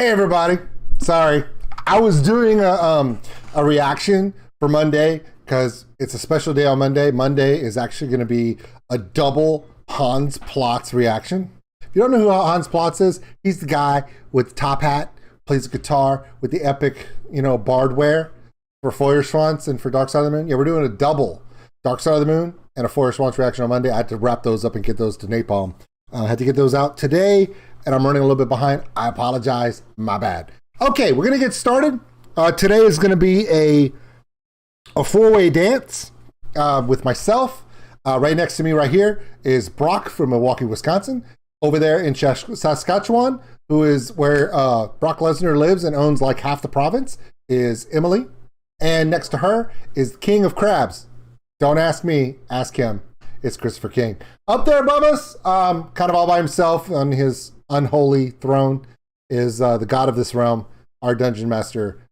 Hey everybody, sorry. I was doing a reaction for Monday because it's a special day on Monday. Monday is actually going to be a double Hans Plotz reaction. If you don't know who Hans Plotz is, he's the guy with the top hat, plays the guitar with the epic, bard wear for Feuerschwanz and for Dark Side of the Moon. Yeah, we're doing a double Dark Side of the Moon and a Feuerschwanz reaction on Monday. I had to wrap those up and get those to Napalm. I had to get those out today, and I'm running a little bit behind. I apologize. My bad. Okay, we're going to get started. Today is going to be a four-way dance with myself. Right next to me right here is Brock from Milwaukee, Wisconsin. Over there in Saskatchewan, who is where Brock Lesnar lives and owns like half the province, is Emily. And next to her is the King of Crabs. Don't ask me, ask him. It's Christopher King. Up there above us, kind of all by himself on his unholy throne, is the god of this realm, our dungeon master,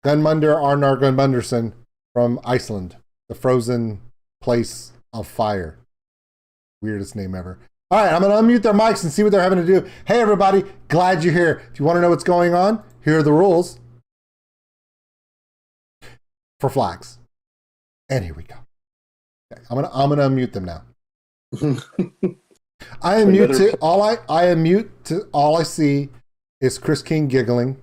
Gunmundur Arnar Gunmunderson from Iceland, the frozen place of fire. Weirdest name ever. All right, I'm going to unmute their mics and see what they're having to do. Hey, everybody, glad you're here. If you want to know what's going on, here are the rules for flags. And here we go. Okay, I'm gonna unmute them now. I am mute to all I see is Chris King giggling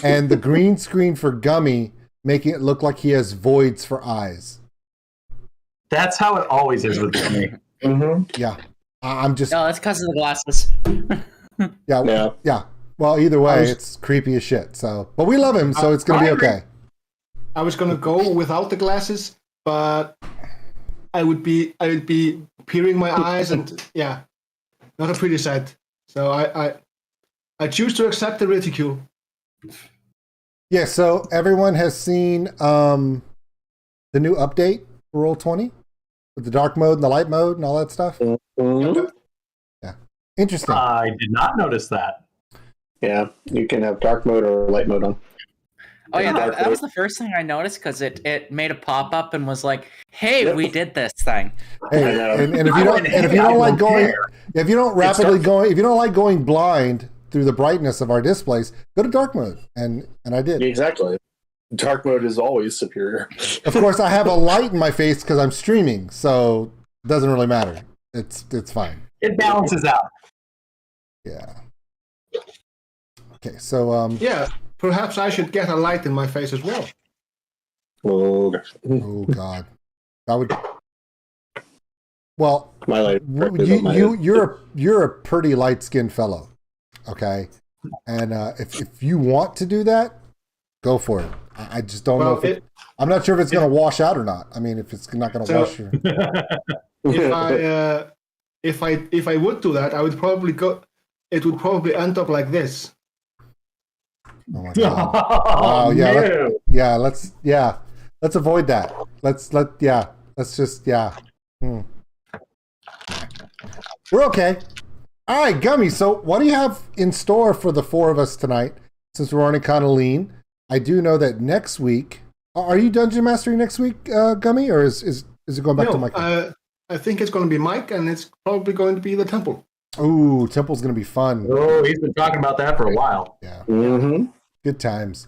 and the green screen for Gummy making it look like he has voids for eyes. That's how it always is with Gummy. Mm-hmm. Yeah. I'm just... No, that's because of the glasses. Yeah. Well, either way, it's creepy as shit. So, but we love him, so it's going to be okay. I was going to go without the glasses, but I would be peering my eyes and not a pretty sight. So I choose to accept the ridicule. Yeah, so everyone has seen the new update for Roll20 with the dark mode and the light mode and all that stuff. Mm-hmm. Yeah, interesting. I did not notice that. Yeah, you can have dark mode or light mode on. Oh yeah, that was the first thing I noticed because it made a pop up and was like, "Hey, we did this thing." Hey, and if you don't like going blind through the brightness of our displays, go to dark mode, and I did. Exactly. Dark mode is always superior. Of course, I have a light in my face because I'm streaming, so it doesn't really matter. It's fine. It balances out. Yeah. Okay, so perhaps I should get a light in my face as well. Oh God, that would. Well, my light. You're a pretty light skinned fellow, okay, and if you want to do that, go for it. I just don't know if I'm not sure if it's going to wash out or not. I mean, if it's not going to wash you. If I would do that, I would probably go. It would probably end up like this. Oh my God! No. Let's avoid that. Let's just. We're okay. All right, Gummy. So, what do you have in store for the four of us tonight? Since we're running kind of lean, I do know that next week. Are you dungeon mastering next week, Gummy, or is it going back to Mike? I think it's going to be Mike, and it's probably going to be the temple. Ooh, temple's going to be fun. Oh, he's been talking about that for a while. Yeah. Mm-hmm. Good times.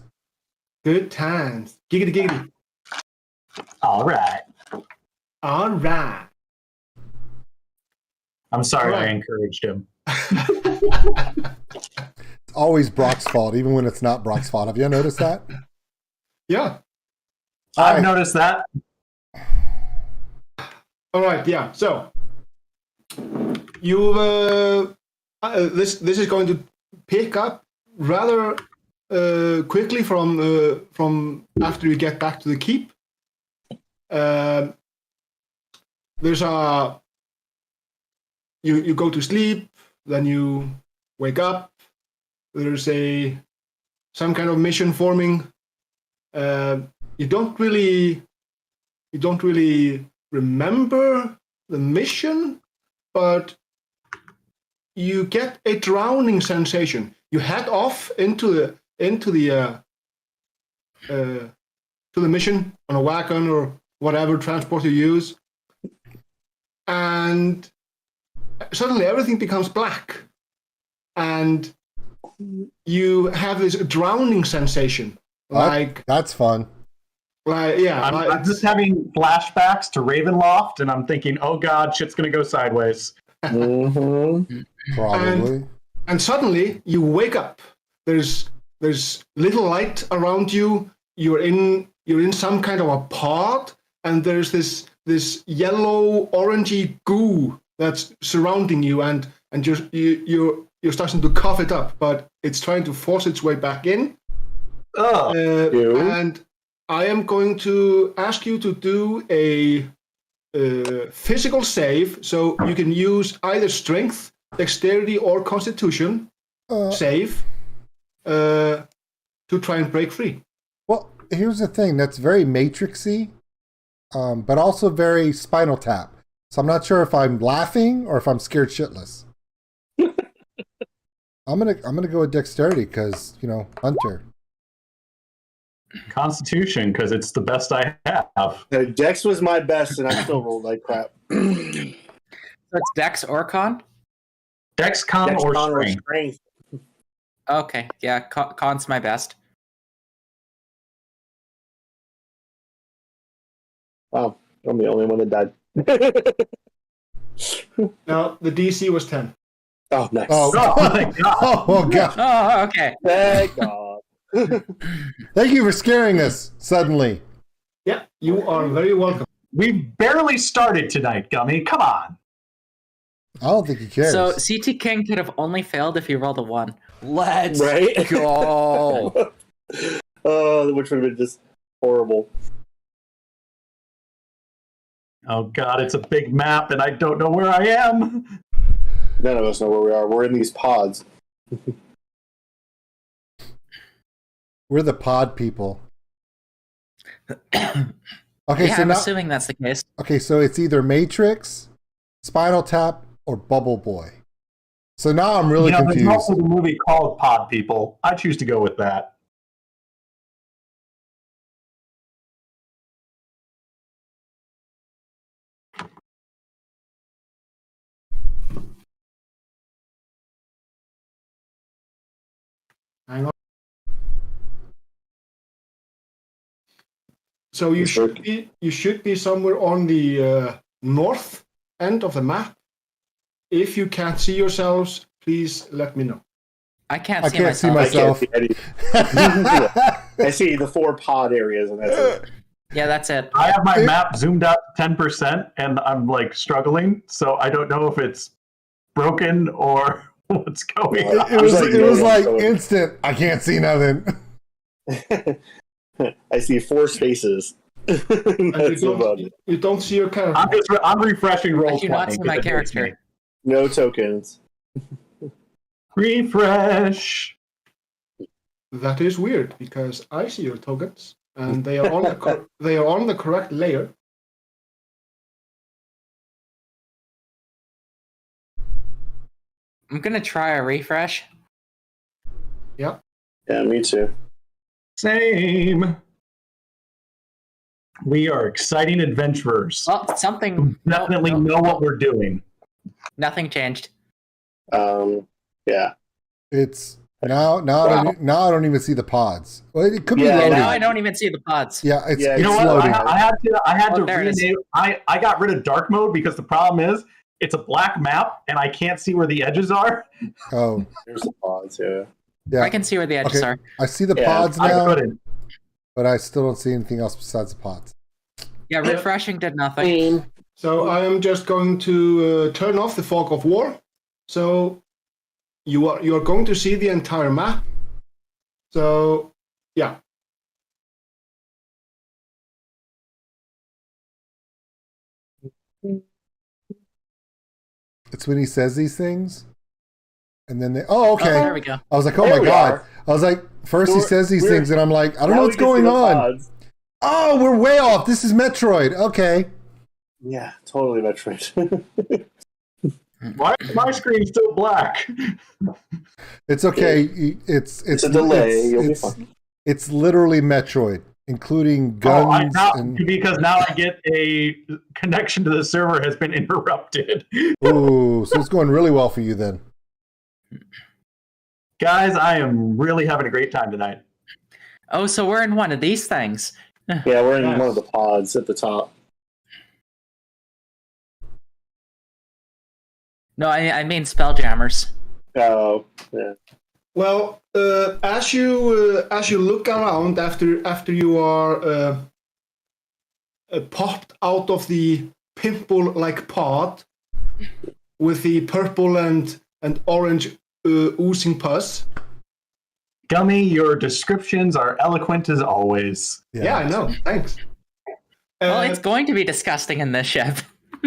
Good times. Giggity giggity. All right. I'm sorry I encouraged him. It's always Brock's fault, even when it's not Brock's fault. Have you noticed that? Yeah. I've noticed that. All right, yeah. So you this is going to pick up rather quickly from after you get back to the keep. There's you go to sleep, then you wake up. There's some kind of mission forming. You don't really remember the mission, but you get a drowning sensation. You head off into the mission on a wagon or whatever transport you use, and suddenly everything becomes black, and you have this drowning sensation. That's fun. I'm just having flashbacks to Ravenloft, and I'm thinking, oh god, shit's gonna go sideways. Mm-hmm. Probably. And suddenly you wake up. There's little light around you. You're in some kind of a pod, and there's this yellow orangey goo that's surrounding you, and you're starting to cough it up, but it's trying to force its way back in. And I am going to ask you to do a physical save, so you can use either strength, dexterity, or constitution save to try and break free. Well, here's the thing. That's very Matrixy, but also very Spinal Tap. So I'm not sure if I'm laughing or if I'm scared shitless. I'm gonna go with dexterity because Hunter. Constitution, because it's the best I have. Dex was my best, and I still rolled like crap. So it's Dex or Con? Dex, Con, or strength. Okay, yeah, Con's my best. Wow, I'm the only one that died. Now, the DC was 10. Oh, nice. Oh, my God. Oh, God. Oh, okay. Thank God. Thank you for scaring us suddenly. Yeah, you are very welcome. We barely started tonight, Gummy. Come on. I don't think he cares. So CT King could have only failed if he rolled a 1. Let's Right? go. Oh, which would have been just horrible. Oh, God, it's a big map, and I don't know where I am. None of us know where we are. We're in these pods. We're the pod people. Okay, Yeah, so I'm now, assuming that's the case. okay, so it's either Matrix, Spinal Tap, or Bubble Boy. So now I'm really There's confused. also the movie called Pod People. I choose to go with that. Hang on. So you should be somewhere on the north end of the map. If you can't see yourselves, please let me know. I can't I see can't see myself. myself. I see the 4 pod areas, and that's it. Yeah, that's it. I have my map zoomed out to 10%, and I'm like struggling, so I don't know if it's broken or what's going on. It was like instant. I can't see nothing. I see 4 spaces. That's about it. You don't see your character. I'm refreshing roll. I do not see my character. No tokens. Refresh. That is weird because I see your tokens and they are on the correct layer. I'm gonna try a refresh. Yeah. Yeah, me too. Same. We are exciting adventurers. Well, something Definitely know what we're doing. Nothing changed. Yeah. It's now I don't even see the pods. Well, it could be loading. Now I don't even see the pods. Yeah, it's You know what? loading. I had to there it is. rename. I got rid of dark mode because the problem is it's a black map and I can't see where the edges are. Oh, There's the pods, yeah. yeah. I can see where the edges are. I see the Yeah, pods I now, couldn't. but I still don't see anything else besides the pods. Yeah, refreshing did nothing. So I am just going to turn off the fog of war. So you are going to see the entire map. So yeah. It's when he says these things, and then okay. Oh, there we go. I was like, oh There my we god. are. I was like, first he says these things, and I'm like, I don't know Now what's we can going see the on. pods. Oh, we're way off. This is Metroid. Okay. Yeah, totally Metroid. Why is my screen still black? It's okay. It's It's a delay. You'll be it's, fine. it's literally Metroid, including guns and Because now I get a connection to the server has been interrupted. ooh, so it's going really well for you then. Guys, I am really having a great time tonight. Oh, so we're in one of these things. Yeah, we're in one of the pods at the top. No, I mean Spelljammers. Oh, yeah. Well, as you look around after you are popped out of the pimple-like pod with the purple and orange oozing pus. Gummy, your descriptions are eloquent as always. Yeah, I know. Thanks. Well, it's going to be disgusting in this ship.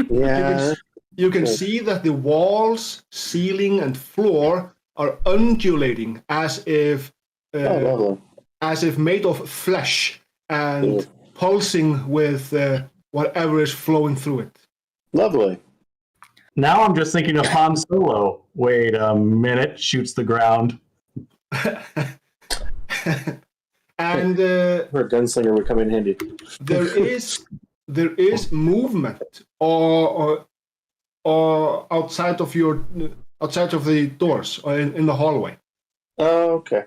Yeah. You can see that the walls, ceiling, and floor are undulating as if made of flesh and pulsing with whatever is flowing through it. Lovely. Now I'm just thinking of Han Solo. Wait a minute, shoots the ground. And Her gunslinger would come in handy. there is movement or outside of the doors or in the hallway. Oh, okay.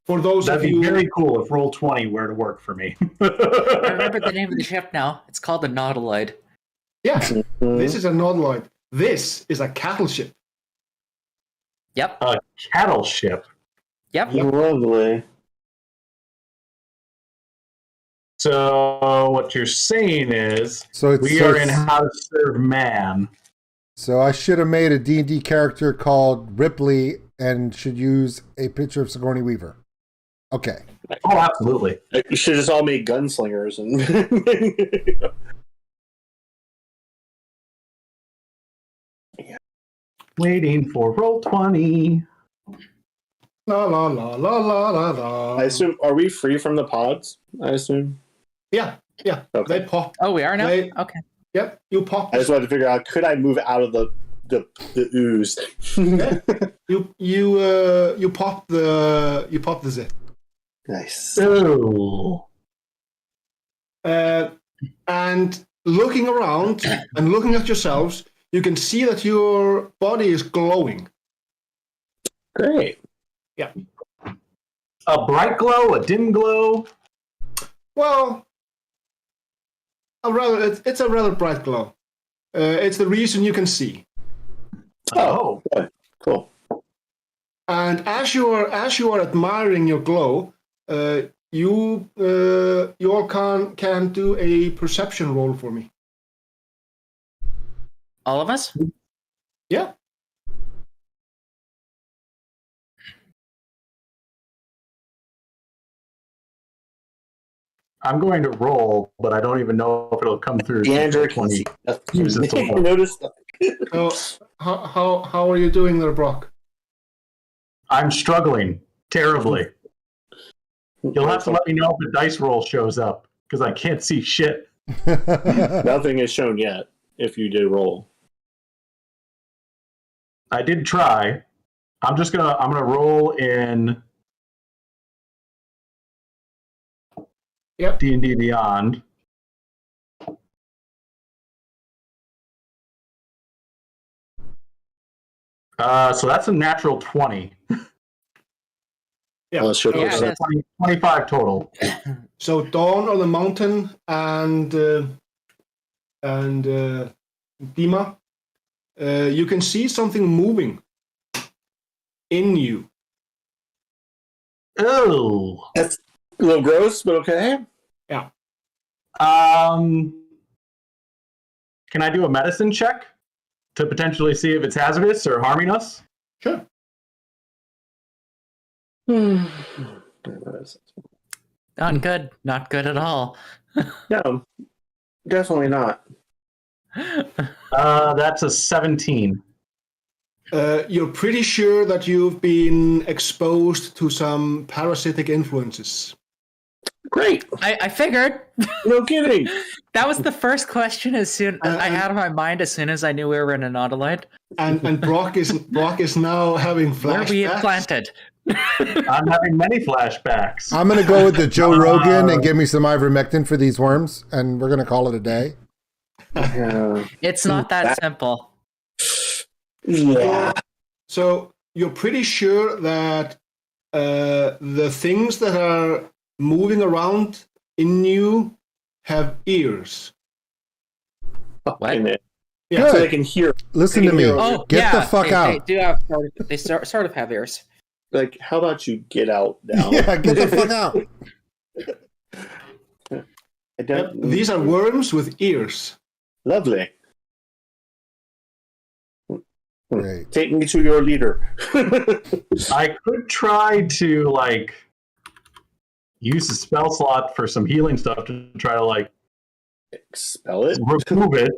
For those That'd of be you, very cool if Roll20 were to work for me. I remember the name of the ship now. It's called the Nautiloid. yeah, this is a Nautiloid. This is a cattle ship. Yep. A cattle ship. Yep. Lovely. So what you're saying is we are in How to Serve Man. So I should have made a D&D character called Ripley and should use a picture of Sigourney Weaver. Okay. Oh, absolutely. You should just all make gunslingers and Waiting for Roll20. La la la la la la la. I assume, are we free from the pods? I assume. Yeah. Okay. They pop. Oh, we are now? They- Okay. Yep, you pop. I just wanted to figure out, could I move out of the ooze? You pop the zip. Nice. Ooh. And looking around and looking at yourselves, you can see that your body is glowing. Great. A bright glow, a dim glow. Well, it's a rather bright glow. It's the reason you can see. Oh. Good. Cool. And as you are admiring your glow, you all can do a perception roll for me. All of us? Yeah. I'm going to roll, but I don't even know if it'll come through. Deandra can 20. see Use it nothing. so I noticed So how are you doing there, Brock? I'm struggling terribly. You'll have to let me know if the dice roll shows up, because I can't see shit. Nothing is shown yet if you did roll. I did try. I'm gonna roll in Yep. D&D Beyond. So that's a natural 20. Yeah. Unless you're Yeah, percent. 25 total. So Dawn on the mountain and Dima, you can see something moving in you. Oh. That's a little gross, but okay. Yeah. Can I do a medicine check to potentially see if it's hazardous or harming us? Sure. Not good. Not good at all. No, definitely not. That's a 17. You're pretty sure that you've been exposed to some parasitic influences. Great. I figured. No kidding. That was the first question I had in my mind as soon as I knew we were in an Nautiloid. And Brock is now having Where we flashbacks. planted. I'm having many flashbacks. I'm going to go with the Joe Rogan and give me some ivermectin for these worms, and we're going to call it a day. Yeah. It's not that simple. Yeah. So you're pretty sure that the things that are moving around in you have ears. What? Yeah, Good. So they can hear. Listen to me. Oh, Get yeah, the fuck they out. do have. They sort of have ears. Like, how about you get out now? Yeah, get the fuck out. I don't. these are worms with ears. Lovely. Great. Take me to your leader. I could try to like use the spell slot for some healing stuff to try to like Expel it. remove it.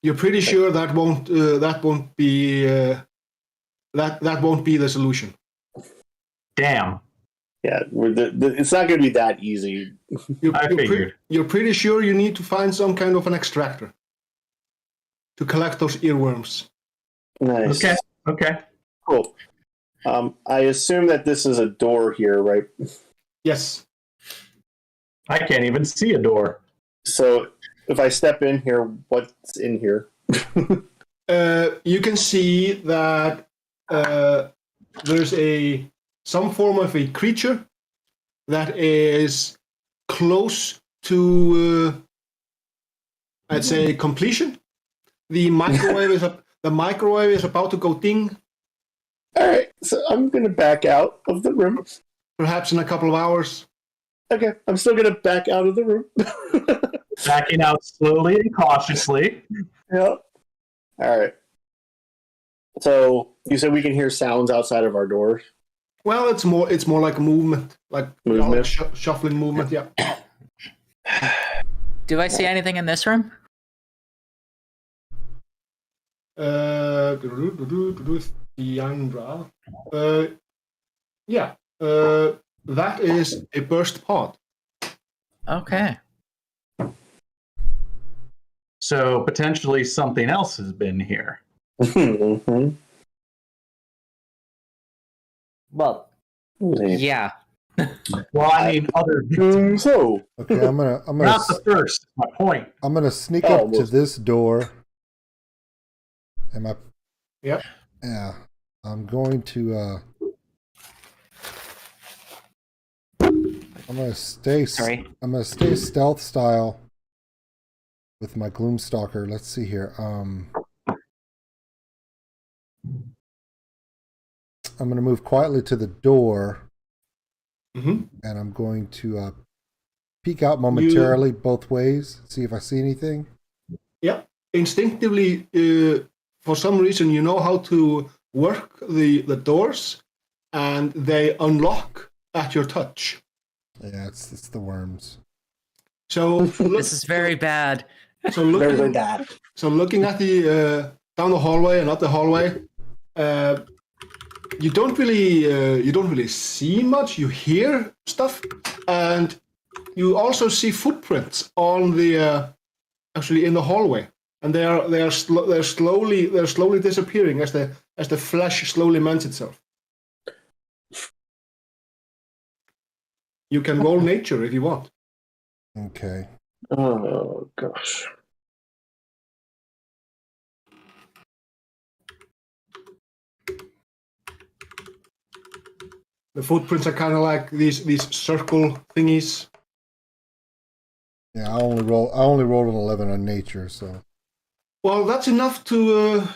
You're pretty sure that won't be that won't be the solution. Damn. Yeah, it's not going to be that easy. I figured. You're pretty sure you need to find some kind of an extractor to collect those earworms. Nice. Okay. Cool. I assume that this is a door here, right? Yes. I can't even see a door. So if I step in here, what's in here? You can see that there's some form of a creature that is close to, I'd say, completion. The microwave is about to go ding. All right, so I'm going to back out of the room. Perhaps in a couple of hours. Okay, I'm still going to back out of the room. Backing out slowly and cautiously. Yeah. All right. So you said we can hear sounds outside of our doors. Well, it's more like a movement, like shuffling movement. Yeah. Do I see anything in this room? Deandra. Yeah. That is a burst pod. Okay. So potentially something else has been here. Mm-hmm. Well, yeah. Well, I mean, other victims. So Okay, I'm gonna Not the first. My point. I'm gonna sneak up to this door. Am I? Yep. Yeah. I'm going to. I'm gonna stay. Sorry. I'm gonna stay stealth style with my Gloomstalker. Let's see here. I'm gonna move quietly to the door, Mm-hmm. and I'm going to peek out momentarily both ways, see if I see anything. Yeah. Instinctively, for some reason, you know how to work the doors, and they unlock at your touch. Yeah, it's the worms. So This is very bad. So looking, very bad. So looking at the down the hallway and up the hallway, you don't really see much. You hear stuff, and you also see footprints on the actually in the hallway, and they're slowly disappearing as the flesh slowly mends itself. You can roll nature if you want. Okay. Oh gosh. The footprints are kind of like these circle thingies. Yeah, I only rolled an 11 on nature, so. Well, that's enough to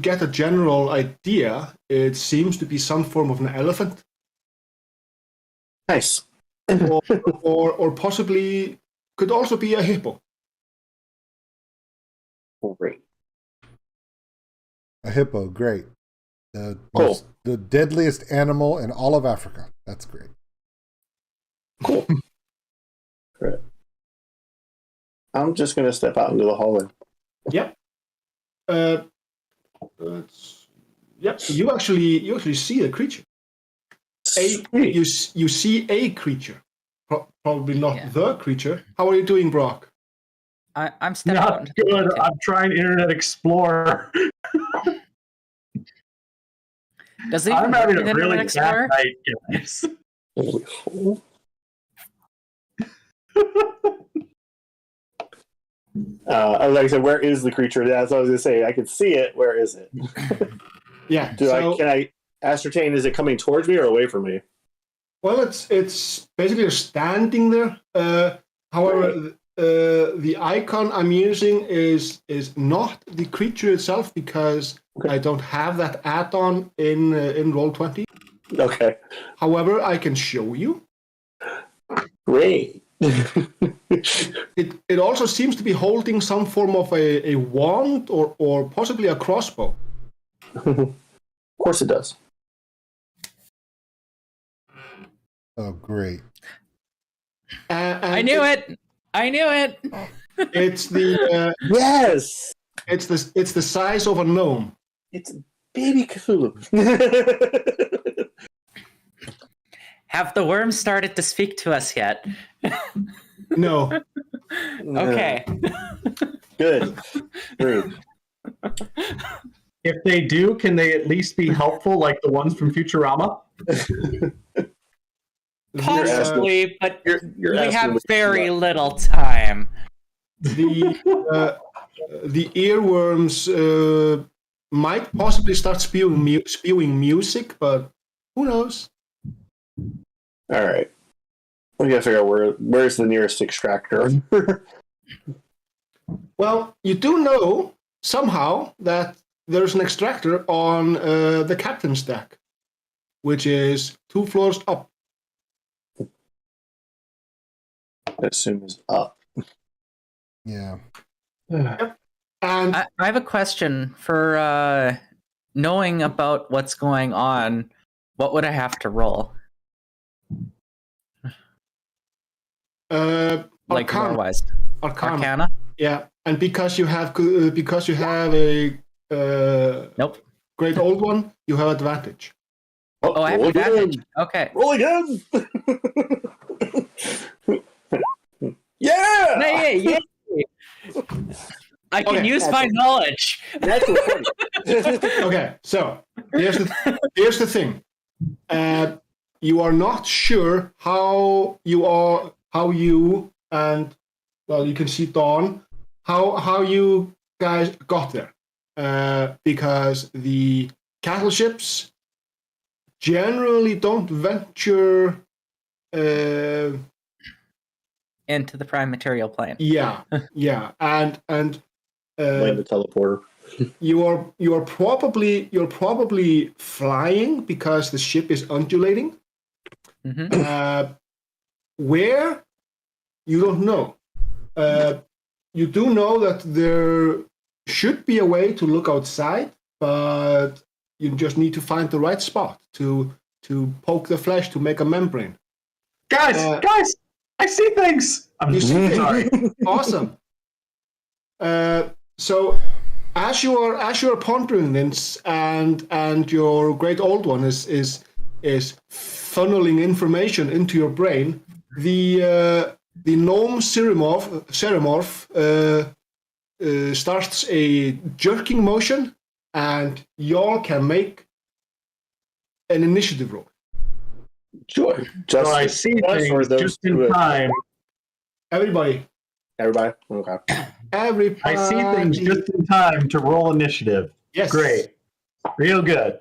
get a general idea. It seems to be some form of an elephant, Nice. or possibly could also be a hippo. Great. A hippo, great. Cool. The deadliest animal in all of Africa. That's great. Cool. Great. I'm just gonna step out into the hallway. Yep. Yep. You actually see the creature. You see a creature. Probably not the creature. How are you doing, Brock? I'm stepping out Not into the good. detail. I'm trying Internet Explorer. Does it even I'm work having with a Internet really Explorer? bad night, guys. Like I said, where is the creature? That's what I was gonna say. I can see it. Where is it? Yeah. Can I ascertain, is it coming towards me or away from me? Well, it's basically standing there. However, the icon I'm using is not the creature itself because I don't have that add-on in Roll20. Okay. However, I can show you. Great. It also seems to be holding some form of a wand or possibly a crossbow. Of course it does. Oh, great. I knew it. It's the Yes! it's the size of a gnome. It's baby Cthulhu. Have the worms started to speak to us yet? No. Okay. Good. Great. If they do, can they at least be helpful like the ones from Futurama? Possibly, but You're we asking have what- very little time. The earworms might possibly start spewing music, but who knows? All right. We gotta figure out where's the nearest extractor. Well, you do know somehow that there's an extractor on the captain's deck, which is 2 floors up. I assume is up. Yeah. And I have a question for knowing about what's going on. What would I have to roll? Like Arcana. lore-wise? Arcana? Yeah, and because you have a Nope. great old one, you have advantage. Oh, I have roll advantage. again. Okay. Roll again. Yeah. Yay! I can Okay. use my knowledge. Natural 20. Okay, so here's the thing. You are not sure how you and well, you can see Dawn how you guys got there, because the cattle ships generally don't venture. Into the prime material plane. Yeah, and Land the teleporter. you're probably flying because the ship is undulating. Mm-hmm. Where you don't know. You do know that there should be a way to look outside, but you just need to find the right spot to poke the flesh to make a membrane. Guys, I see things. I'm You see sorry. Awesome. So as you are pondering this, and your great old one is funneling information into your brain, the gnome Ceramorph starts a jerking motion, and y'all can make an initiative roll. Sure. So I see things just in time. Everybody. Everybody? Okay. Everybody. I see things just in time to roll initiative. Yes. Great. Real good.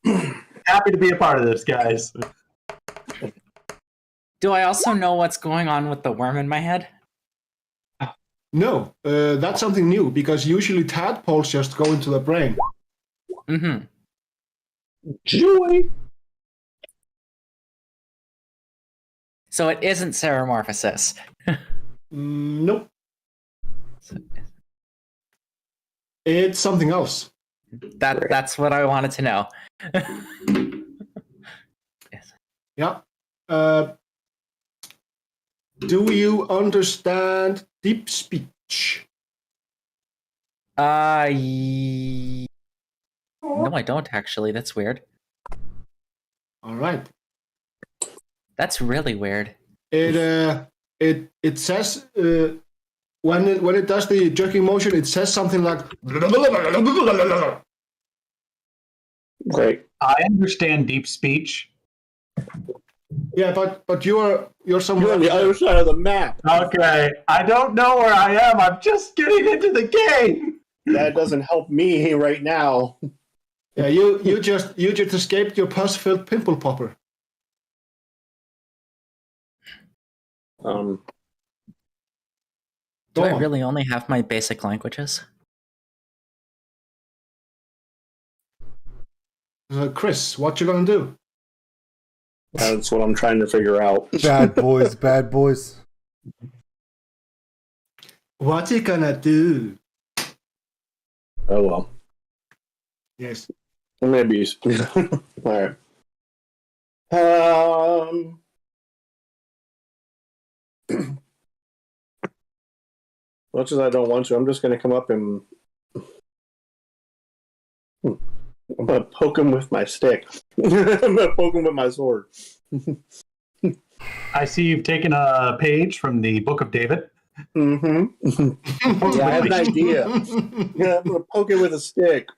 Happy to be a part of this, guys. Do I also know what's going on with the worm in my head? No, that's something new, because usually tadpoles just go into the brain. Mm-hmm. Joy. So it isn't ceramorphosis. Nope. It's something else. That's what I wanted to know. Yeah. Do you understand deep speech? No, I don't actually. That's weird. All right. That's really weird. It says when it does the jerking motion, it says something like. Great. I understand deep speech. Yeah, but you're somewhere. You're on the other side of the map. Okay. I don't know where I am. I'm just getting into the game. That doesn't help me right now. Yeah, you just escaped your pus-filled pimple popper. Do Go I on. really only have my basic languages? Chris, what you gonna do? That's what I'm trying to figure out. Bad boys, bad boys. What you gonna do? Oh well. Yes. Maybe. All right. Much as I don't want to, I'm just going to come up and I'm going to poke him with my stick. I'm going to poke him with my sword. I see you've taken a page from the Book of David. Mm-hmm. Yeah, I have an idea. Yeah, I'm going to poke it with a stick.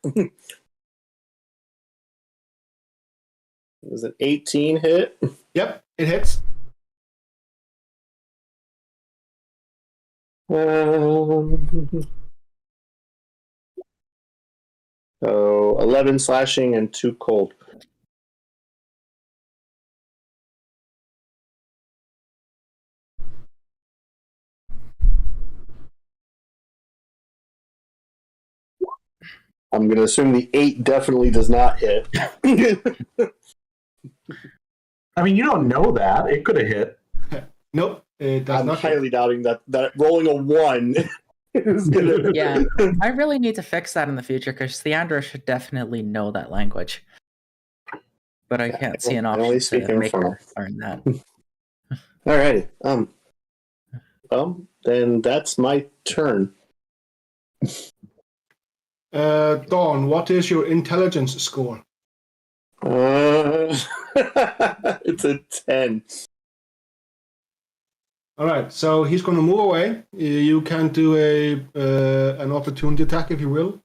Was it 18 hit? Yep, it hits. So 11 slashing and 2 cold. I'm going to assume the 8 definitely does not hit. I mean, you don't know that. It could have hit. Nope, it does I'm not. highly doubting that rolling a 1 is going to... Yeah, I really need to fix that in the future because Theandra should definitely know that language. But I can't see an I only option speak to make Infernal. her learn that. Alrighty. Then that's my turn. Dawn, what is your intelligence score? It's a 10. All right, so he's going to move away. You can do an opportunity attack if you will.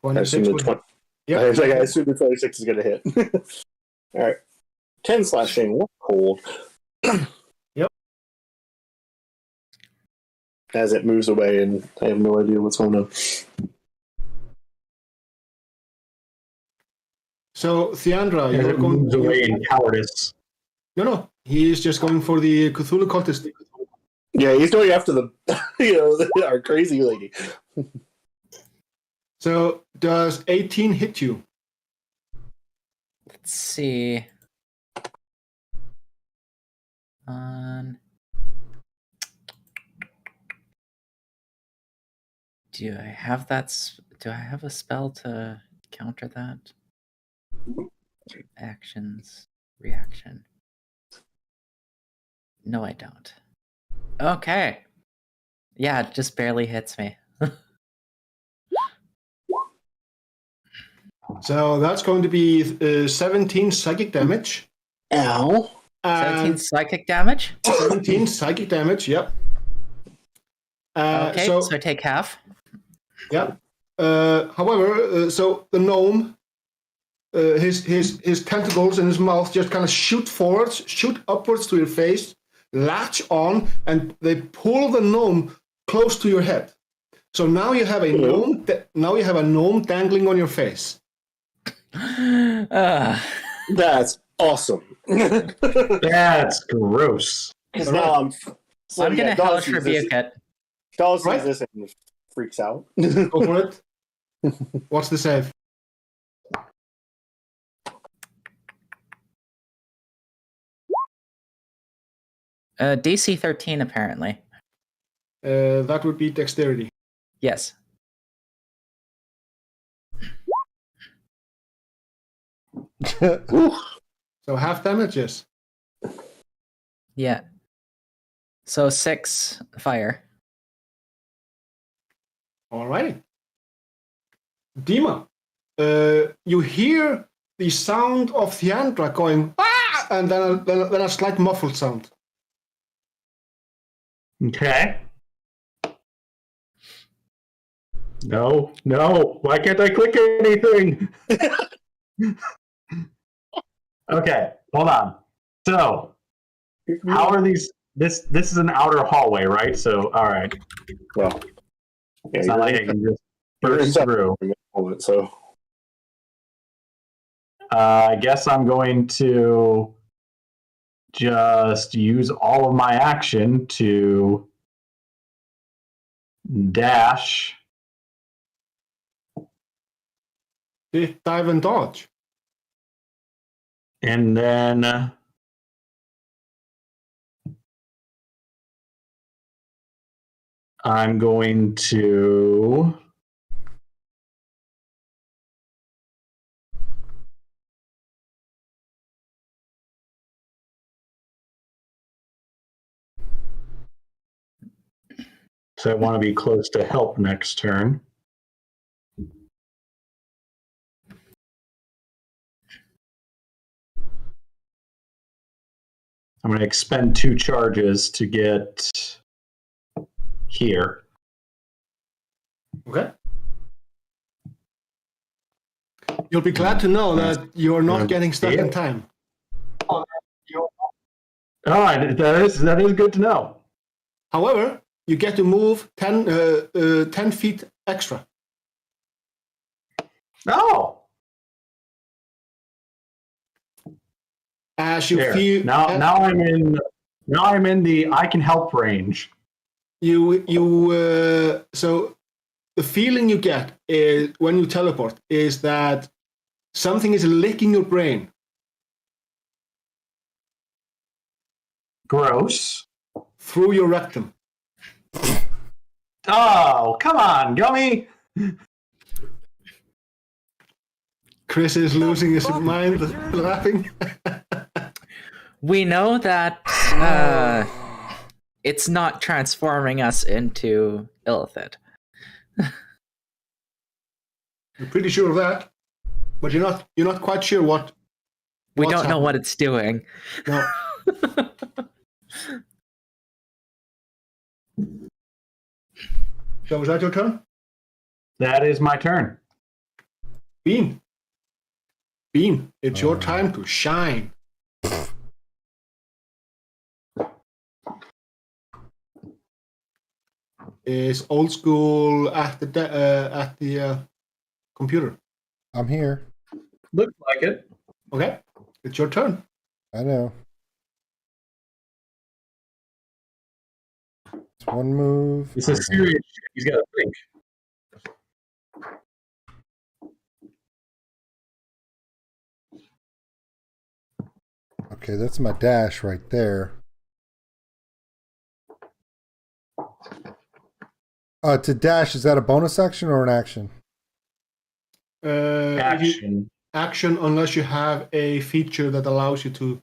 I assume the 20. Yep. I assume the 26 is going to hit. All right. 10 slashing. What cold? Yep. As it moves away, and I have no idea what's going on. So, Theandra, you're It going moves away in cowardice. No, he is just going for the Cthulhu cultist. Yeah, he's going after the, our crazy lady. So, does 18 hit you? Let's see. Do I have that? Do I have a spell to counter that? Actions, reaction. No, I don't. Okay. Yeah, it just barely hits me. So that's going to be 17 psychic damage. Ow. 17 psychic damage? 17 psychic damage, yep. Okay, so I take half. Yeah. However, so the gnome, his tentacles in his mouth just kind of shoot upwards to your face, latch on, and they pull the gnome close to your head. So now you have a gnome. Now you have a gnome dangling on your face. That's awesome. That's gross. Because now I'm gonna hellish rebuke it. Dahl sees this and freaks out. Go for it. What's the save? DC 13, apparently. That would be dexterity. Yes. So half damage, yes. Yeah. So 6 fire. Alrighty. Dima, you hear the sound of Theandra going, ah! And then a slight muffled sound. Okay. No. Why can't I click anything? Okay, hold on. So, how are these this is an outer hallway, right? So, all right. Well, yeah, It's not like I can just burst through. So, I guess I'm going to just use all of my action to dash. Dive and dodge. And then I'm going to so I want to be close to help next turn. I'm going to expend 2 charges to get here. Okay. You'll be glad to know that you're not getting stuck in time. Oh, that is good to know. However, you get to move 10 feet extra. Oh. As you There. feel Now I'm in the I can help range. So the feeling you get is when you teleport is that something is licking your brain. Gross. Through your rectum. Oh, come on, Gummy. Chris is losing his mind laughing. We know that it's not transforming us into Illithid. You're pretty sure of that, but you're not quite sure what. We don't know what it's doing. No. So was that your turn? That is my turn. Bean, it's your time to shine. Is old school at the computer? I'm here. Looks like it. Okay, it's your turn. I know. It's one move. It's a serious shit. He's got to think. Okay, that's my dash right there. To dash, is that a bonus action or an action? Action. Unless you have a feature that allows you to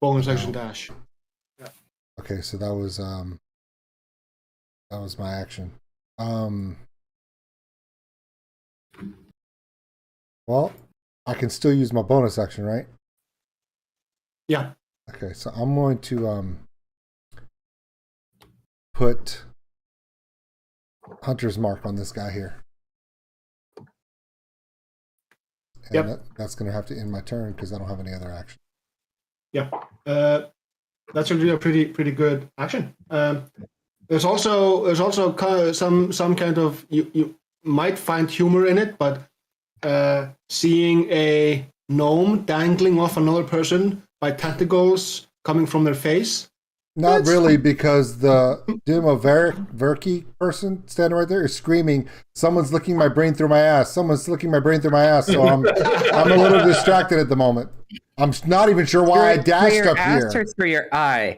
bonus action dash. Yeah. Okay, so that was my action. Well, I can still use my bonus action, right? Yeah. Okay, so I'm going to put Hunter's Mark on this guy here. And that's going to have to end my turn because I don't have any other action. Yeah, that's actually a pretty good action. There's also kind of some kind of you might find humor in it, but seeing a gnome dangling off another person by tentacles coming from their face. Not really, because the Verki person standing right there is screaming, "Someone's licking my brain through my ass! Someone's licking my brain through my ass!" So I'm a little distracted at the moment. I'm not even sure why I dashed up here. Or through your eye.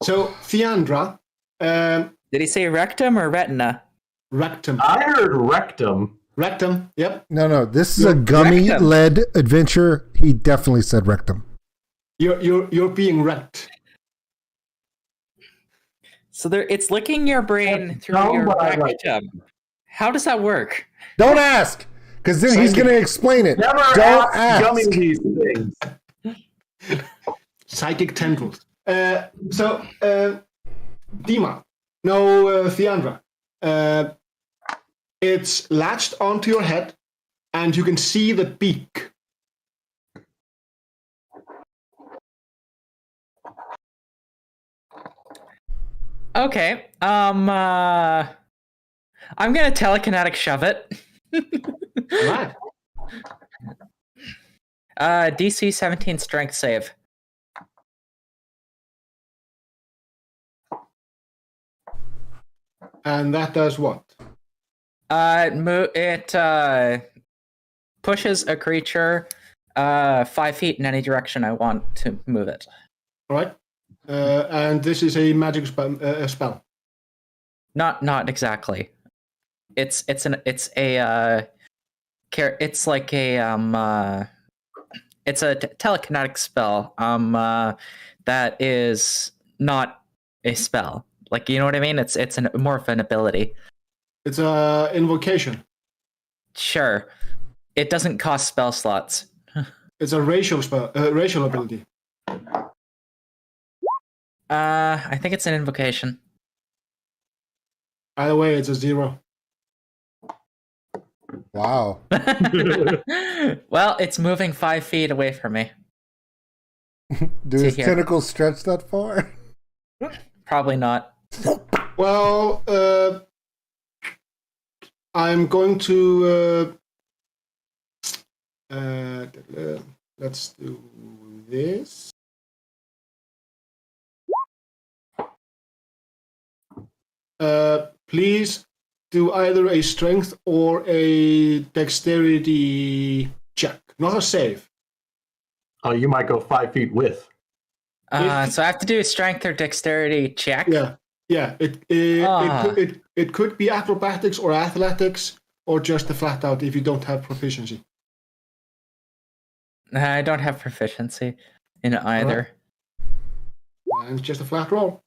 So Theandra, did he say rectum or retina? Rectum. I heard rectum. Rectum. Yep. No. This is a gummy-led adventure. He definitely said rectum. You're being wrecked. So it's licking your brain through your rectum. How does that work? Don't ask, because then he's going to explain it. Never Don't ask ask. these things. Psychic tendrils. So Dima, Theandra. It's latched onto your head, and you can see the beak. Okay. I'm gonna telekinetic shove it. All right. DC 17 strength save. And that does what? It pushes a creature 5 feet in any direction I want to move it. All right. And this is a magic spell. Not exactly. It's like a it's a telekinetic spell. That is not a spell. Like, you know what I mean? It's more of an ability. It's a invocation. Sure. It doesn't cost spell slots. It's a racial ability. I think it's an invocation. Either way, it's a 0. Wow. Well, it's moving 5 feet away from me. Do his tentacles stretch that far? Probably not. Well, I'm going to... let's do this. Please do either a strength or a dexterity check, not a save. Oh, you might go 5 feet width. So I have to do a strength or dexterity check. Yeah. It could be acrobatics or athletics, or just a flat out if you don't have proficiency. I don't have proficiency in either. Right. And it's just a flat roll.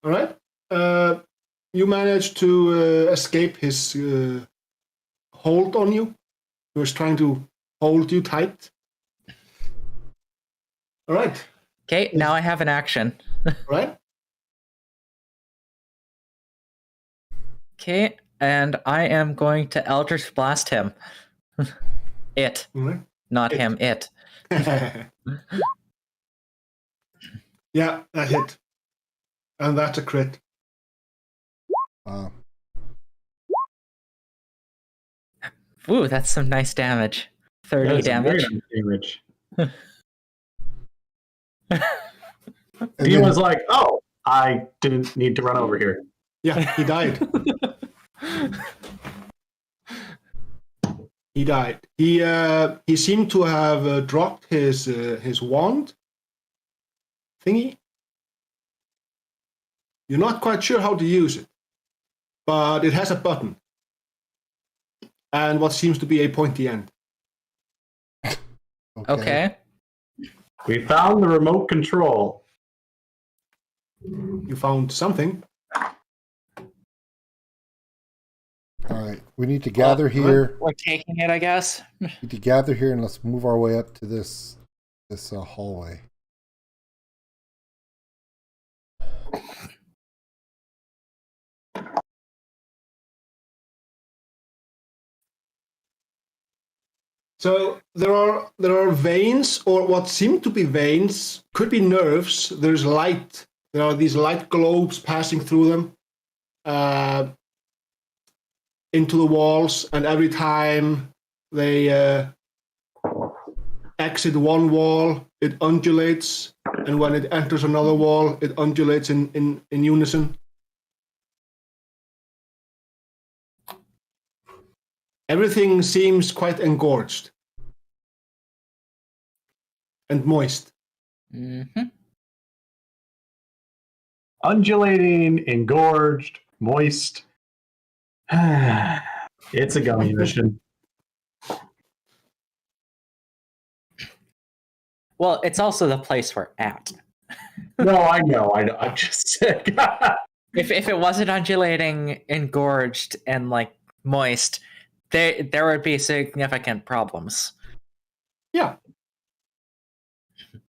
All right. You managed to escape his hold on you. He was trying to hold you tight. All right. Okay, now I have an action. All right. Okay, and I am going to Eldritch Blast him. It. Mm-hmm. Not him, it. Yeah, that hit. And that's a crit. Ooh, that's some nice damage. 30 damage. He was like, "Oh, I didn't need to run over here." Yeah, he died. He died. He seemed to have dropped his wand thingy. You're not quite sure how to use it, but it has a button and what seems to be a pointy end. Okay. We found the remote control. You found something. All right, we need to gather here. We're taking it, I guess. We need to gather here and let's move our way up to this hallway. So there are veins, or what seem to be veins, could be nerves. There's light. There are these light globes passing through them into the walls, and every time they exit one wall, it undulates, and when it enters another wall, it undulates in unison. Everything seems quite engorged and moist. Mm-hmm. Undulating, engorged, moist. It's a gummy mission. Well, it's also the place we're at. No, I know. I'm just sick. If it wasn't undulating, engorged, and like moist, there would be significant problems. Yeah.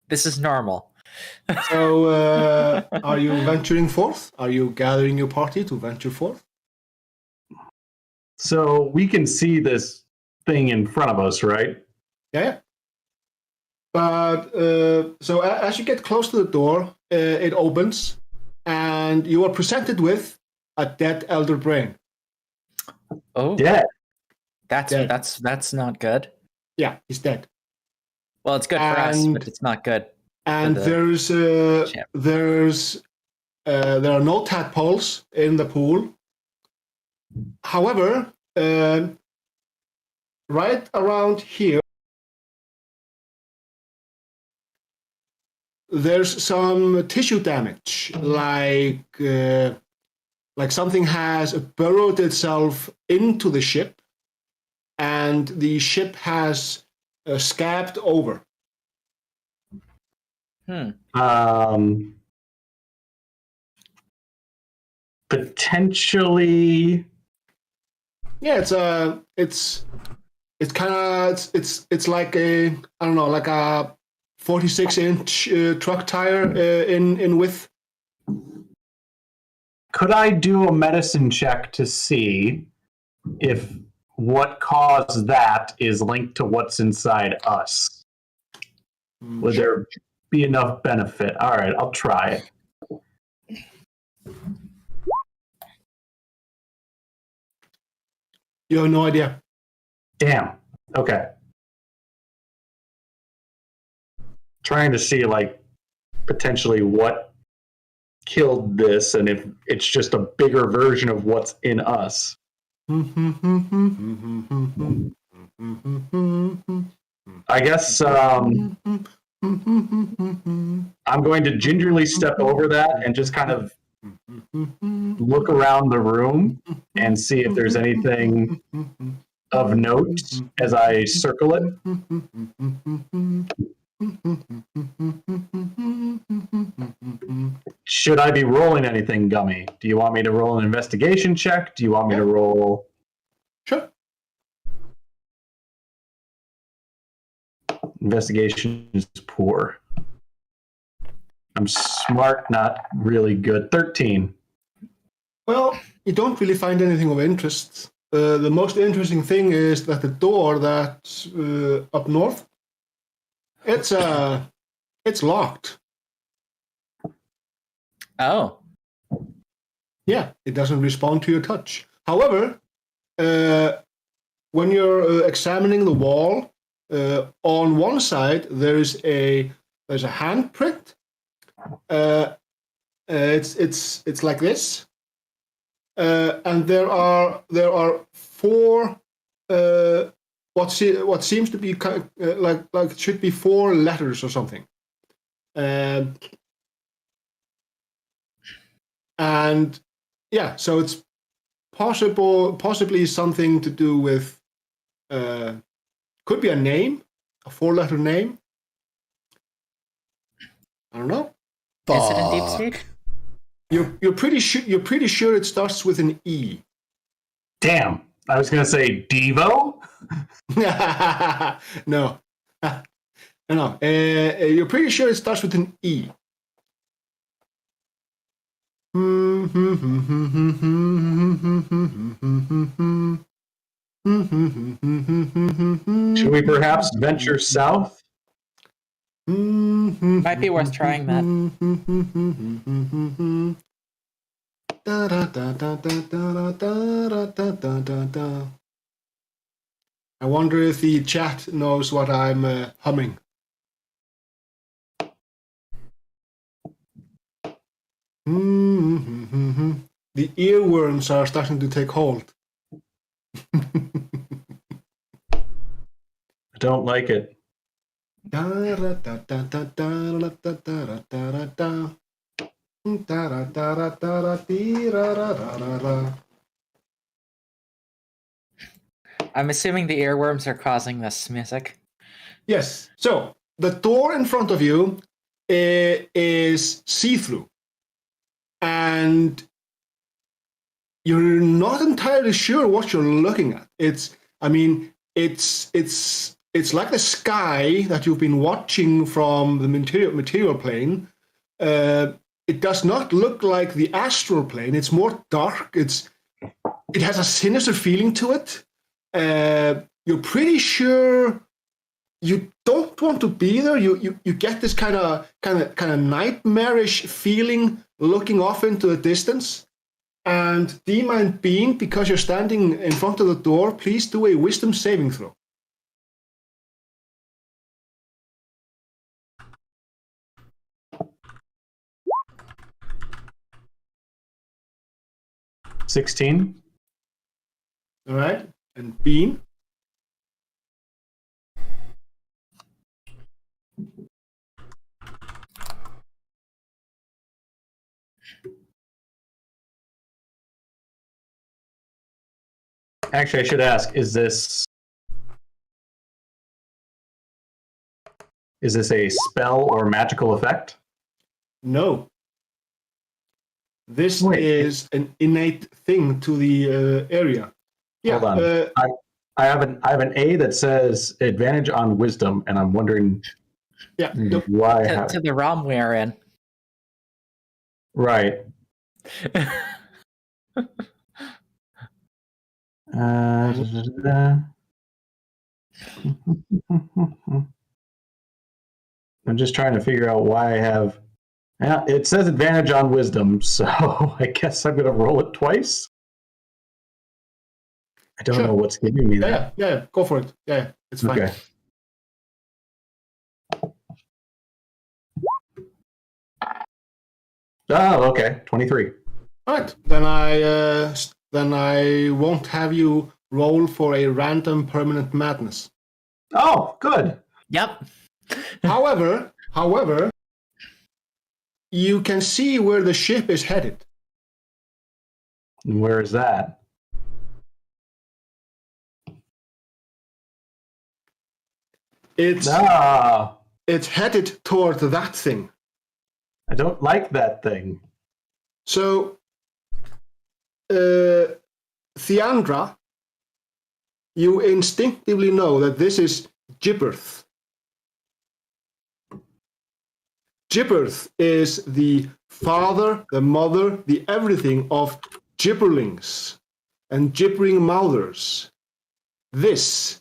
This is normal. So, are you venturing forth? Are you gathering your party to venture forth? So we can see this thing in front of us, right? Yeah. But so as you get close to the door, it opens, and you are presented with a dead elder brain. Oh, Dead. Dead. That's not good. Yeah, he's dead. Well, it's good for us, And- but it's not good. And the there are no tadpoles in the pool. However, right around here, there's some tissue damage, like something has burrowed itself into the ship, and the ship has scabbed over. Potentially. Yeah, it's kind of it's like a, I don't know, like a 46-inch truck tire in width. Could I do a medicine check to see if what caused that is linked to what's inside us? Would there be enough benefit? All right, I'll try it. You have no idea. Damn. Okay. Trying to see, like, potentially what killed this and if it's just a bigger version of what's in us. I guess I'm going to gingerly step over that and just kind of look around the room and see if there's anything of note as I circle it. Should I be rolling anything, Gummy? Do you want me to roll an investigation check? Do you want me to roll? Sure. Investigation is poor. I'm smart, not really good. 13. Well, you don't really find anything of interest. The most interesting thing is that the door that's up north, it's locked. Oh, Yeah, it doesn't respond to your touch. However, when you're examining the wall, on one side there's a handprint. It's like this, and there are four what seems to be like it should be four letters or something. And yeah, so it's possibly something to do with could be a name, a 4-letter name. I don't know. is it in Deep State? You're pretty sure it starts with an E. Damn. I was going to say Devo? No. No. You're pretty sure it starts with an E. Should we perhaps venture south? Might be worth trying that. I wonder if the chat knows what I'm humming. The earworms are starting to take hold. I don't like it. I'm assuming the earworms are causing this music. Yes. So the door in front of you is see-through, and you're not entirely sure what you're looking at. It's like the sky that you've been watching from the material plane. It does not look like the astral plane. It's more dark. It has a sinister feeling to it. You're pretty sure you don't want to be there. You get this kind of nightmarish feeling looking off into the distance. And DnDBeyond, because you're standing in front of the door, please do a wisdom saving throw. $16. All right, and Bean. Actually, I should ask: Is this a spell or magical effect? No. This Wait. is an innate thing to the area. Yeah. Hold on. I have an A that says advantage on wisdom, and I'm wondering Yeah. why. I To, have to the realm we're in. Right. I'm just trying to figure out why I have. Yeah, it says advantage on wisdom, so I guess I'm going to roll it twice. I don't know what's giving me that. Yeah, go for it. Yeah, it's fine. Okay. Oh, okay. 23. All right, then I won't have you roll for a random permanent madness. Oh, good. Yep. However, you can see where the ship is headed. And where is that? It's headed toward that thing. I don't like that thing. So, Theandra, you instinctively know that this is Gibberth. Gibberth is the father, the mother, the everything of gibberlings and gibbering mouthers. This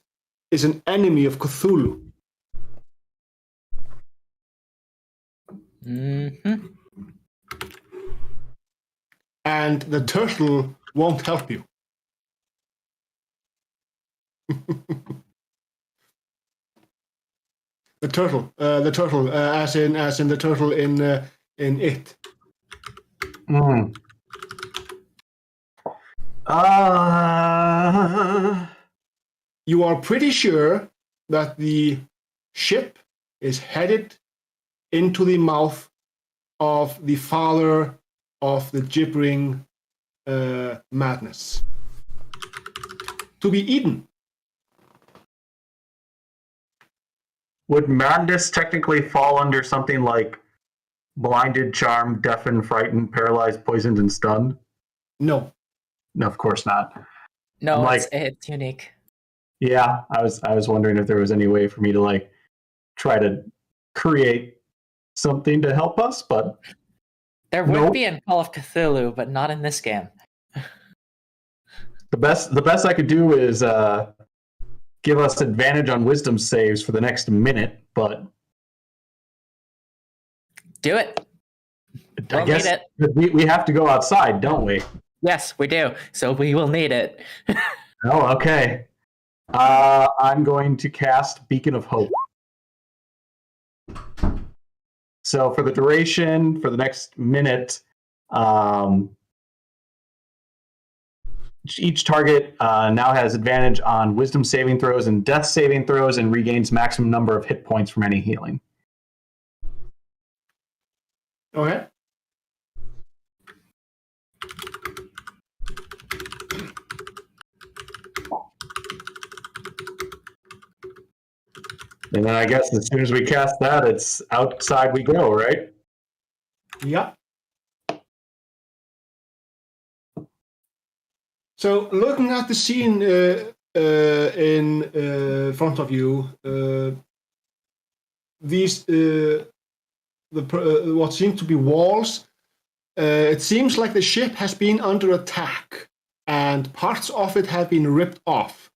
is an enemy of Cthulhu. Mm-hmm. And the turtle won't help you. The turtle, as in the turtle in It. You are pretty sure that the ship is headed into the mouth of the father of the gibbering madness, to be eaten. Would madness technically fall under something like blinded, charmed, deafened, frightened, paralyzed, poisoned, and stunned? No. No, of course not. No, Like- it's unique. Yeah, I was wondering if there was any way for me to try to create something to help us, but There would Nope. be in Call of Cthulhu, but not in this game. the best I could do is give us advantage on wisdom saves for the next minute, but Do it. I We'll guess need it. we have to go outside, don't we? Yes, we do. So we will need it. Oh, okay. I'm going to cast Beacon of Hope. So for the duration, for the next minute, each target now has advantage on wisdom saving throws and death saving throws and regains maximum number of hit points from any healing. Okay. And then I guess as soon as we cast that, it's outside we go, right? Yeah. So, looking at the scene in front of you, these what seem to be walls. It seems like the ship has been under attack, and parts of it have been ripped off.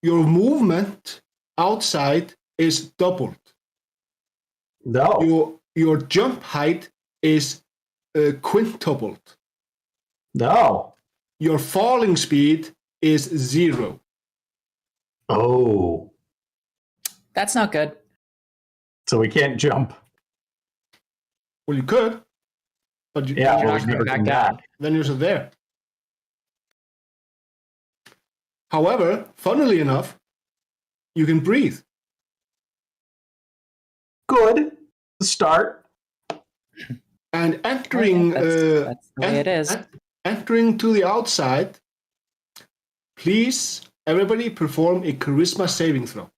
Your movement outside is doubled. No. Your jump height is quintupled. No. Your falling speed is 0. Oh. That's not good. So we can't jump. Well, you could, but Yeah, you're well, not we never coming come back down. back. then you're just there. However, funnily enough, you can breathe. Good. Start. And entering That's the way it is. entering to the outside, please, everybody perform a charisma saving throw.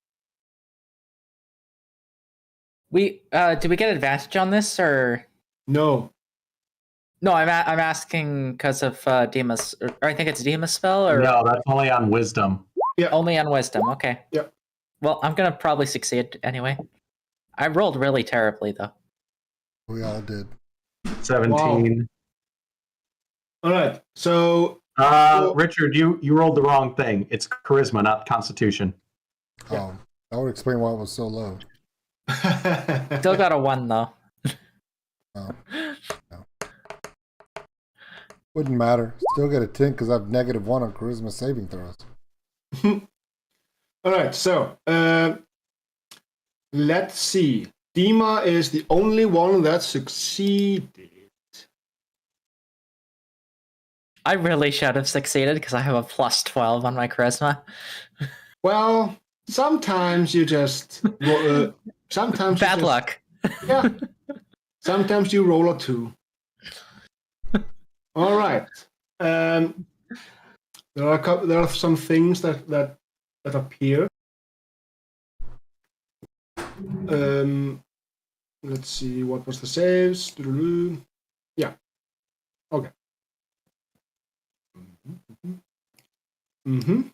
Do we get advantage on this or No. no? I'm asking because of Demas, or I think it's Demas spell, or No, that's only on wisdom. only on wisdom. Okay. Yeah. Well, I'm gonna probably succeed anyway. I rolled really terribly though. We all did. 17. All right. So Richard, you rolled the wrong thing. It's charisma, not constitution. Oh, that would explain why it was so low. Still got a 1 though. Oh, no. Wouldn't matter. Still get a 10 because I have -1 on charisma saving throws. all right. So let's see. Dima is the only one that succeeded. I really should have succeeded because I have a +12 on my charisma. Well, sometimes you just sometimes Bad luck. Yeah. Sometimes you roll a 2. All right. There are some things that appear. Let's see. What was the saves? Yeah. Okay. Mm-hmm.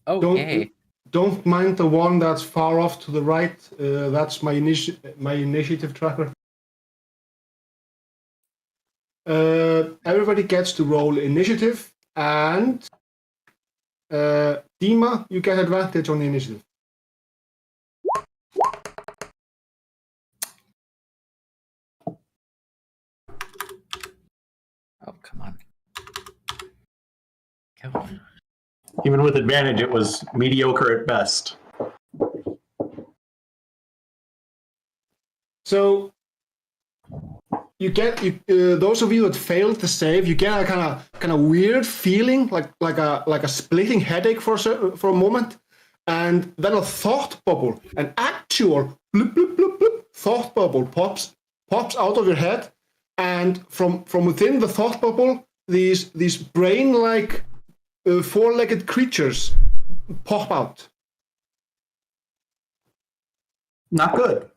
Okay. Don't mind the one that's far off to the right. That's my initiative tracker. Everybody gets to roll initiative, and Dima, you get advantage on the initiative. Oh, come on. Come on. Even with advantage, it was mediocre at best. So you get those of you that failed to save, you get a kind of weird feeling, like a splitting headache for a moment, and then a thought bubble, an actual bloop, bloop, bloop, bloop, thought bubble pops out of your head, and from within the thought bubble, these brain-like four-legged creatures pop out. Not good.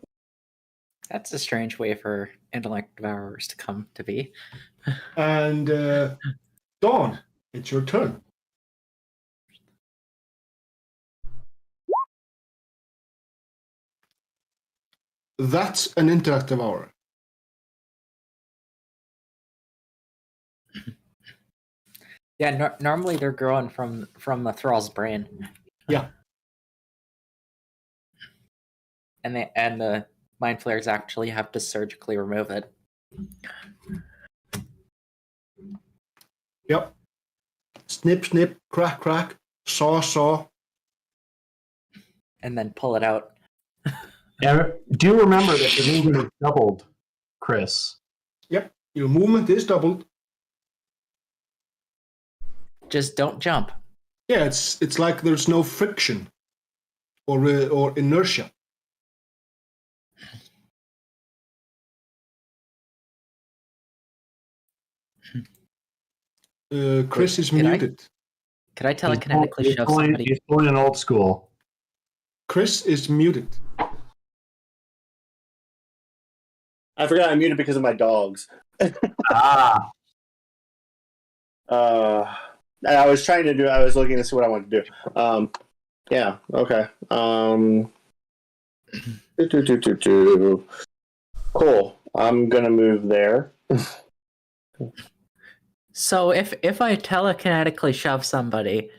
That's a strange way for intellect devourers to come to be. And Dawn, it's your turn. That's an intellect devourer. Yeah, normally they're growing from the thrall's brain. Yeah. And the mind flayers actually have to surgically remove it. Yep. Snip, snip, crack, crack, saw, saw. And then pull it out. Yeah, do remember that the movement is doubled, Chris. Yep. Your movement is doubled. Just don't jump. Yeah, it's like there's no friction or inertia. Chris is muted. Could I telekinetically shove somebody? He's pulling an old school. Chris is muted. I forgot I'm muted because of my dogs. Ah. I was looking to see what I wanted to do. Yeah, okay. Cool. I'm gonna move there. So if I telekinetically shove somebody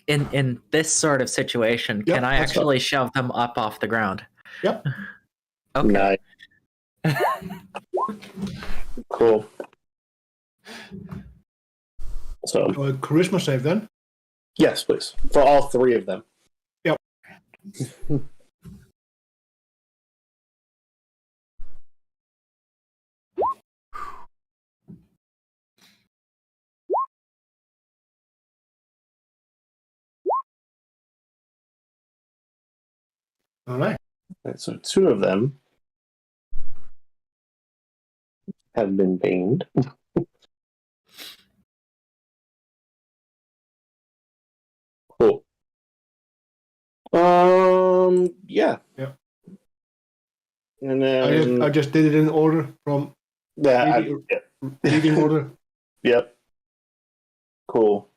in this sort of situation, Yep, can I that's actually shove them up off the ground? Yep. Okay. Nice. Cool. So Charisma save then. yes, please. For all three of them. Yep. All right. So two of them have been banged. Cool. Yeah. Yep. And then I just did it in order from reading order. Yep. Cool.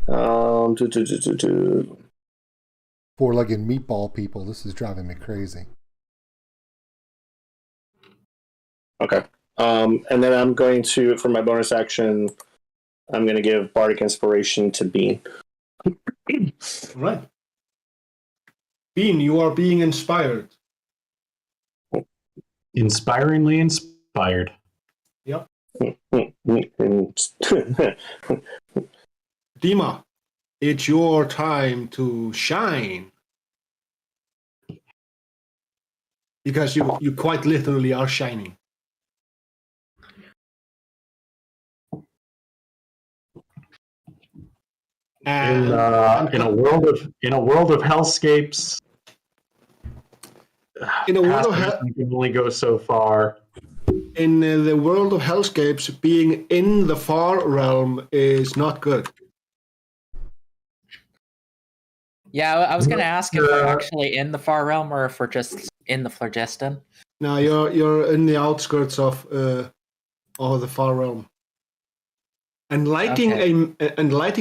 Two. Four-legged meatball people. This is driving me crazy. Okay. And then I'm going to, for my bonus action, I'm going to give Bardic Inspiration to Bean. All right. Bean, you are being inspired. Inspiringly inspired. Yep. Dima, it's your time to shine. Because you quite literally are shining. In a world of hellscapes, in a world of you can only go so far. In the world of hellscapes, being in the far realm is not good. Yeah, I was going to ask if we're actually in the far realm or if we're just in the phlogiston. No, you're in the outskirts of the far realm. And lighting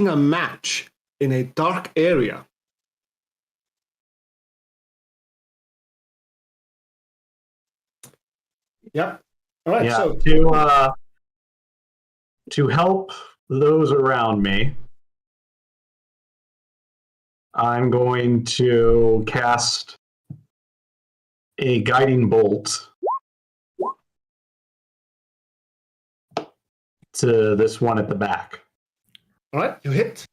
a match in a dark area. Yep. All right. Yeah, So to help those around me, I'm going to cast a guiding bolt to this one at the back. all right, you hit.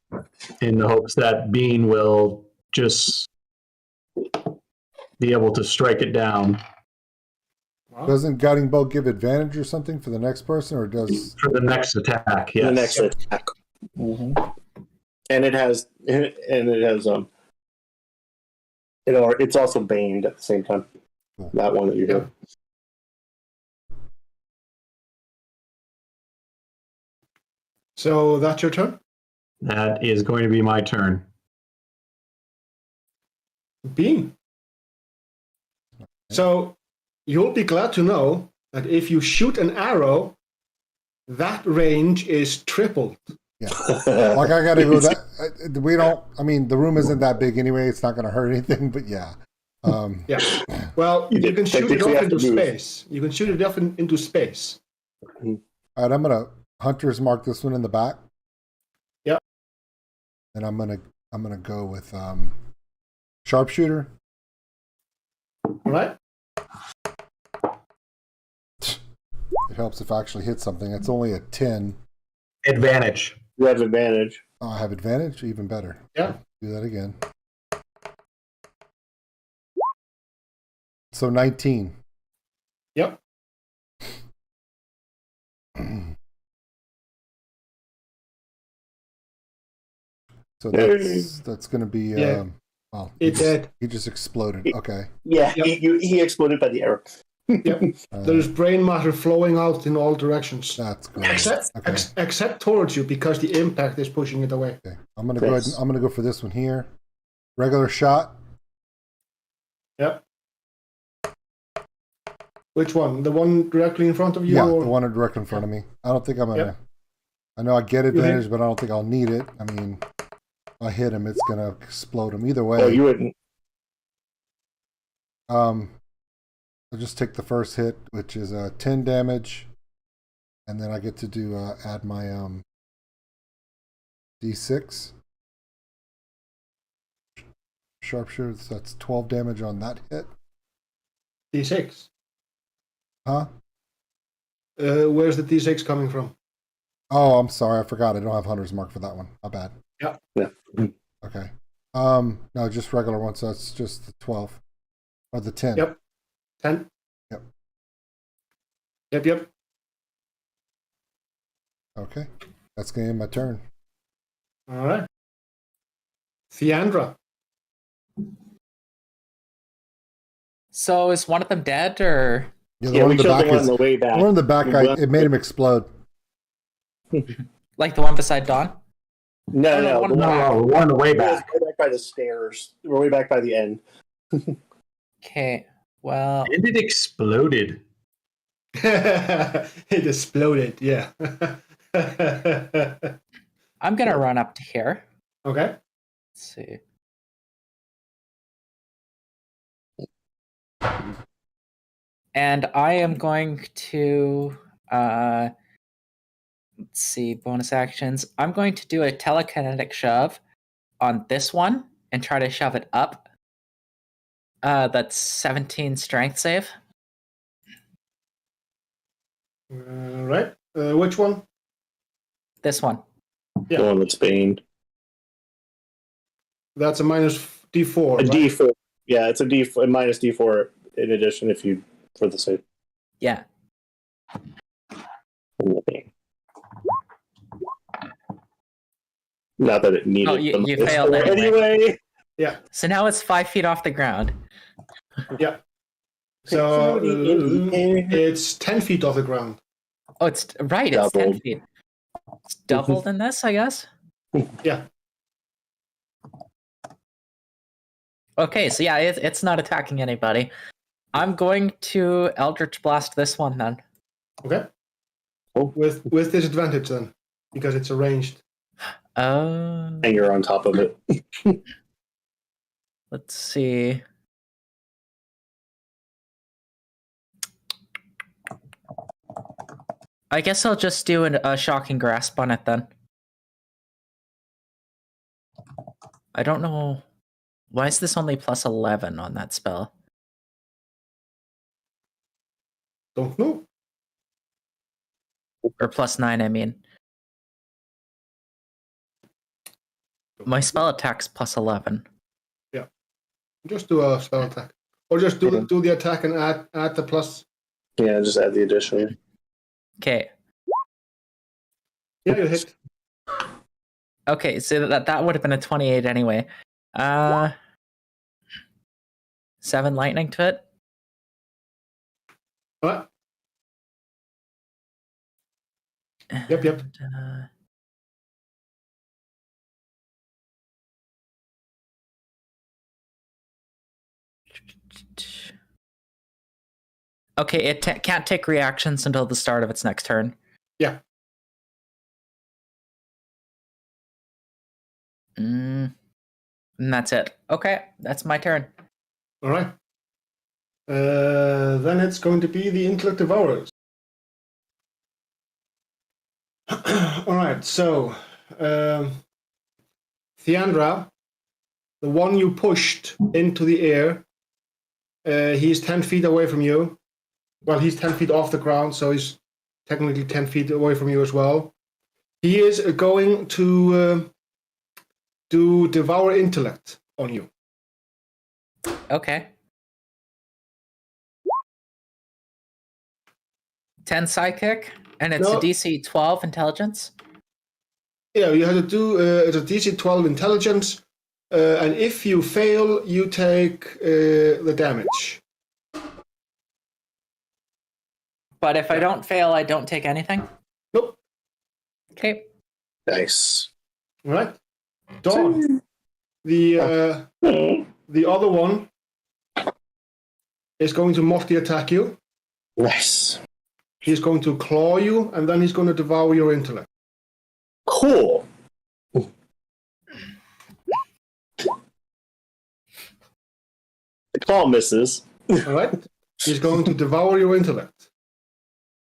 In the hopes that Bean will just be able to strike it down. Wow. Doesn't guiding bolt give advantage or something for the next person, or does For the next attack, yes. The next attack. Mm-hmm. And it has it's also baned at the same time. Cool. That one that you hit. So that's your turn? That is going to be my turn. Bean. So you'll be glad to know that if you shoot an arrow, that range is tripled. yeah? Like I gotta go. That we don't. I mean, the room isn't that big anyway. It's not going to hurt anything. But yeah. Yeah. Well, you can shoot it technically off have to into move. space. You can shoot it off into space. All right, I'm gonna hunters mark this one in the back. Yep. And I'm gonna go with sharpshooter. All right. It helps if I actually hit something. It's only a 10. Advantage. You have advantage. Oh, I have advantage. Even better. Yeah. Do that again. So 19. Yep. So that's going to be. Yeah. Well, It's dead. he just exploded. Okay. Yeah, Yep. he exploded by the arrow. Yep. There's brain matter flowing out in all directions. That's good. Except towards you because the impact is pushing it away. Okay. I'm gonna go ahead. I'm gonna go for this one here. Regular shot. Yep. Which one? The one directly in front of you? Yeah, or? the one directly in front of me. I don't think I'm gonna. Yep. I know I get advantage, but I don't think I'll need it. I mean, if I hit him, it's gonna explode him. Either way. Oh, you wouldn't. I'll just take the first hit, which is 10 damage, and then I get to do add my D6 sharpshooter. So that's 12 damage on that hit. D6. Huh? Where's the D6 coming from? Oh, I'm sorry, I forgot. I don't have Hunter's Mark for that one. My bad. Yeah. Okay. No, just regular one. So that's just the 12 or the 10. Yep. 10? Yep. Okay. That's going to end my turn. All right. Theandra. So is one of them dead, or? Yeah, Yeah, we killed the one on the way back. The one in the back, it made him explode. Like the one beside Dawn? No, No, we're on the way back. We're way back by the stairs. We're way back by the end. Okay, well... And it exploded. It exploded, yeah. I'm going to run up to here. Okay. Let's see. And I am going to... let's see, bonus actions. I'm going to do a telekinetic shove on this one and try to shove it up. That's 17 strength save. All right. Which one? This one. Yeah. The one that's baned. That's a minus D4. A right? D4. Yeah, it's a D4, minus D4 in addition if you for the save. Yeah. Not that it needed. Oh, you failed anyway. Yeah. So now it's 5 feet off the ground. Yeah. So it's 10 feet off the ground. Oh, it's right. It's 10 feet. It's doubled in this, I guess. Yeah. Okay, so yeah, it's not attacking anybody. I'm going to Eldritch Blast this one then. Okay. With disadvantage then, because it's arranged. And you're on top of it. Let's see. I guess I'll just do a shocking grasp on it then. I don't know. Why is this only plus 11 on that spell? Don't know. Or plus 9, I mean. My spell attack's plus 11. Yeah. Just do a spell attack. Or just do the attack and add the plus. Yeah, just add the addition. Okay. Yeah, you hit. Okay, so that would have been a 28 anyway. 7 lightning to it. What? Yep. Okay, it can't take reactions until the start of its next turn. Yeah. And that's it. Okay, that's my turn. All right. Then it's going to be the Intellect Devourers. All right, so Theandra, the one you pushed into the air, he's 10 feet away from you. Well, he's 10 feet off the ground, so he's technically 10 feet away from you as well. He is going to do Devour Intellect on you. Okay. 10 psychic, and it's a DC 12 intelligence. Yeah, you have to do it's a DC 12 intelligence, and if you fail, you take the damage. But if I don't fail, I don't take anything? Nope. Okay. Nice. All right. Dawn. The other one is going to multi-attack you. Nice. He's going to claw you, and then he's going to devour your intellect. Cool. The claw misses. All right. He's going to devour your intellect.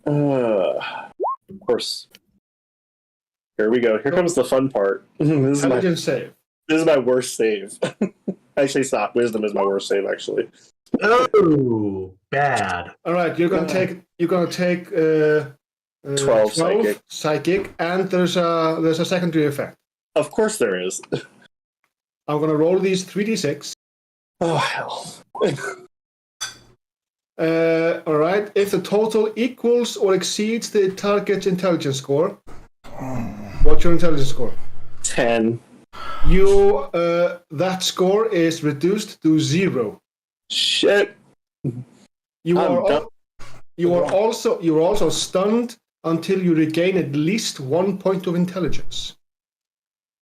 Of course. Here we go. Here comes the fun part. This Intelligence save. is my worst save. Actually, it's not. Wisdom is my worst save, actually. Oh, bad. All right. You're going to take 12 psychic, and there's a secondary effect. Of course there is. I'm going to roll these 3d6. Oh, hell. All right. If the total equals or exceeds the target's intelligence score, what's your intelligence score? 10. That score is reduced to 0. Shit. You I'm are done. you're also stunned until you regain at least 1 point of intelligence.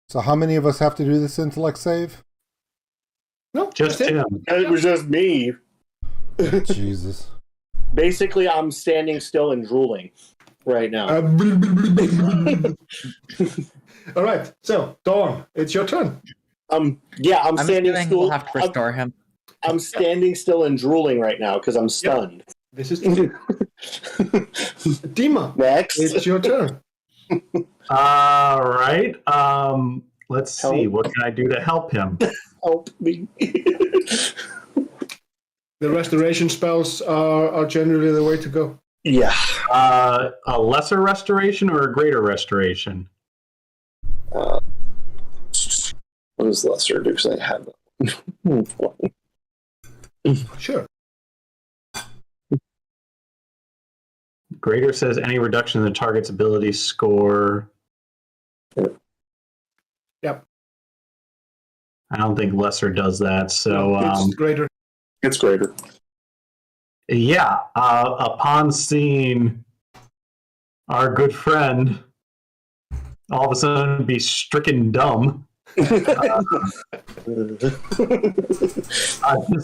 So how many of us have to do this intellect save? No, Just that's it. him. It was just me. Jesus. Basically, I'm standing still and drooling right now. All right. So, Dawn, it's your turn. I'm I'm standing assuming still. we'll have to restore him. I'm standing still and drooling right now because I'm stunned. This is Dima. Next. It's your turn. All right. Let's see. Help. What can I do to help him? Help me. The restoration spells are generally the way to go. Yeah. A lesser restoration or a greater restoration? What does lesser do? Because I have that. Sure. Greater says any reduction in the target's ability score. Yep. I don't think lesser does that. So It's greater. It's greater. yeah, upon seeing our good friend all of a sudden be stricken dumb, it's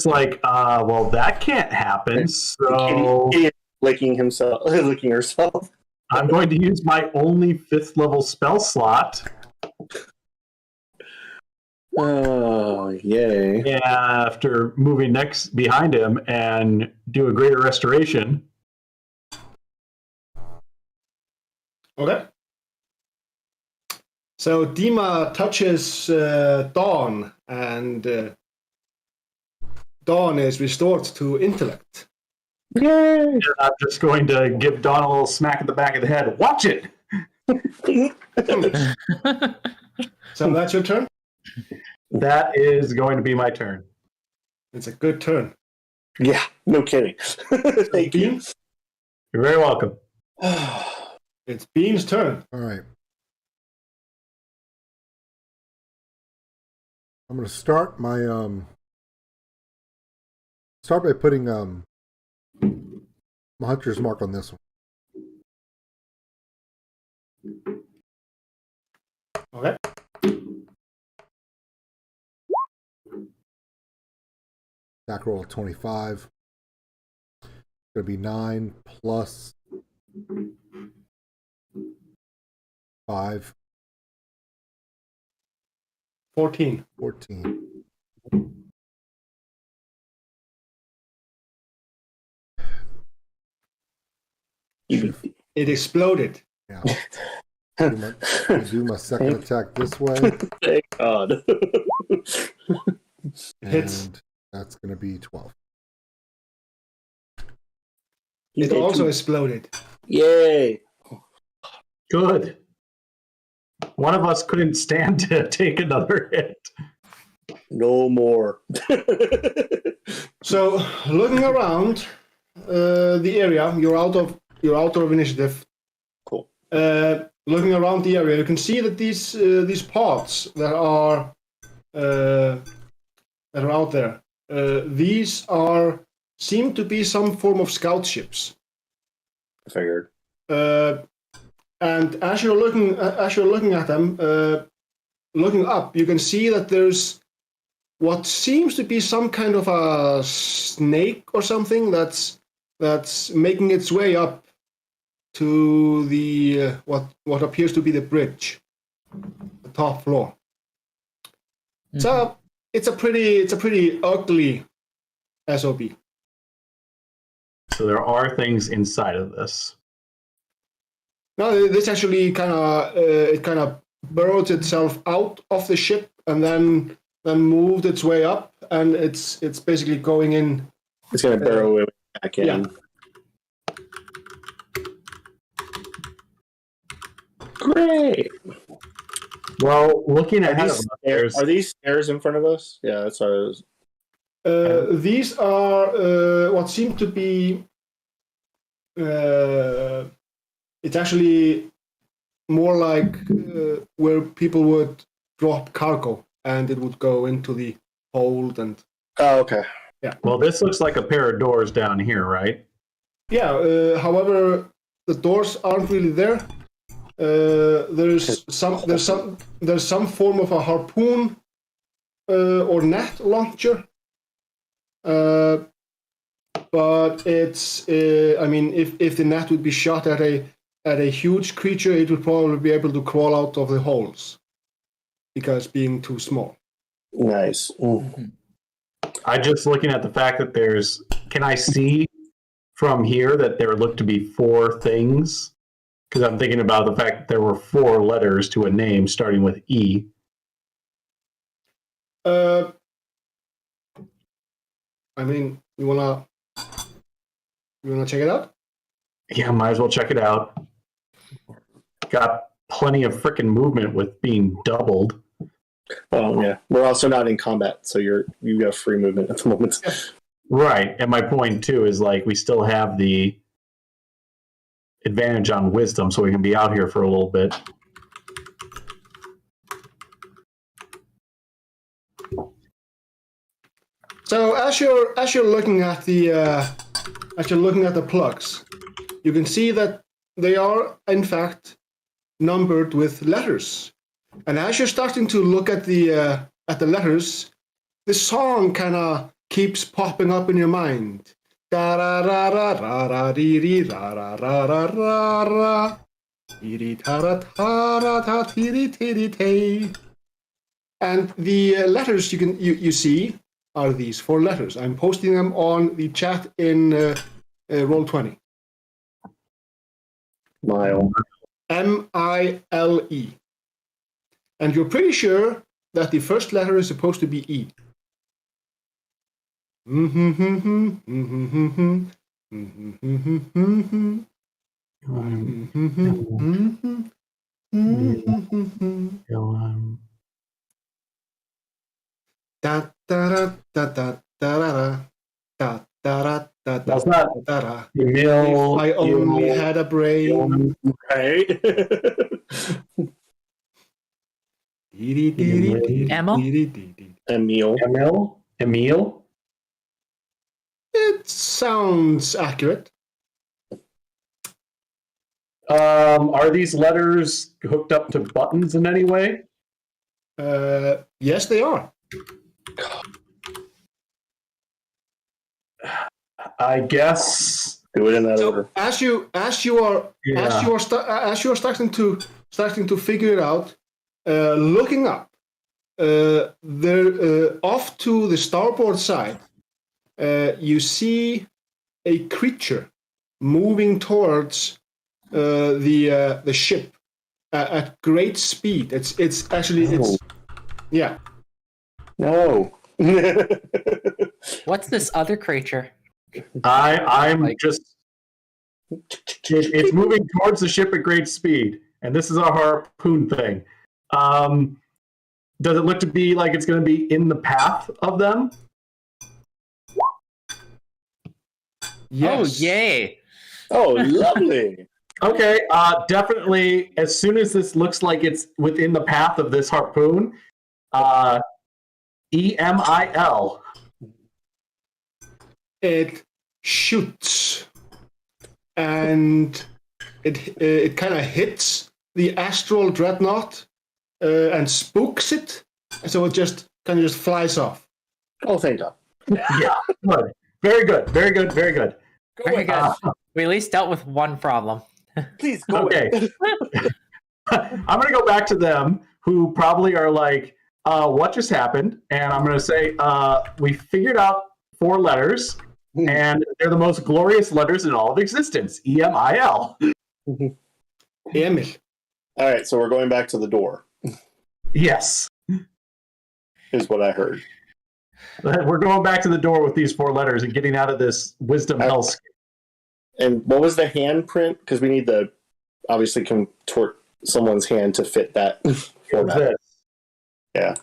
like, well, that can't happen. So licking herself. I'm going to use my only 5th level spell slot. Oh, yay. After moving next behind him and do a greater restoration. Okay. So Dima touches Dawn, and Dawn is restored to intellect. Yay! And I'm just going to give Dawn a little smack in the back of the head. Watch it! So that's your turn? That is going to be my turn. It's a good turn. Yeah, no kidding. Thank you. Bean? You're very welcome. It's Bean's turn. All right. I'm going to start my start by putting my hunter's mark on this one. Okay. Attack roll of 25. It's going to be 9 plus 5. 14. 14. It exploded. Yeah. Do my second attack this way. Thank God. Hits. And that's going to be 12. It also exploded. Yay. Good. One of us couldn't stand to take another hit. No more. So looking around the area, you're out of initiative. Cool. looking around the area, you can see that these pods that are out there, these seem to be some form of scout ships. I figured. And as you're looking at them, looking up, you can see that there's what seems to be some kind of a snake or something that's making its way up to the what appears to be the bridge, the top floor. Mm-hmm. So it's a pretty ugly SOB. So there are things inside of this. No, this actually kind of burrowed itself out of the ship and then moved its way up, and it's basically going in. It's going to burrow back in. Yeah. Great. Well, looking ahead of us, are these stairs in front of us? Yeah, that's what I was. These are what seem to be. It's actually more like where people would drop cargo, and it would go into the hold. And oh, okay. Yeah. Well, this looks like a pair of doors down here, right? Yeah. However, the doors aren't really there. There's some form of a harpoon or net launcher. But it's I mean, if the net would be shot at a huge creature, it would probably be able to crawl out of the holes because being too small. Nice. Mm-hmm. I'm just looking at the fact that can I see from here that there look to be 4 things? Because I'm thinking about the fact that there were 4 letters to a name starting with E. I mean, you wanna check it out? Yeah, might as well check it out. Got plenty of frickin' movement with being doubled. Well, yeah. We're also not in combat, so you got free movement at the moment. Right. And my point too is we still have the advantage on wisdom, so we can be out here for a little bit. So as you're looking at the plugs, you can see that they are in fact numbered with letters. And as you're starting to look at the letters, the song kind of keeps popping up in your mind. Da ra ra ra ra ra dee dee ra ra ra ra ra ra dee dee ta ra ta ra ta tee dee tee dee tay. And the letters you see are these 4 letters. I'm posting them on the chat in Roll20. Mile. M-I-L-E. And you're pretty sure that the first letter is supposed to be E. Da da da da da da da da da. That's not Emil. If I only had a brain. Right. Emil? It sounds accurate. Are these letters hooked up to buttons in any way? Yes, they are. I guess. Do it in that order. As you are starting to figure it out, looking up, there off to the starboard side, you see a creature moving towards the ship at great speed. It's actually yeah. No. What's this other creature? I'm just. It's moving towards the ship at great speed, and this is a harpoon thing. Does it look to be like it's going to be in the path of them? Yes. Oh, yay! Oh, lovely. Okay, definitely. As soon as this looks like it's within the path of this harpoon, EMIL. It shoots, and it kind of hits the astral dreadnought and spooks it, and so it just kind of just flies off. Oh, thank God. Yeah, good. Very good. Very good. Very good. Very good. We at least dealt with one problem. Please go Okay. away. I'm going to go back to them, who probably are like, what just happened? And I'm going to say, we figured out 4 letters, and they're the most glorious letters in all of existence. EMIL. Emil. All right, so we're going back to the door, Yes. is what I heard. We're going back to the door with these 4 letters and getting out of this wisdom hellscape. And what was the handprint? Because we need to obviously contort someone's hand to fit that format. Yeah.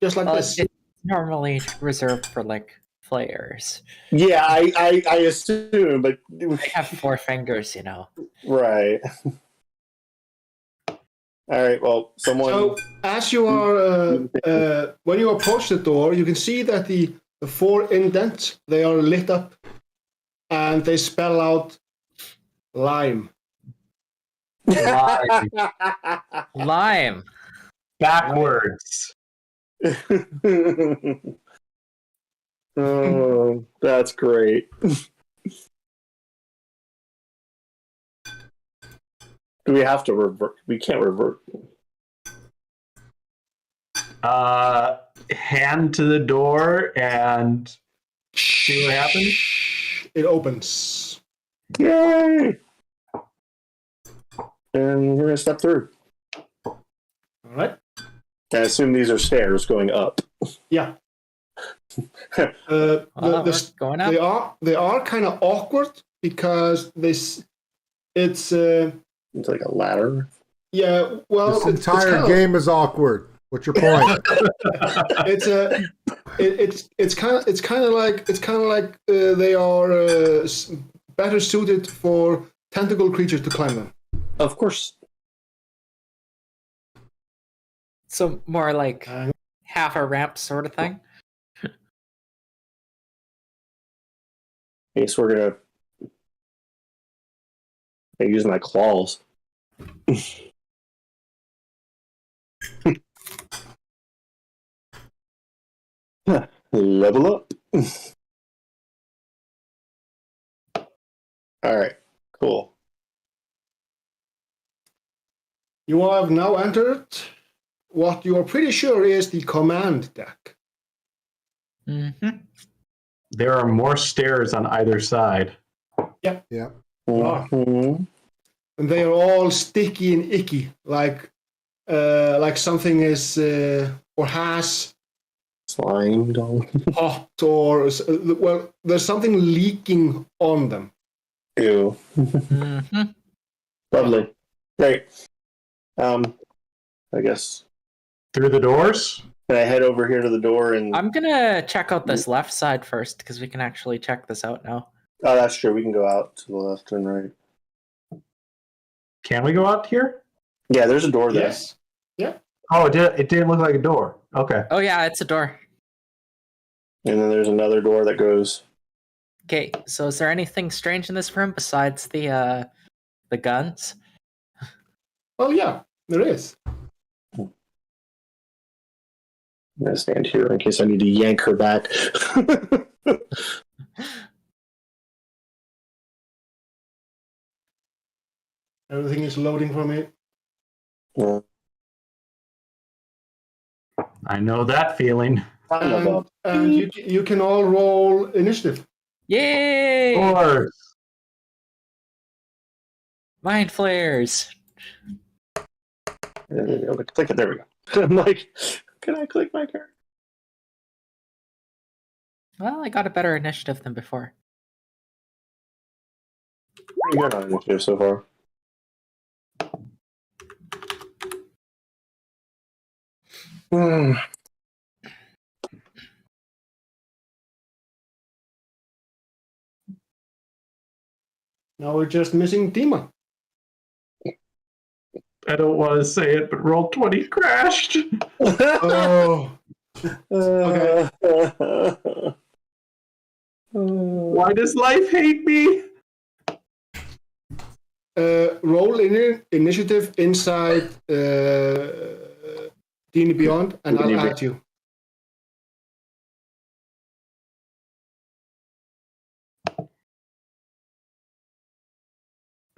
Just like this. It's normally reserved for like players. Yeah, I assume, but They have 4 fingers, you know. right. All right. Well, someone. So as you are, when you approach the door, you can see that the 4 indents, they are lit up, and they spell out lime. Lime. Backwards. Oh, that's great. Do we have to revert? We can't revert. Hand to the door and see what happens. It opens. Yay! And we're gonna step through. All right. I assume these are stairs going up. Yeah. We're going up. They are kind of awkward because it's It's like a ladder. yeah. Well, This entire game is awkward. What's your point? It's kind of like they are better suited for tentacle creatures to climb them. Of course. So more like half a ramp sort of thing. Okay, so we're gonna use my claws. Level up. All right, cool. You have now entered what you are pretty sure is the command deck. Mm-hmm. There are more stairs on either side. Yeah. Mhm. And they are all sticky and icky, like something is or has Slimed on. popped, or well, there's something leaking on them. Ew. Mm-hmm. Lovely. Great. I guess. Through the doors? Can I head over here to the door and? I'm gonna check out this left side first because we can actually check this out now. Oh, that's true. We can go out to the left and right. Can we go out here? Yeah, there's a door there. Yes. Yeah. Oh, it didn't look like a door. Okay. Oh yeah, it's a door. And then there's another door that goes. Okay, so is there anything strange in this room besides the guns? Well, yeah, there is. I'm gonna stand here in case I need to yank her back. Everything is loading for me. I know that feeling. And you can all roll initiative. Yay! Doors. Mind flares. Click it. There we go. I'm like, can I click my card? Well, I got a better initiative than before. Pretty good on initiative so far. Now we're just missing Dima. I don't want to say it, but Roll20 crashed. Oh. Okay. Why does life hate me? Roll initiative inside DnDBeyond, and I'll add you.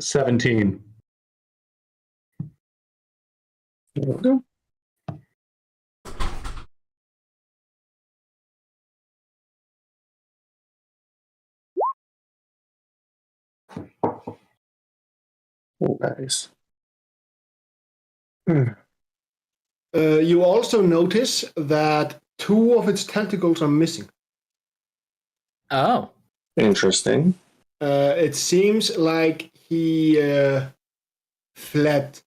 $17. Nice. You also notice that 2 of its tentacles are missing. Oh. Interesting. It seems like he fled.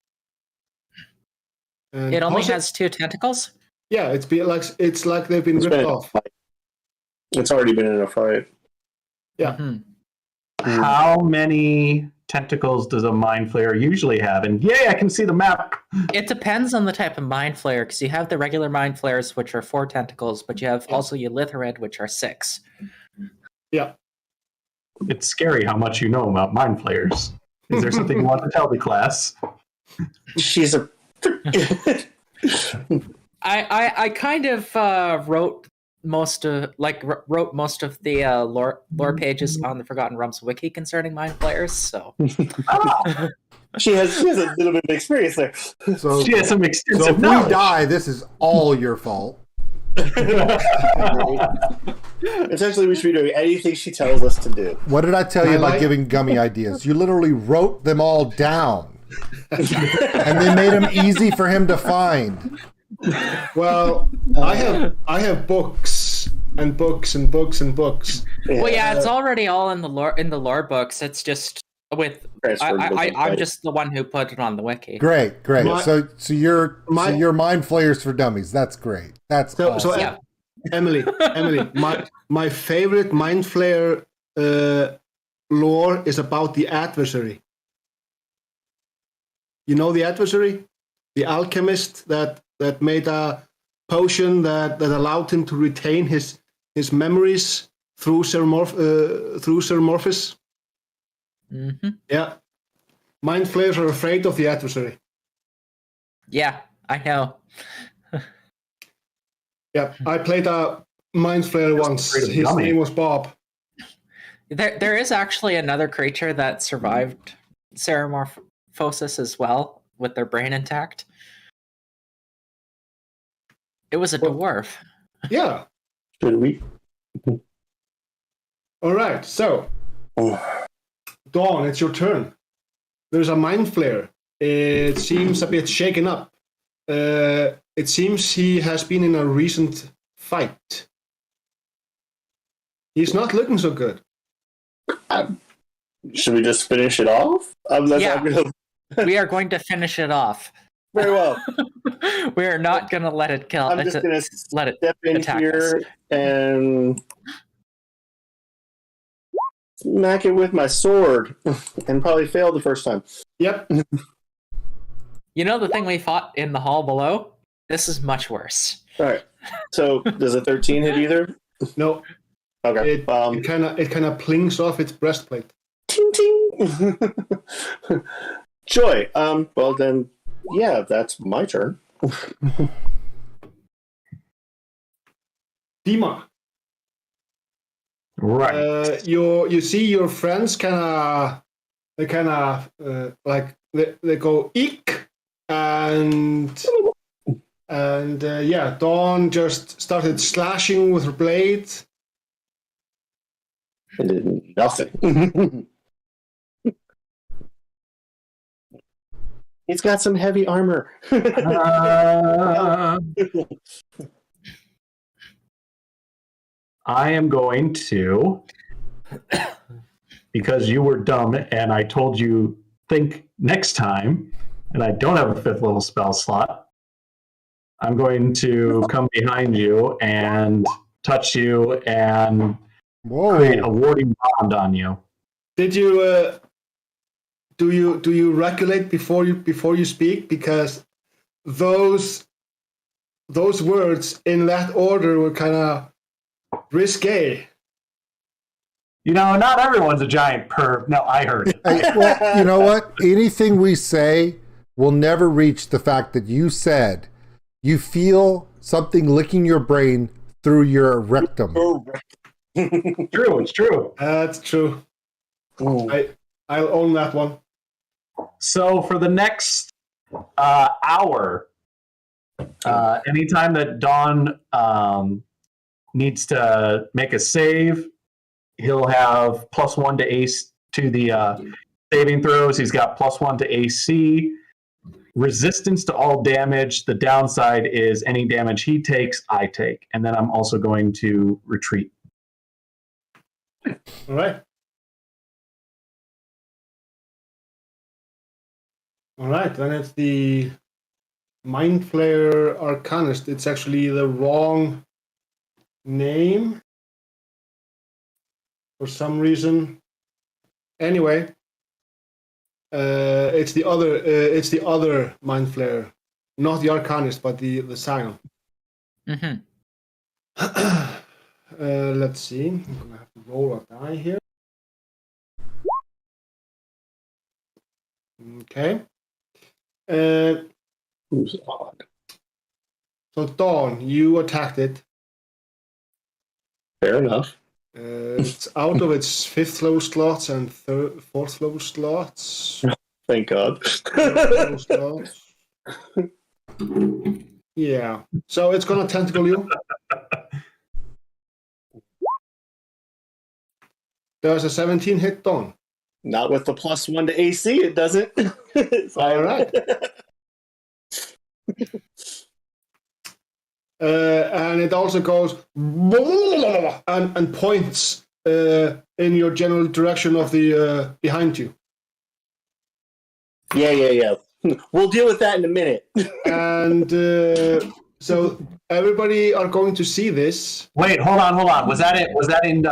And It only has 2 tentacles? Yeah, it's like they've been ripped off. It's already been in a fight. Yeah. Mm-hmm. How many tentacles does a mind flayer usually have? And yay, I can see the map. It depends on the type of mind flayer, because you have the regular mind flayers, which are 4 tentacles, but you have also Elitharid, which are 6. Yeah. It's scary how much you know about mind flayers. Is there something you want to tell the class? She's a. I kind of wrote most of the lore pages on the Forgotten Realms wiki concerning mind flayers. So she has a little bit of experience there. So she has some extensive so if knowledge. we die, this is all your fault. Essentially, we should be doing anything she tells us to do. What did I tell you about giving Gummy ideas? You literally wrote them all down. And they made them easy for him to find. Well, I have books and books and books and books. Yeah. Well, yeah, it's already all in the lore books. It's just with I'm just the one who put it on the wiki. Great. So you're mind flayers for dummies. That's great. That's awesome. So yeah. Emily, my favorite mind flayer lore is about the adversary. You know the adversary, the alchemist that made a potion that allowed him to retain his memories through Sir Morphus. Mm-hmm. Yeah, mind flayers are afraid of the adversary. Yeah, I know. Yeah, I played a mind flayer once. His name was Bob. There is actually another creature that survived Ceramorphosis as well, with their brain intact. It was a dwarf. Yeah. Should we? All right, so Dawn, it's your turn. There's a mind flayer. It seems a bit shaken up. It seems he has been in a recent fight. He's not looking so good. Should we just finish it off? We are going to finish it off. Very well. We are not going to let it kill. I'm just going to step in here and smack it with my sword and probably fail the first time. Yep. You know the thing we fought in the hall below? This is much worse. All right. So does a 13 hit either? No. Okay. It kind of plings off its breastplate. Ting ting. Joy. Well then, yeah, that's my turn. Dima. Right. You see your friends they go eek, and Dawn just started slashing with her blade. I did nothing. He's got some heavy armor. I am going to, because you were dumb and I told you think next time, and I don't have a 5th level spell slot, I'm going to come behind you and touch you and create a warding bond on you. Did you do you regulate before you speak? Because those words in that order were kind of risque. Not everyone's a giant perv. No, I heard it. Well, you know what? Anything we say will never reach the fact that you said you feel something licking your brain through your rectum. True, it's true. That's true. I'll own that one. So for the next hour, anytime that Dawn needs to make a save, he'll have +1 to ace to the saving throws. He's got +1 to AC. Resistance to all damage. The downside is any damage he takes, I take. And then I'm also going to retreat. All right. All right, then it's the Mind Flayer Arcanist. It's actually the wrong name for some reason. Anyway, it's the other Mind Flayer, not the Arcanist, but the Scion. Mm-hmm. Let's see. I'm gonna have to roll a die here. Okay. Who's odd? So Dawn, you attacked it. Fair enough. It's out of its 5th flow slots and 4th flow slots. Thank God. 4th flow slots. Yeah. So it's gonna tentacle you. Does a 17 hit Dawn? Not with the +1 to AC, it doesn't. All right. And it also goes and points in your general direction of the behind you. Yeah. We'll deal with that in a minute. And so everybody are going to see this. Wait, hold on. Was that it? Was that in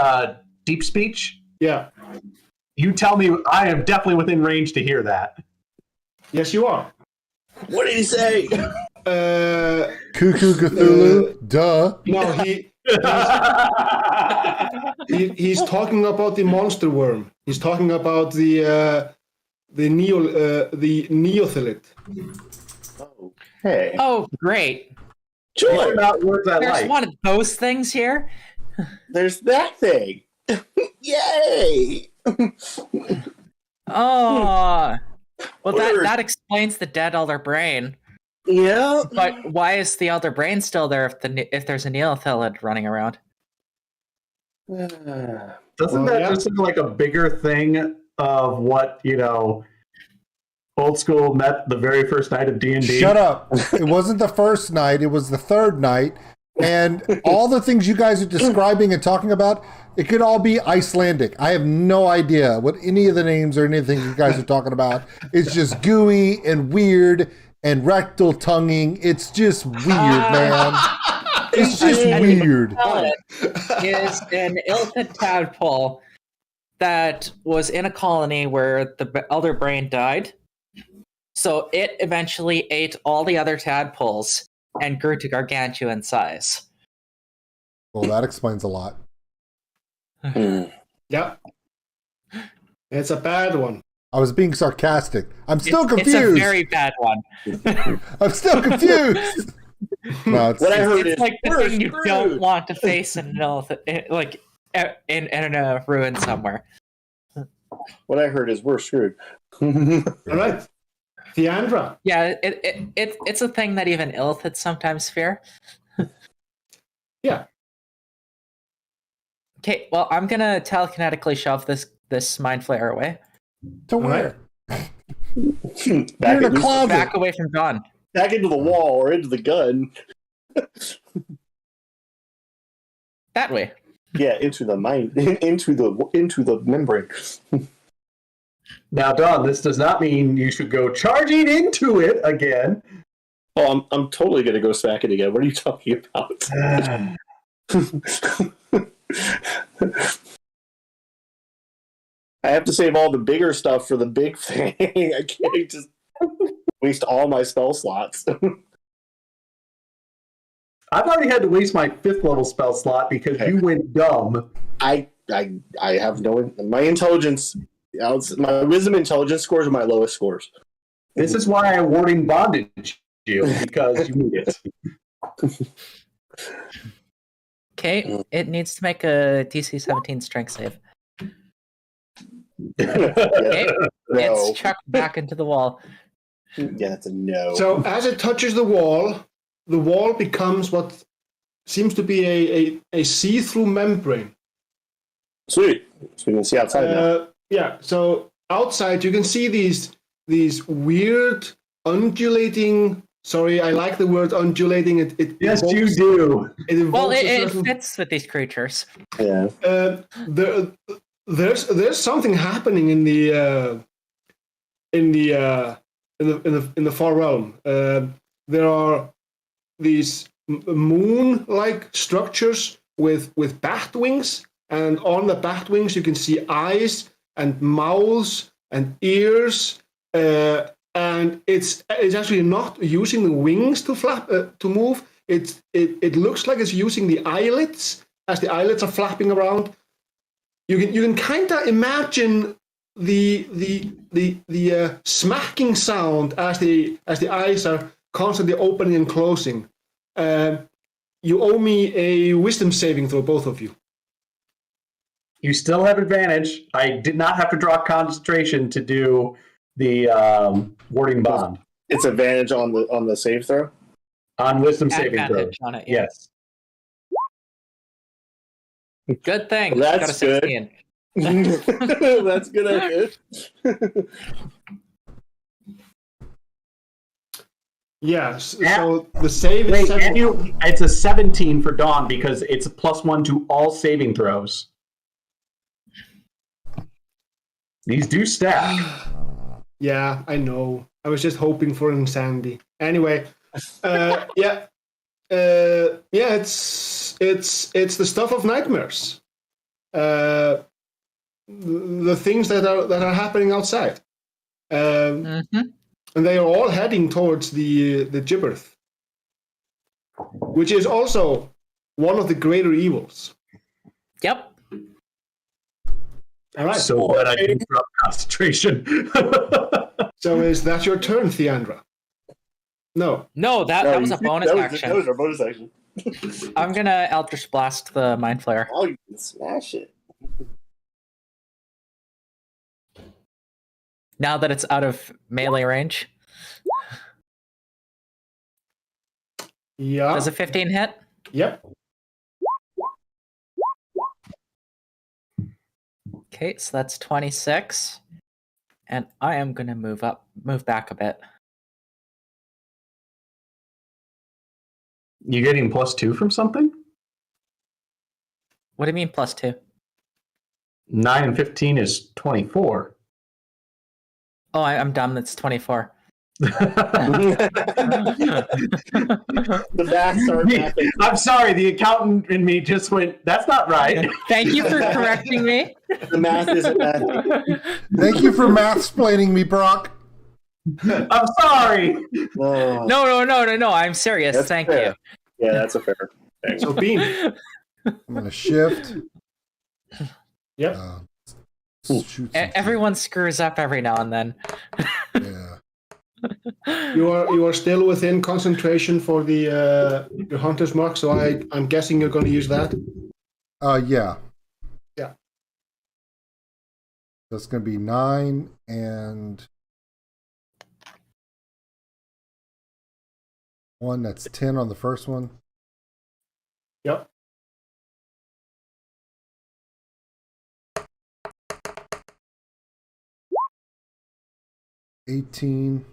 deep speech? Yeah. You tell me. I am definitely within range to hear that. Yes, you are. What did he say? Cuckoo Cthulhu. Duh. No, he's talking about the monster worm. He's talking about the neothelid. Oh, hey. Oh, great. Sure. Not words I There's like. one of those things here. There's that thing. Yay! Oh. Well, Word. that explains the dead elder brain. Yeah. But why is the elder brain still there if there's a neothelid running around? Doesn't Well, that yeah. just seem like a bigger thing of what, old school met the very first night of D&D? Shut up. It wasn't the first night. It was the third night. And all the things you guys are describing and talking about, it could all be Icelandic. I have no idea what any of the names or anything you guys are talking about. It's just gooey and weird and rectal tonguing. It's just weird, man. It's just weird. Is an illithid tadpole that was in a colony where the elder brain died. So it eventually ate all the other tadpoles and grew to gargantuan size. Well, that explains a lot. Yeah. It's a bad one. I was being sarcastic. I'm still It's a confused. very bad one. I'm still confused. No, What I heard It's is like the we're thing you screwed. don't want to face in like in a ruin somewhere. What I heard is we're screwed. All right. Theandra. Yeah, it's a thing that even illithids sometimes fear. Yeah. Okay, well, I'm gonna telekinetically shove this mind flayer away. To where? Back, You're in a into, closet. Back away from John. back into the wall or into the gun. That way. Yeah, into the mind, into the membrane. Now, Don, this does not mean you should go charging into it again. Oh, I'm totally gonna go smack it again. What are you talking about? I have to save all the bigger stuff for the big thing. I can't just waste all my spell slots. I've already had to waste my 5th level spell slot because you went dumb. I have no my intelligence. My wisdom intelligence scores are my lowest scores. This is why I'm awarding bondage you because you need it. Okay, it needs to make a DC 17 strength save. Okay, it's chucked back into the wall. Yeah, that's a no. So as it touches the wall becomes what seems to be a see-through membrane. Sweet. So we can see outside now. Yeah, so outside you can see these weird undulating. Sorry, I like the word undulating. It yes, you do. It fits with these creatures. Yeah. There's something happening in the far realm. There are these moon-like structures with bat wings, and on the bat wings you can see eyes and mouths and ears. And it's actually not using the wings to flap to move. It looks like it's using the eyelids as the eyelids are flapping around. You can kind of imagine the smacking sound as the eyes are constantly opening and closing. You owe me a wisdom saving throw, both of you. You still have advantage. I did not have to draw concentration to do the warding bond. It's advantage on the save throw? On wisdom saving throw. Advantage on it, yeah. Yes. Good thing. Well, Got a that's good. 16. That's good. Yes. So the save is Wait, it's a 17 for Dawn because it's a +1 to all saving throws. These do stack. Yeah, I know. I was just hoping for insanity. Anyway, it's the stuff of nightmares. The things that are happening outside, and they are all heading towards the Gibberth, which is also one of the greater evils. Yep. All right. So that I can drop concentration. So is that your turn, Theandra? No. No, that was a bonus action. That was our bonus action. I'm gonna Eldritch Blast the Mind Flayer. Oh, you can smash it. Now that it's out of melee range. Yeah. Does a 15 hit? Yep. Okay, so that's 26. And I am gonna move back a bit. You getting +2 from something? What do you mean +2? 9 and 15 is 24. Oh, I'm dumb. That's 24. The maths are mathing. I'm sorry, the accountant in me just went, that's not right. Thank you for correcting me. The math isn't mathing. Thank you for math-splaining me, Brock. I'm sorry. Oh. No. I'm serious. That's Thank fair. you. Yeah, that's a fair thing. So Bean. I'm gonna shift. Yep. Shoot Everyone screws up every now and then. Yeah. You are still within concentration for the your hunter's mark, so I'm guessing you're going to use that. Yeah. Yeah. That's gonna be 9 and 1. That's 10 on the first one. Yep. $18,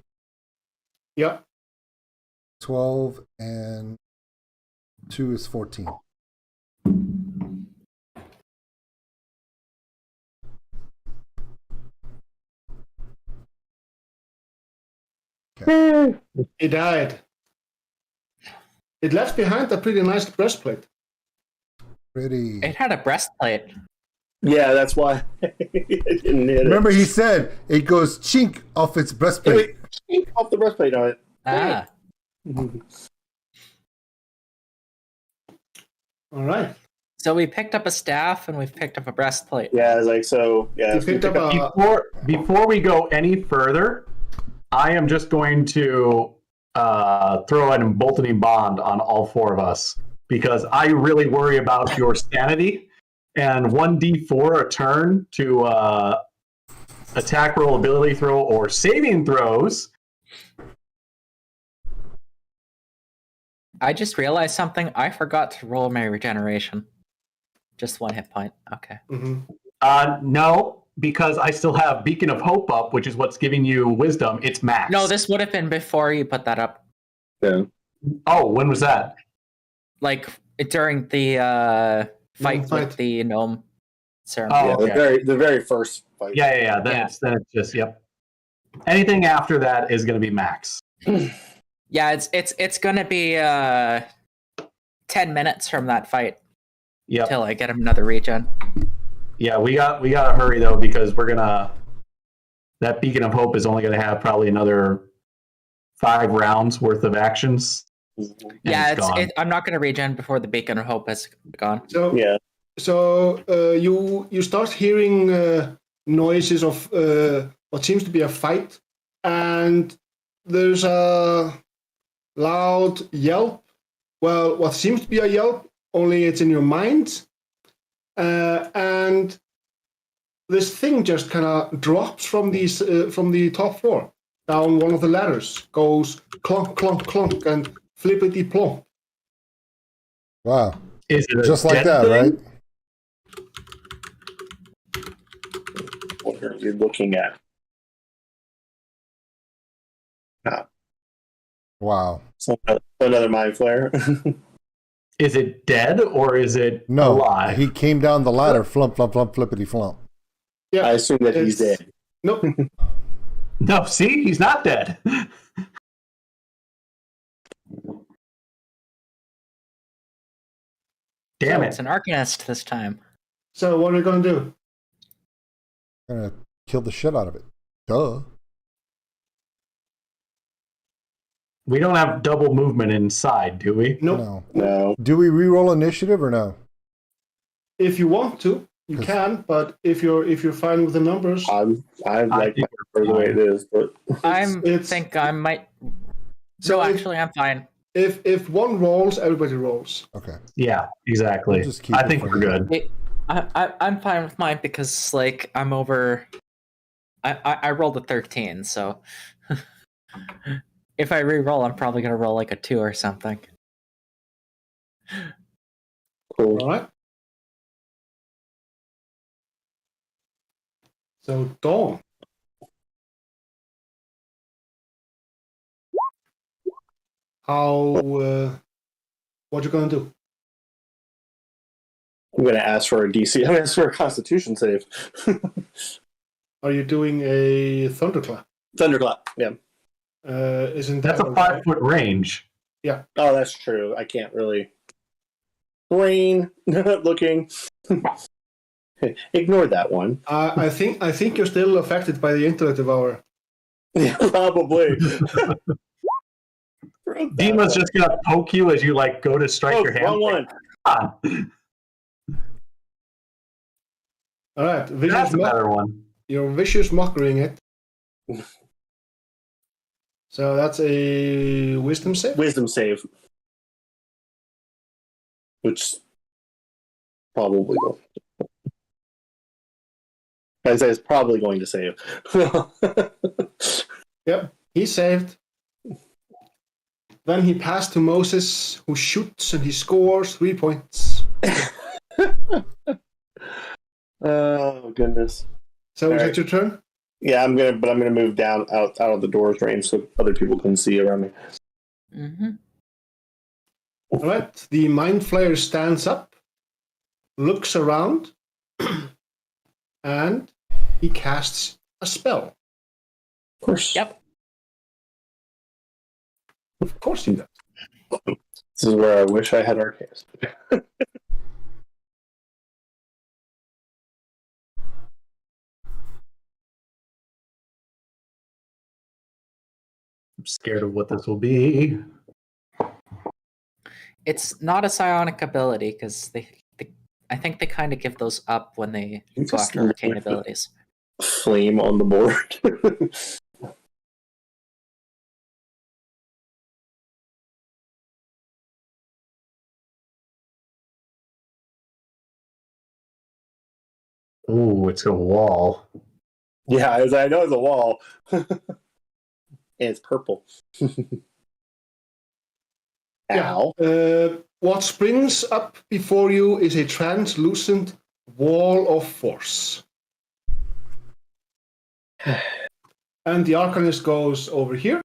Yep. 12, and 2 is 14. Okay. It died. It left behind a pretty nice breastplate. Pretty. It had a breastplate. Yeah, that's why I didn't hit Remember, it. he said it goes chink off its breastplate. Wait, off the breastplate on it. Ah, All right. so we picked up a staff and we've picked up a breastplate. Yeah, it's like so. Yeah, You so we picked up a. Before we go any further, I am just going to throw an emboldening bond on all four of us because I really worry about your sanity. And 1d4 a turn to attack roll, ability throw, or saving throws. I just realized something. I forgot to roll my regeneration. Just 1 hit point. Okay. No, because I still have Beacon of Hope up, which is what's giving you wisdom. It's max. No, this would have been before you put that up. Yeah. Oh, when was that? Like during the fight fight. with the gnome ceremony. Yeah, okay. the very first fight. Yeah. Then it's just yep. Anything after that is going to be max. Yeah, it's gonna be 10 minutes from that fight Yep. till I get another regen. Yeah, we gotta hurry though because that Beacon of Hope is only gonna have probably another 5 rounds worth of actions. and Yeah, gone. I'm not gonna regen before the Beacon of Hope is gone. So Yeah. So you start hearing noises of what seems to be a fight, and there's a loud yelp. Well, what seems to be a yelp, only it's in your mind, and this thing just kind of drops from the top floor down one of the ladders, goes clunk, clunk, clunk, and flippity plomp. Wow. Is it a Just like dead that, thing? right? What are you looking at? Wow. So another mind flare. Is it dead or is it No, alive? he came down the ladder, flump, flump, flump, flippity flump. Yeah, I assume that he's it's- dead. Nope. No, see, he's not dead. Damn It's it! an Arcanist this time. So what are we gonna do? Gonna kill the shit out of it. Duh. We don't have double movement inside, do we? Nope. No. No. Do we re-roll initiative or no? If you want to, you can. But if you're fine with the numbers, I like think my number the way it is, but Think I might. So No, if- actually, I'm fine. if one rolls, everybody rolls. Okay. Yeah, exactly. We'll just keep I it think for we're now. good. I'm fine with mine because like I'm over. I rolled a 13, so if I re-roll, I'm probably gonna roll like a 2 or something. cool. All right. So Dawn. How? What you gonna do? I'm gonna ask for a DC. I'm gonna ask for a Constitution save. Are you doing a thunderclap? Thunderclap. Yeah. Isn't That's that a 5-foot range. Oh, that's true. I can't really. Brain looking. Ignore that one. I think you're still affected by the intellect devour. Yeah, probably. Dima's just gonna poke you as you like go to strike your hand. Wrong one. Come on. All right, That's a better one. you're vicious mocking it. So that's a wisdom save. Wisdom save. Which probably will. I say it's probably going to save. Yep, he saved. Then he passed to Moses, who shoots and he scores 3 points. Oh goodness. So is All that your turn? Yeah, I'm gonna move down out of the door's range so other people can see around me. Mm-hmm. All right, the mind flayer stands up, looks around, and he casts a spell. Of course. Yep. Of course he does. This is where I wish I had Arcast. scared of what this will be. It's not a psionic ability because I think they kind of give those up when they go after arcane abilities. Flame on the board. Ooh, it's a wall. Yeah, I know it's a wall. And it's purple. Ow. What springs up before you is a translucent wall of force. And the Arcanist goes over here.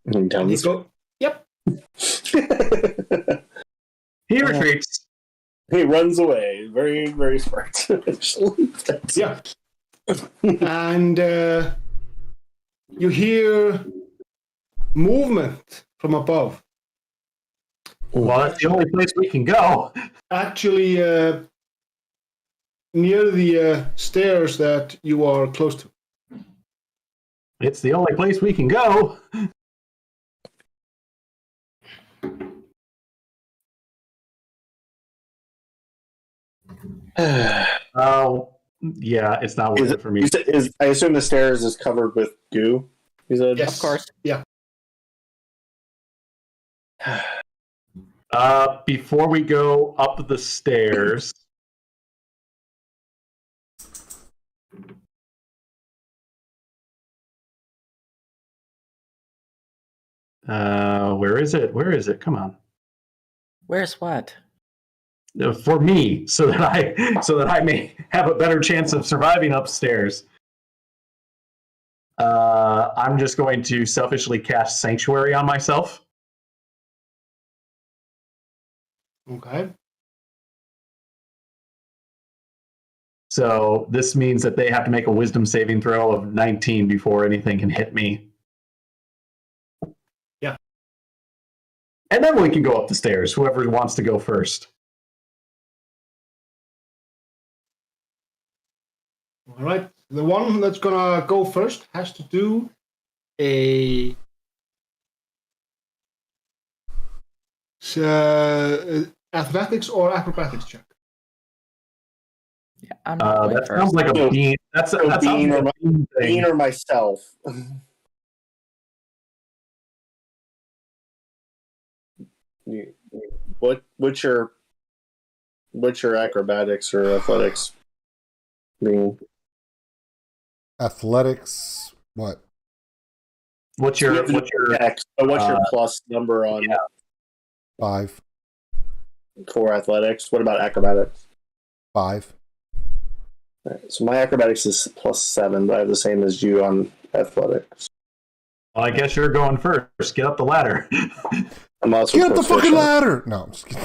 And down this Yep. He retreats. He runs away. Very, very smart. Yeah. And you hear movement from above. Well, that's the only place we can go. Actually, near the stairs that you are close to. It's the only place we can go. Oh, yeah, it's not worth it for me. I assume the stairs is covered with goo. You said? Yes. Of course. Yeah. Before we go up the stairs, where is it? Where is it? Come on. Where's what? For me, so that I may have a better chance of surviving upstairs. I'm just going to selfishly cast Sanctuary on myself. Okay. So this means that they have to make a Wisdom saving throw of 19 before anything can hit me. Yeah. And then we can go up the stairs, whoever wants to go first. All right. The one that's gonna go first has to do a athletics or acrobatics check. Yeah, I'm not going that first. sounds like a bean. That sounds like a bean thing. Dean or myself. What's your acrobatics or athletics mean? Athletics, what? What's your plus number on 5. for athletics? What about acrobatics? 5. All right, so my acrobatics is +7, but I have the same as you on athletics. Well, I guess you're going first. Get up the ladder. I'm also Get up the fucking proficient. ladder! No, I'm just kidding.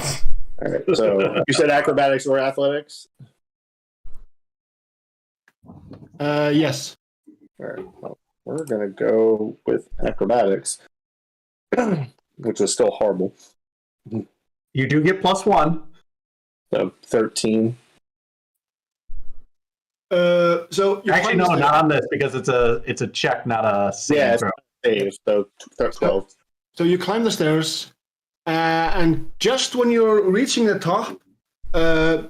All right, so you said acrobatics or athletics? Yes. All right, well, we're gonna go with acrobatics, which was still horrible. You do get +1. So 13. So you Actually, climb no, the not on this because it's a check, not a save. Yeah, it's throw. save. So 12. So you climb the stairs, and just when you're reaching the top, a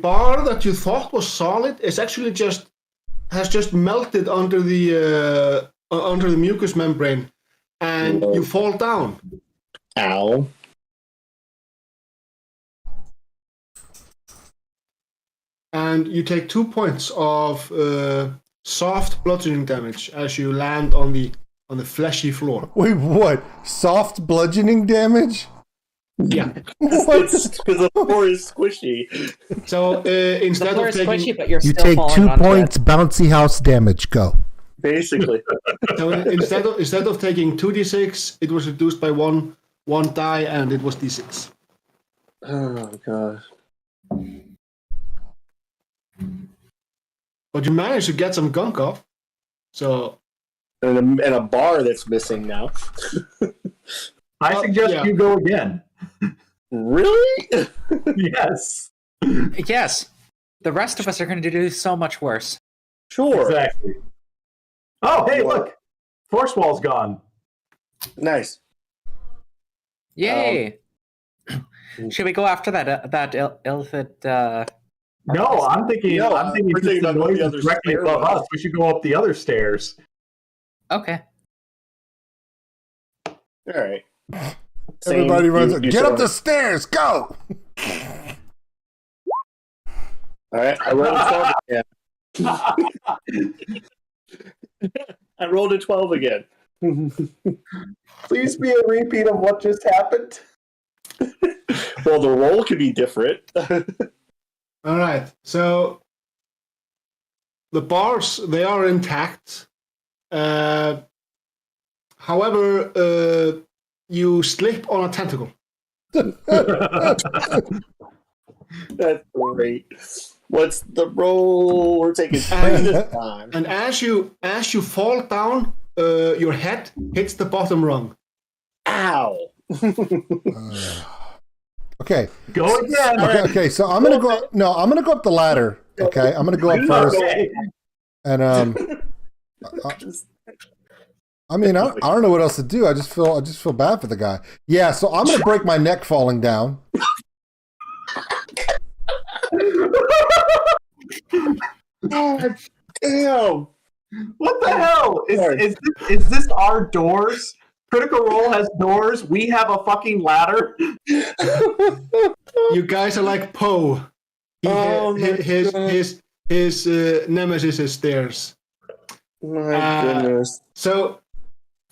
bar that you thought was solid is actually has just melted under the mucous membrane, and you fall down. Ow. And you take 2 points of soft bludgeoning damage as you land on the fleshy floor. Wait, what? Soft bludgeoning damage? Yeah. What? Because the floor is squishy. So The instead floor of is taking squishy, but you're You still take falling 2 onto points it. bouncy house damage. Go. Basically. so instead of taking 2d6, it was reduced by one die, and it was d6. Oh, God. But you managed to get some gunk off. So And a bar that's missing now. I suggest you go again. Really? Yes. Yes. The rest of us are going to do so much worse. Sure. Exactly. Oh, hey, look. Force wall's gone. Nice. Yay! Should we go after that illithid? No, I'm thinking. No, I'm thinking we're thinking the about going noise the is other directly above stairwell. us. We should go up the other stairs. Okay. All right. Everybody runs. You Get up said- the stairs. Go. All right. I rolled a 12 again. I rolled a 12 again. Please be a repeat of what just happened. Well, the roll could be different. All right. So the bars, they are intact. However, you slip on a tentacle. That's great. What's the roll? We're taking 3 this time. And as you fall down, your head hits the bottom rung. Ow. Okay. Go again. Okay. So I'm gonna go. No, I'm gonna go up the ladder. Okay. I'm gonna go up first. Okay. And I mean, I don't know what else to do. I just feel bad for the guy. Yeah. So I'm gonna break my neck falling down. God damn. What the hell? Is this our doors? Critical Role has doors. We have a fucking ladder. You guys are like Poe. His nemesis is stairs. My goodness. So,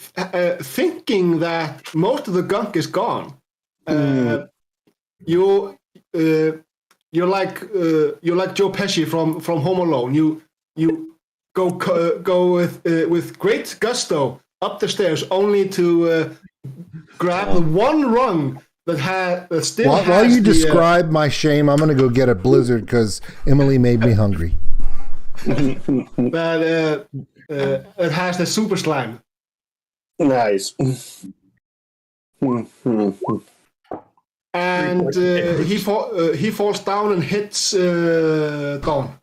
thinking that most of the gunk is gone, you're like Joe Pesci from Home Alone. You go with great gusto up the stairs, only to grab the one rung that still has. While you describe my shame, I'm gonna go get a Blizzard because Emily made me hungry. But it has the super slime. Nice. And he falls down and hits Dawn.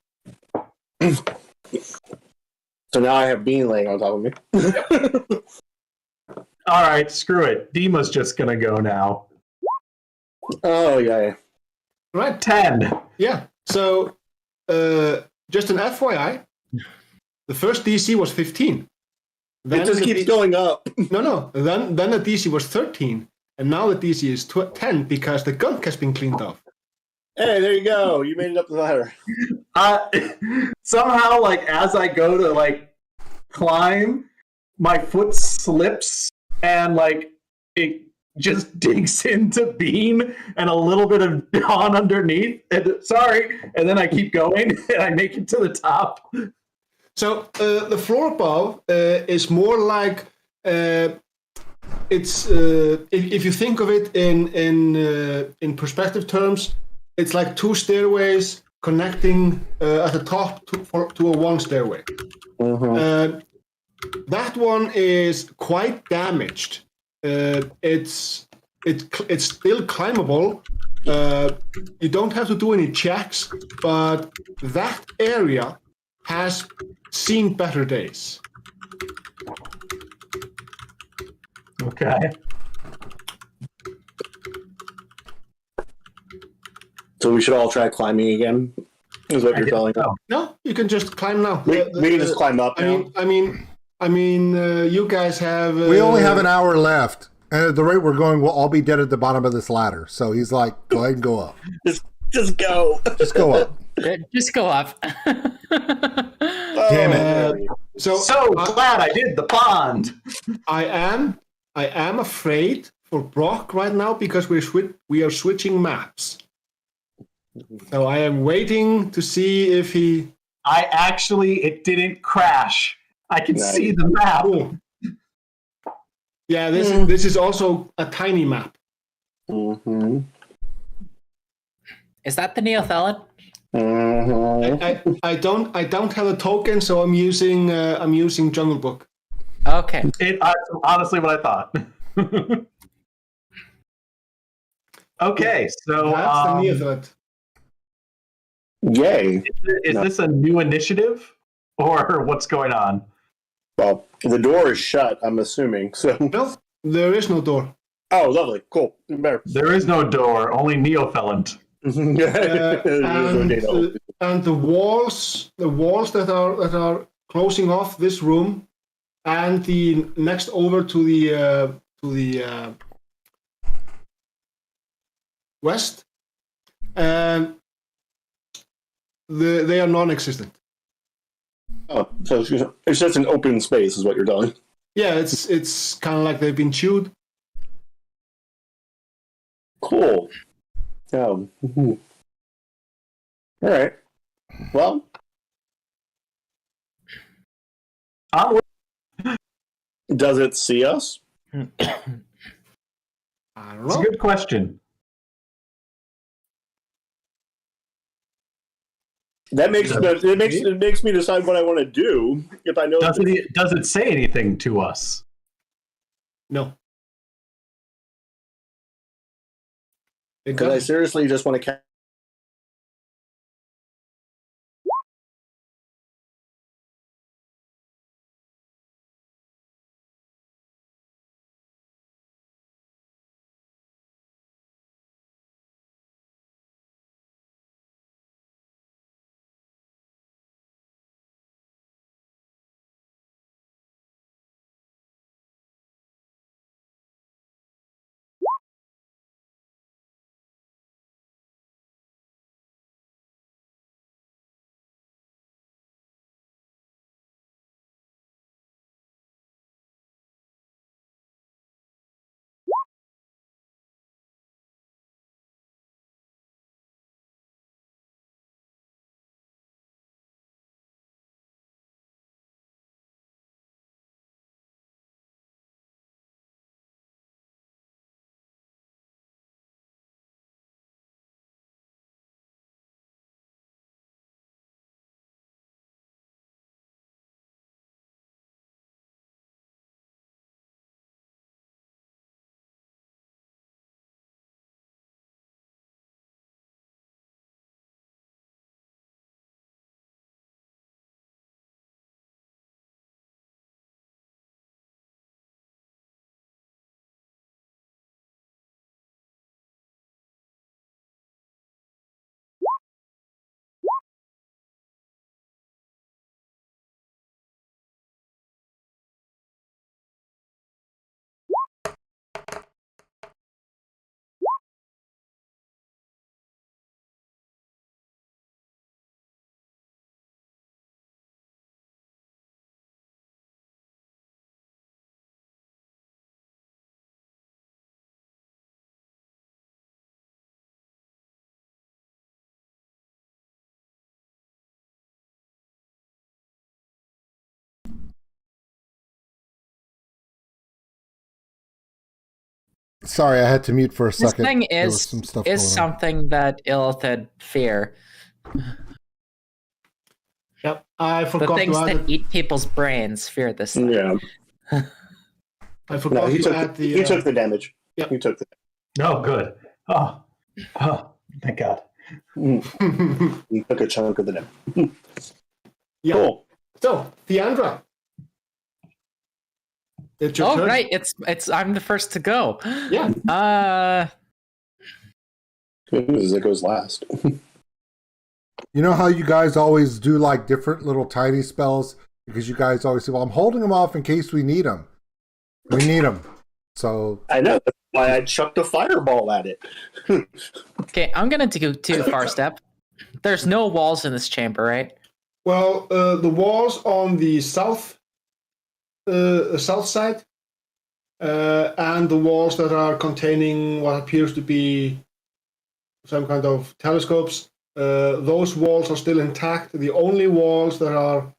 So now I have Bean laying on top of me. All right, screw it. Dima's just gonna go now. Oh, yeah. Right? 10. Yeah. So, just an FYI, the first DC was 15. Then It just keeps going up. No. Then the DC was 13, and now the DC is 10 because the gunk has been cleaned off. Hey, there you go. You made it up the ladder. Somehow, like, as I go to, like, climb, my foot slips and, like, it just digs into Bean and a little bit of Dawn underneath. And, sorry. And then I keep going and I make it to the top. So the floor above is more like it's if you think of it in perspective terms, it's like 2 stairways connecting at the top to a 1 stairway. Mm-hmm. That one is quite damaged. It's still climbable. You don't have to do any checks, but that area has seen better days. Okay. So we should all try climbing again, is what you're telling us. No, you can just climb now. We can just climb up now. I mean, you guys have. We only have an hour left, and at the rate we're going, we'll all be dead at the bottom of this ladder. So he's like, "Go ahead and go up. Just go. Just go up." Just go up. Damn it! So Glad I did the pond. I am afraid for Brock right now because we are switching maps. So I am waiting to see if he. It didn't crash. I can see the map. Cool. Yeah, this is also a tiny map. Mm-hmm. Is that the Neothelid? Mm-hmm. I don't have a token, so I'm using Jungle Book. Okay. Honestly, what I thought. Okay, so That's the Neothelid. Yay. is this a new initiative? or what's going on? Well, the door is shut, I'm assuming. So No, there is no door. Oh, lovely. Cool. Better. There is no door, only neophylant. And the walls that are closing off this room, and the next over to the west, they are non-existent. Oh, so it's just an open space, is what you're telling. Yeah, it's kind of like they've been chewed. Cool. All right. Well, does it see us? I don't It's a know. good question. That makes it makes me decide what I want to do if I know. Does it say anything to us? No. Because I seriously just want to. Sorry, I had to mute for a This second. thing There was is some stuff going on. something that Illithid fear. Yep, I The forgot things to add. that eat people's brains fear this thing. Yeah. I forgot No, to add the. he took the damage. Yep. He took the. Oh, good. Oh, thank God. He took a chunk of the damage. Yeah. Cool. So, Theandra. It's your Oh turn. right, it's I'm the first to go. Yeah. It goes last. You know how you guys always do like different little tiny spells? Because you guys always say, well, I'm holding them off in case we need them. We need them. So I know. That's why I chucked a fireball at it. Okay, I'm gonna do far step. There's no walls in this chamber, right? Well, the walls on the south side, and the walls that are containing what appears to be some kind of telescopes, those walls are still intact. The only walls that are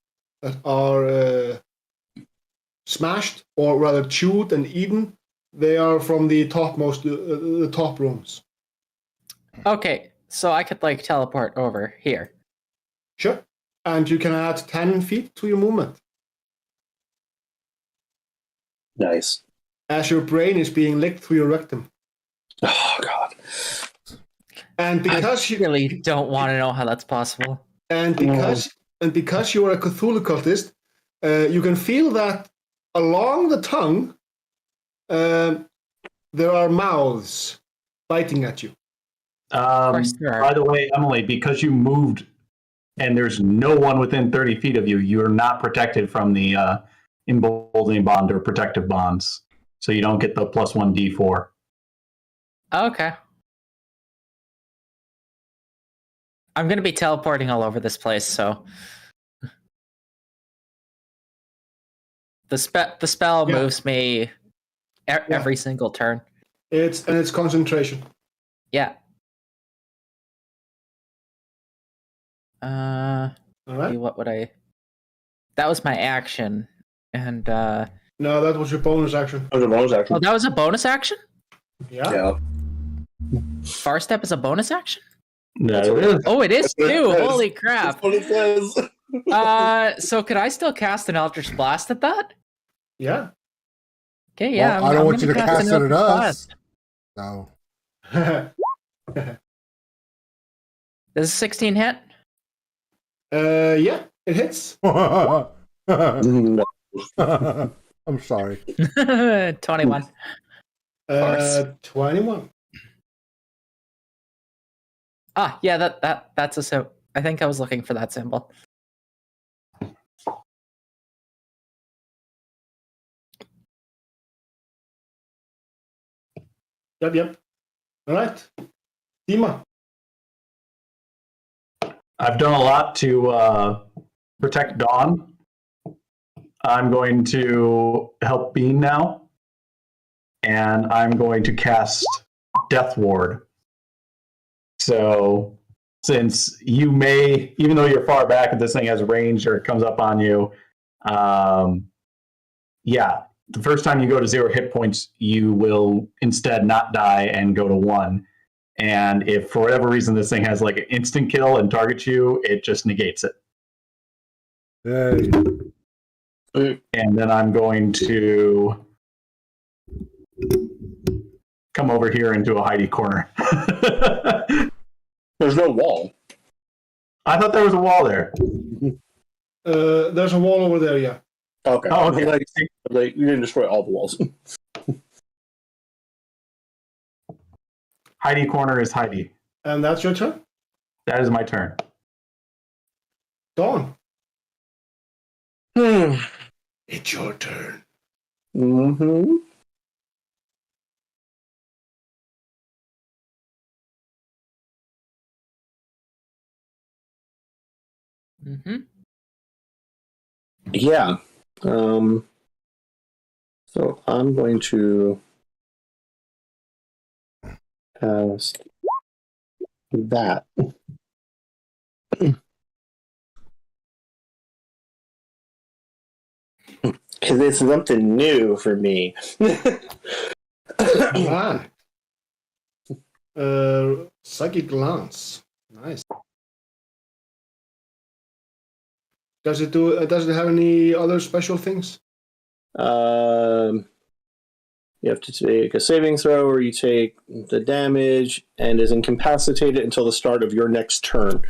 smashed, or rather chewed and eaten, they are from the topmost, the top rooms. Okay, so I could like teleport over here. Sure. And you can add 10 feet to your movement Nice. as your brain is being licked through your rectum. Oh God. And because I really don't want to know how that's possible. and because and because you are a Cthulhu cultist, you can feel that along the tongue there are mouths biting at you. By the way, Emily, because you moved and there's no one within 30 feet of you, you're not protected from the emboldening bond or protective bonds. So you don't get the +1 D4. Okay. I'm going to be teleporting all over this place, so... The spell moves me every single turn. It's concentration. Yeah. All right. What would I... That was my action, and... No, that was your bonus action. That was a bonus action. Oh, that was a bonus action? Yeah. Far Step is a bonus action? No, it is. Oh, it is That's what it too! says. Holy crap! That's what it says. So could I still cast an Eldritch Blast at that? Yeah. Okay, yeah. Well, I don't want you to gonna cast an it at Eldritch us. Blast. So Does 16 hit? Yeah, it hits. No. I'm sorry. 21. 21. Ah, yeah, that's a symbol. I think I was looking for that symbol. Yep. All right. Dima. I've done a lot to protect Dawn. I'm going to help Bean now. And I'm going to cast Death Ward. So, since you may, even though you're far back, if this thing has range or it comes up on you, the first time you go to 0 hit points, you will instead not die and go to 1. And if for whatever reason this thing has like an instant kill and targets you, it just negates it. Hey. And then I'm going to come over here into a hidey corner. There's no wall. I thought there was a wall there. There's a wall over there, yeah. Okay. Oh, okay. Like, you didn't destroy all the walls. Hidey corner is Heidi. And that's your turn? That is my turn. Dawn. Hmm. It's your turn. Mm-hmm. Mm-hmm. Yeah. So I'm going to cast that. Because it's something new for me. Right. Psychic Glance. Nice. Does it have any other special things? You have to take a saving throw where you take the damage and is incapacitated until the start of your next turn.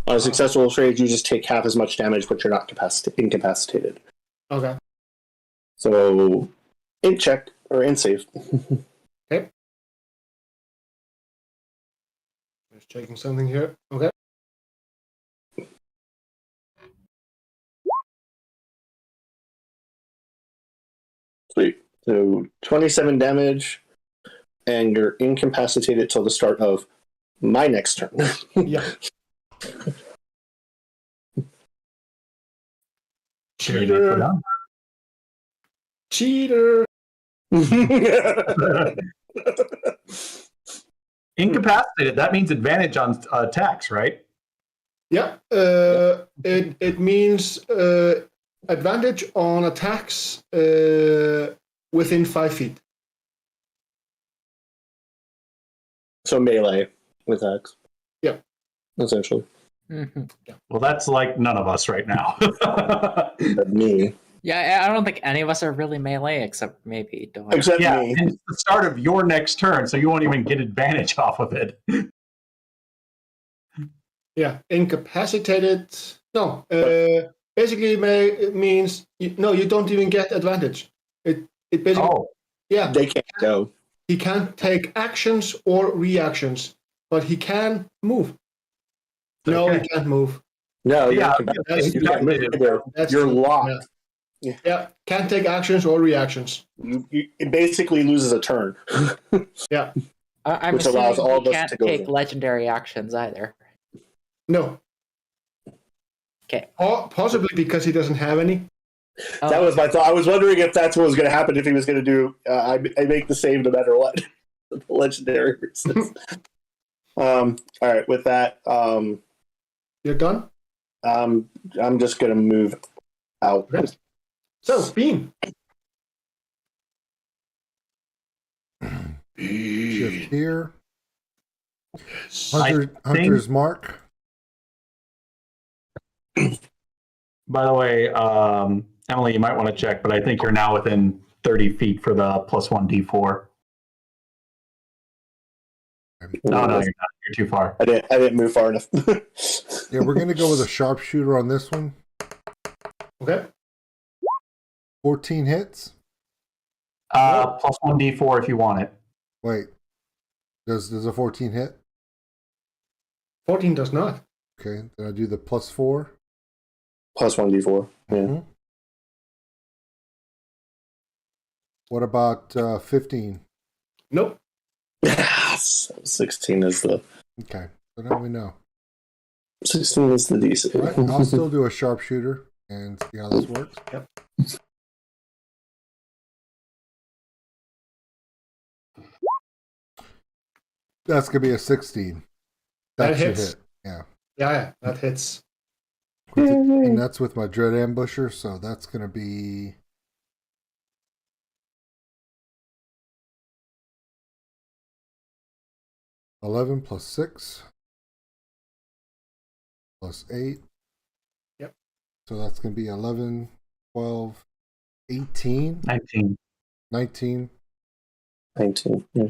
On a successful trade, you just take half as much damage, but you're not incapacitated. Okay. So, int check, or int save. Okay. Just checking something here. Okay. Sweet. So 27 damage, and you're incapacitated till the start of my next turn. Yeah. Cheater. Cheater. Incapacitated, that means advantage on attacks, right? Yeah. It means advantage on attacks within 5 feet. So melee with X. Yeah. Essentially. Mm-hmm. Well, that's like none of us right now. Me. Yeah, I don't think any of us are really melee except maybe Dawn. Except Yeah, me. and it's the start of your next turn, so you won't even get advantage off of it. Yeah. Incapacitated. No, basically it means you don't even get advantage. It basically They can't go. He can't take actions or reactions, but he can move. No, he can't move. No, Yeah, you can't move either. You're locked. Yeah, can't take actions or reactions. It basically loses a turn. Yeah. I'm Which allows assuming all he of us can't to go take there. legendary actions either. No. Okay. Possibly because he doesn't have any. That was my thought. I was wondering if that's what was going to happen, if he was going to do. I make the save no matter what. The legendary reasons. All right, with that, You're done? I'm just going to move out. Okay. So, Beam. Shift here. I Hunter's mark. By the way, Emily, you might want to check, but I think you're now within 30 feet for the +1 D4. No, you're not. You're too far. I didn't move far enough. Yeah, we're gonna go with a sharpshooter on this one. Okay. 14 hits. +1 D4 if you want it. Wait, does a 14 hit? 14 does not. Okay, then I do the +4. +1 D4. Yeah. Mm-hmm. What about 15? Nope. 16 is the. Okay, so now we know. 16 is the DC. All right, I'll still do a sharpshooter and see how this works. Yep. That's gonna be a 16. That should hits. hit. Yeah. Yeah, that hits. And that's with my Dread Ambusher, so that's gonna be 11 plus 6 plus 8. Yep. So that's going to be 11, 12, 18, 19. 19. 19. Yeah.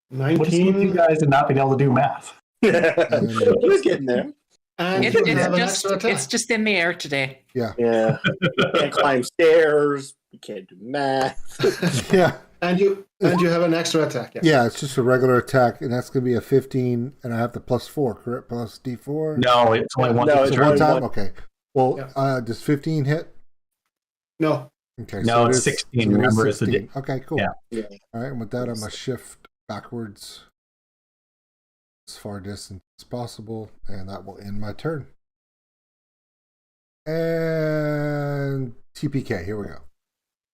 What's with you 19. guys and not being able to do math? We're getting there. And you have an extra attack. It's just in the air today. Yeah. Yeah. You can't climb stairs. You can't do math. Yeah. And you have an extra attack. Yeah. Yeah, it's just a regular attack, and that's going to be a 15, and I have the +4, correct? Plus D4? No, it's only one. No, it's turn. One time? one. Okay. Well, Yeah. does 15 hit? No. Okay. No, it it's is- 16. so it is Remember, it's the 16. Okay, cool. Yeah. All right, and with that, I'm going to shift backwards as far distance as possible, and that will end my turn. And TPK, here we go.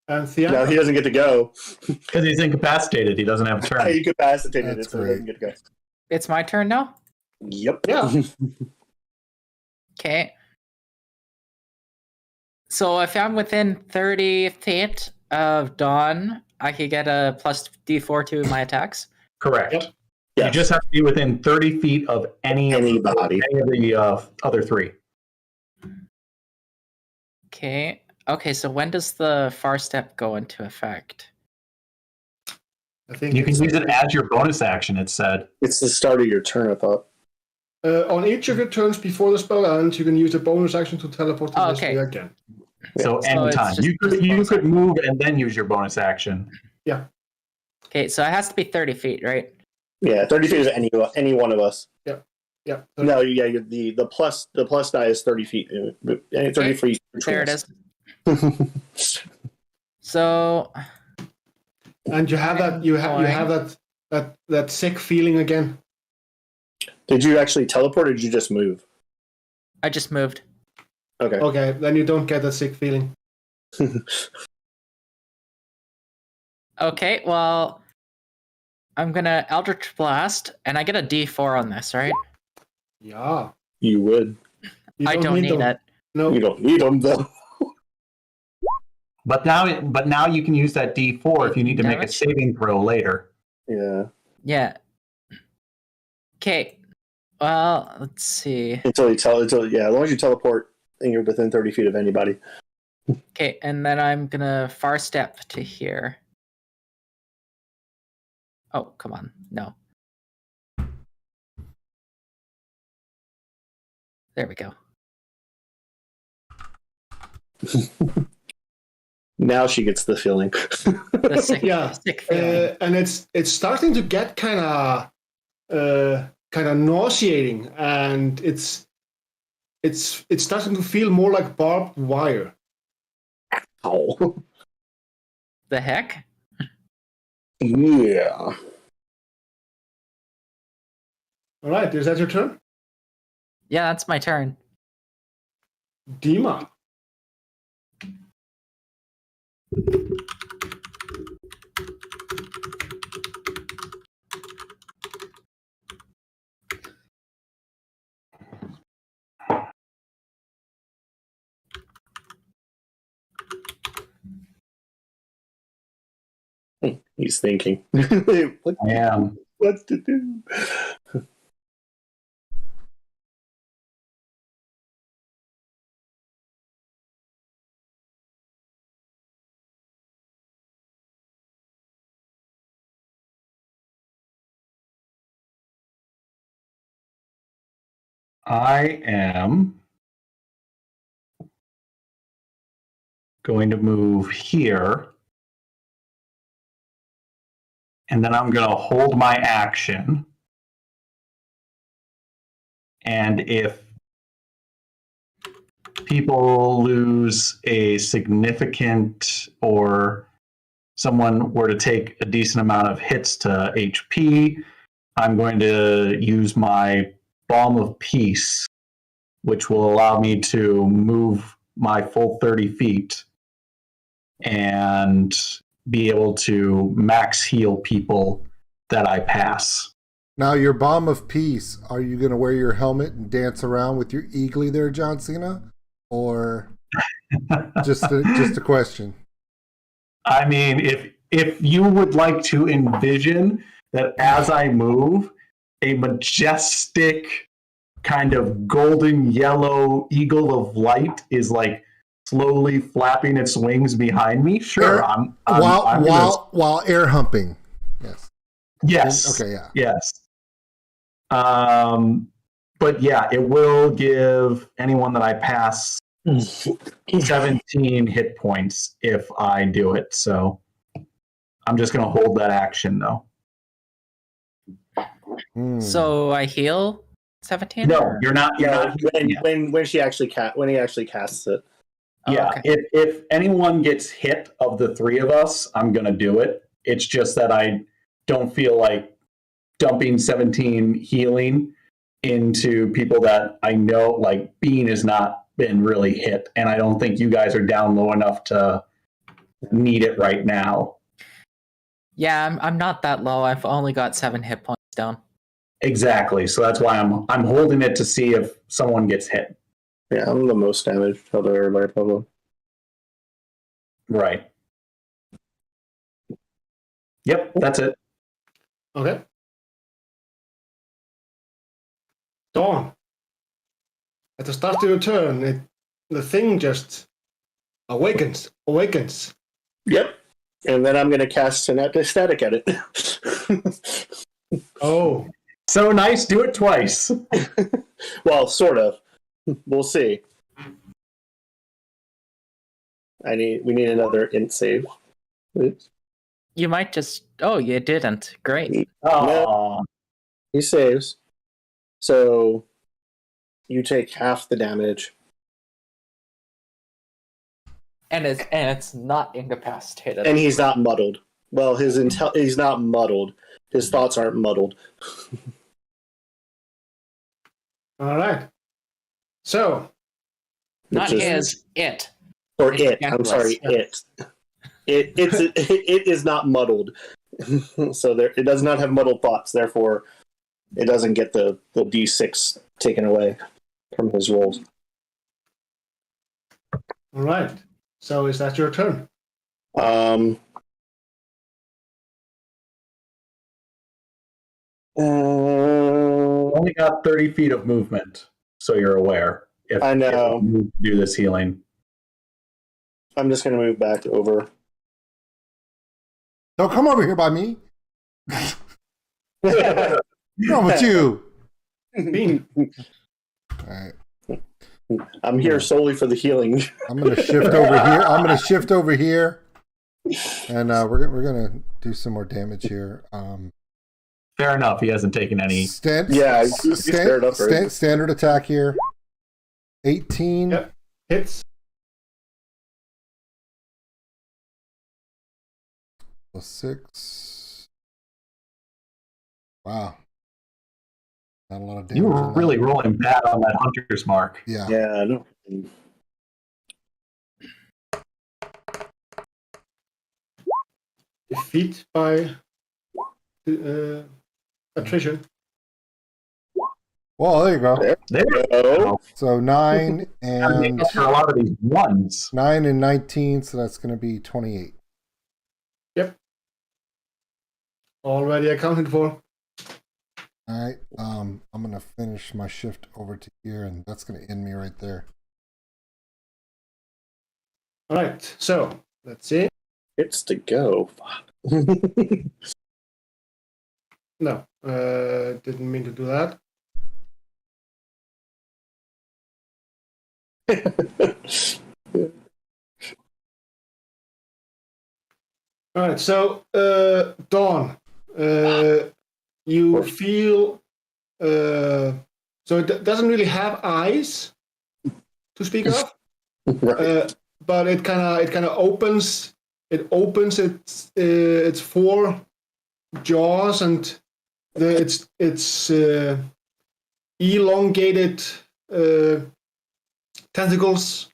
And Theon. No, he doesn't get to go. Because he's incapacitated. He doesn't have a turn. He incapacitated, That's so he doesn't get to go. It's my turn now? Yep. Yeah. Okay. So if I'm within 30 feet of Dawn, I could get a plus D4 to my attacks? Correct. Yep. Yeah. You just have to be within 30 feet of Anybody. any of the other three. Okay. Okay, so when does the far step go into effect? I think You can it's- use it as your bonus action, it said. It's the start of your turn, I thought. on each of your turns before the spell ends, you can use a bonus action to teleport to Oh, this okay. way again. So So it's anytime. just- You could move and then use your bonus action. Okay, so it has to be 30 feet, right? Yeah, 30 feet is any one of us. Yeah. No, yeah, the plus die is 30 feet. 30 feet. There it is. So And you have that sick feeling again. Did you actually teleport, or did you just move? I just moved. Okay. Okay, then you don't get that sick feeling. Okay, well, I'm gonna Eldritch Blast, and I get a D4 on this, right? Yeah. You would. You I don't need them. it. No. You don't need them though. But now you can use that D4 if you need to make a Damage? saving throw later. Yeah. Yeah. Okay. Well, let's see. Until as long as you teleport and you're within 30 feet of anybody. Okay, and then I'm gonna far step to here. Oh, come on. No. There we go. Now she gets the feeling. The sick, Yeah, sick feeling. and it's starting to get kind of nauseating, and it's starting to feel more like barbed wire. Ow. The heck? Yeah. All right, is that your turn, Yeah, that's my turn. Dima? He's thinking. what, I am. what to do? I am going to move here. And then I'm going to hold my action. And if people lose a significant or someone were to take a decent amount of hits to HP, I'm going to use my Balm of Peace, which will allow me to move my full 30 feet and be able to max heal people that I pass. Now, your Bomb of Peace, are you going to wear your helmet and dance around with your eagly there, John Cena? Or just a question? I mean, if you would like to envision that as I move, a majestic kind of golden yellow eagle of light is like slowly flapping its wings behind me. Sure, I'm while air humping. Yes. Yes. Okay. Yeah. Yes. But yeah, it will give anyone that I pass 17 hit points if I do it. So I'm just going to hold that action though. So I heal 17? No, or- you're not. You're not. When he actually casts it. Yeah, okay. if anyone gets hit of the three of us, I'm going to do it. It's just that I don't feel like dumping 17 healing into people that I know, like Bean has not been really hit, and I don't think you guys are down low enough to need it right now. Yeah, I'm not that low. I've only got 7 hit points down. Exactly. So that's why I'm holding it to see if someone gets hit. Yeah, I'm the most damaged out of everybody, probably. Right. Yep, that's it. Okay. Dawn. At the start of your turn, the thing just awakens. Yep. And then I'm going to cast Static at it. Oh. So nice, do it twice. Well, sort of. We'll see. We need another int save. Oops. You might just... Oh, you didn't. Great. Oh, He saves. So you take half the damage. And it's not incapacitated. And he's not muddled. Well, he's not muddled. His thoughts aren't muddled. All right. So. Not Which is- his, it. Or It's it. I'm Nicholas. sorry, it. It is not muddled. So it does not have muddled thoughts, therefore it doesn't get the D6 taken away from his rolls. All right. So is that your turn? only got 30 feet of movement, so you're aware. If, I know. If you do this healing. I'm just going to move back over. Don't come over here by me. What's wrong with you? Bean. All right. I'm here solely for the healing. I'm gonna shift over here. And we're gonna do some more damage here. Fair enough. He hasn't taken any. Standard attack here. 18. Yep. Hits. Plus 6. Wow. Not a lot of damage. You were really rolling bad on that hunter's mark. Yeah. Yeah, I know. Defeat by attrition. Well, there you go. There you go. So 9 Make up for a lot of these ones. 9 and 19, so that's going to be 28. Yep. Already accounted for. All right. I'm going to finish my shift over to here, and that's going to end me right there. All right. So let's see. It's to go. No, didn't mean to do that. All right. So Dawn, you feel. So it doesn't really have eyes to speak of, Right. but it kind of opens. It opens its four jaws and its elongated tentacles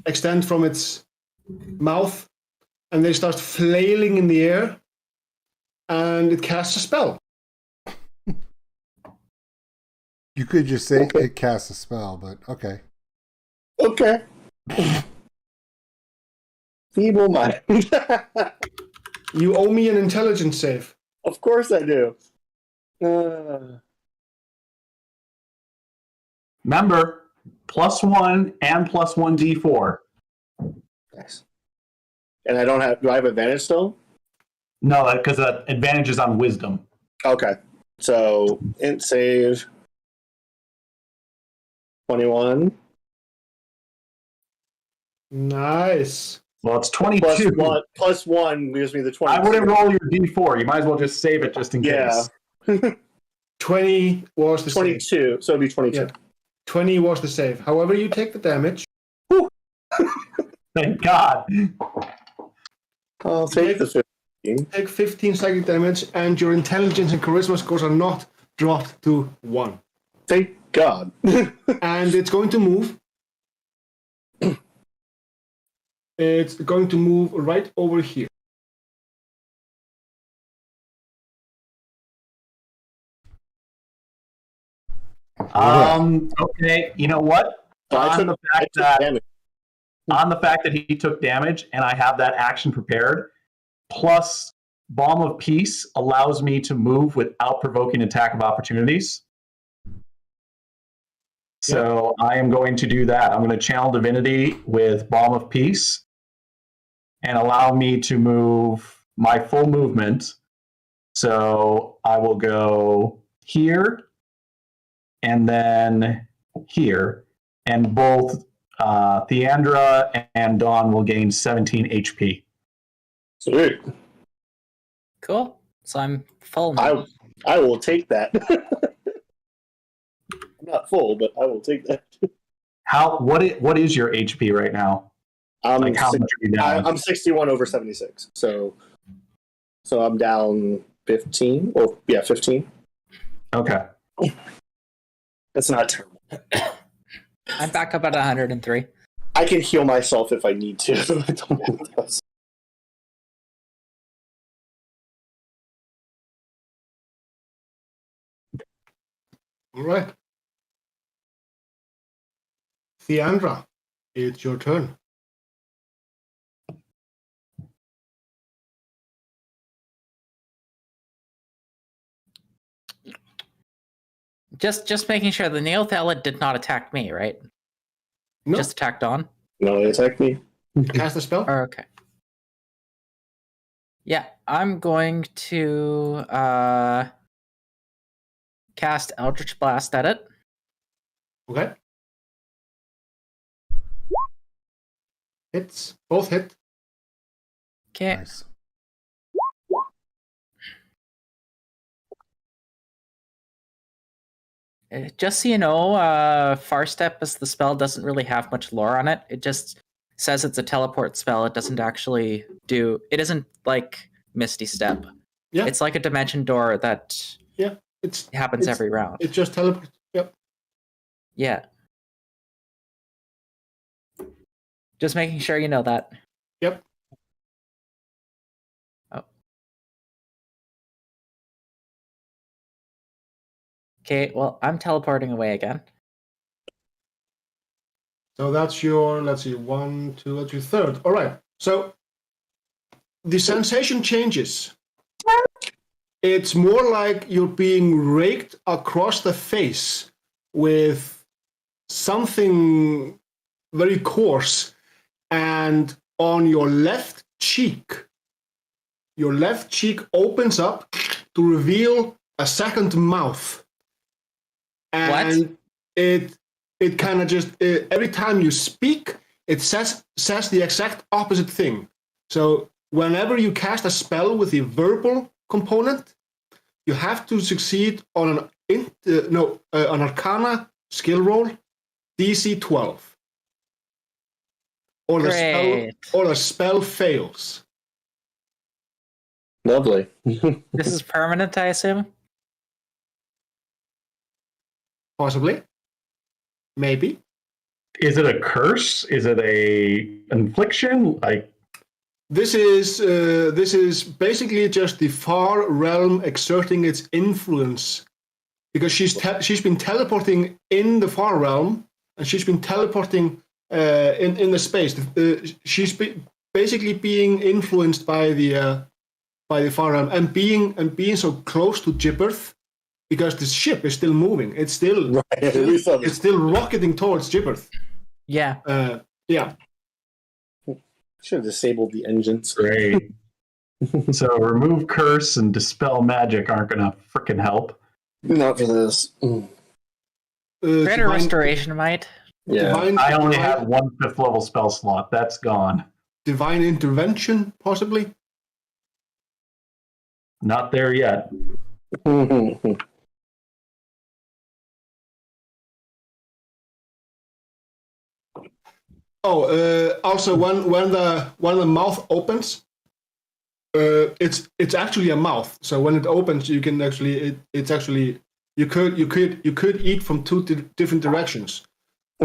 extend from its mouth, and they start flailing in the air, and it casts a spell. You could just say it casts a spell, but okay. Okay. Feeble mind. You owe me an intelligence save. Of course I do. Remember, +1 and +1 D4. Nice. And I don't have. Do I have advantage still? No, because the advantage is on wisdom. Okay. So int save 21 Nice. Well, it's 22. plus one gives me the 20. I wouldn't roll your D4. You might as well just save it just in case. Yeah. 20 was the 22. save. So it'd be 22. Yeah. 20 was the save. However, you take the damage. Thank God. I'll take the 15. Take 15 psychic damage, and your intelligence and charisma scores are not dropped to 1. Thank God. And it's going to move. It's going to move right over here. Okay, you know what? On the fact that he took damage and I have that action prepared, plus Balm of Peace allows me to move without provoking attack of opportunities. So I am going to do that. I'm going to channel Divinity with Balm of Peace and allow me to move my full movement. So I will go here and then here. And both Theandra and Dawn will gain 17 HP. Sweet. Cool. So I'm full now. I will take that. I'm not full, but I will take that. What is your HP right now? How much are you down? I'm 61 over 76. So I'm down 15. Or 15. Okay. That's not terrible. I'm back up at 103. I can heal myself if I need to. I don't know what else. All right. Theandra, it's your turn. Just making sure the Neothelid did not attack me, right? No. Just attacked on? No, they attack me. Cast a spell? Oh, okay. Yeah, I'm going to cast Eldritch Blast at it. Okay. Hits. Both hit. Okay. Nice. Just so you know, Far Step as the spell doesn't really have much lore on it. It just says it's a teleport spell. It doesn't actually do. It isn't like Misty Step. Yeah. It's like a dimension door that It happens every round. It's just teleport. Yep. Yeah. Just making sure you know that. Yep. Oh. Okay, well, I'm teleporting away again. So that's your, let's see, 1, 2, that's your third. All right. So the sensation changes. It's more like you're being raked across the face with something very coarse, and on your left cheek opens up to reveal a second mouth. And it kind of just every time you speak, it says the exact opposite thing. So whenever you cast a spell with the verbal component, you have to succeed on an Arcana skill roll, DC 12, or the spell fails. Lovely. This is permanent, I assume? Possibly. Maybe. Is it a curse? Is it a infliction? Like, This is basically just the far realm exerting its influence, because she's been teleporting in the far realm, and she's been teleporting in the space. She's basically being influenced by the far realm, and being so close to Gibberth, because the ship is still moving. It's still it's still rocketing towards Gibberth. Yeah. Yeah. Should have disabled the engines. great. So remove curse and dispel magic aren't going to frickin' help. Not for this. Greater Restoration might. Yeah. I only have 1 5th level spell slot. That's gone. Divine Intervention, possibly. Not there yet. Also, when the mouth opens, it's actually a mouth. So when it opens, you can actually you could eat from two different directions.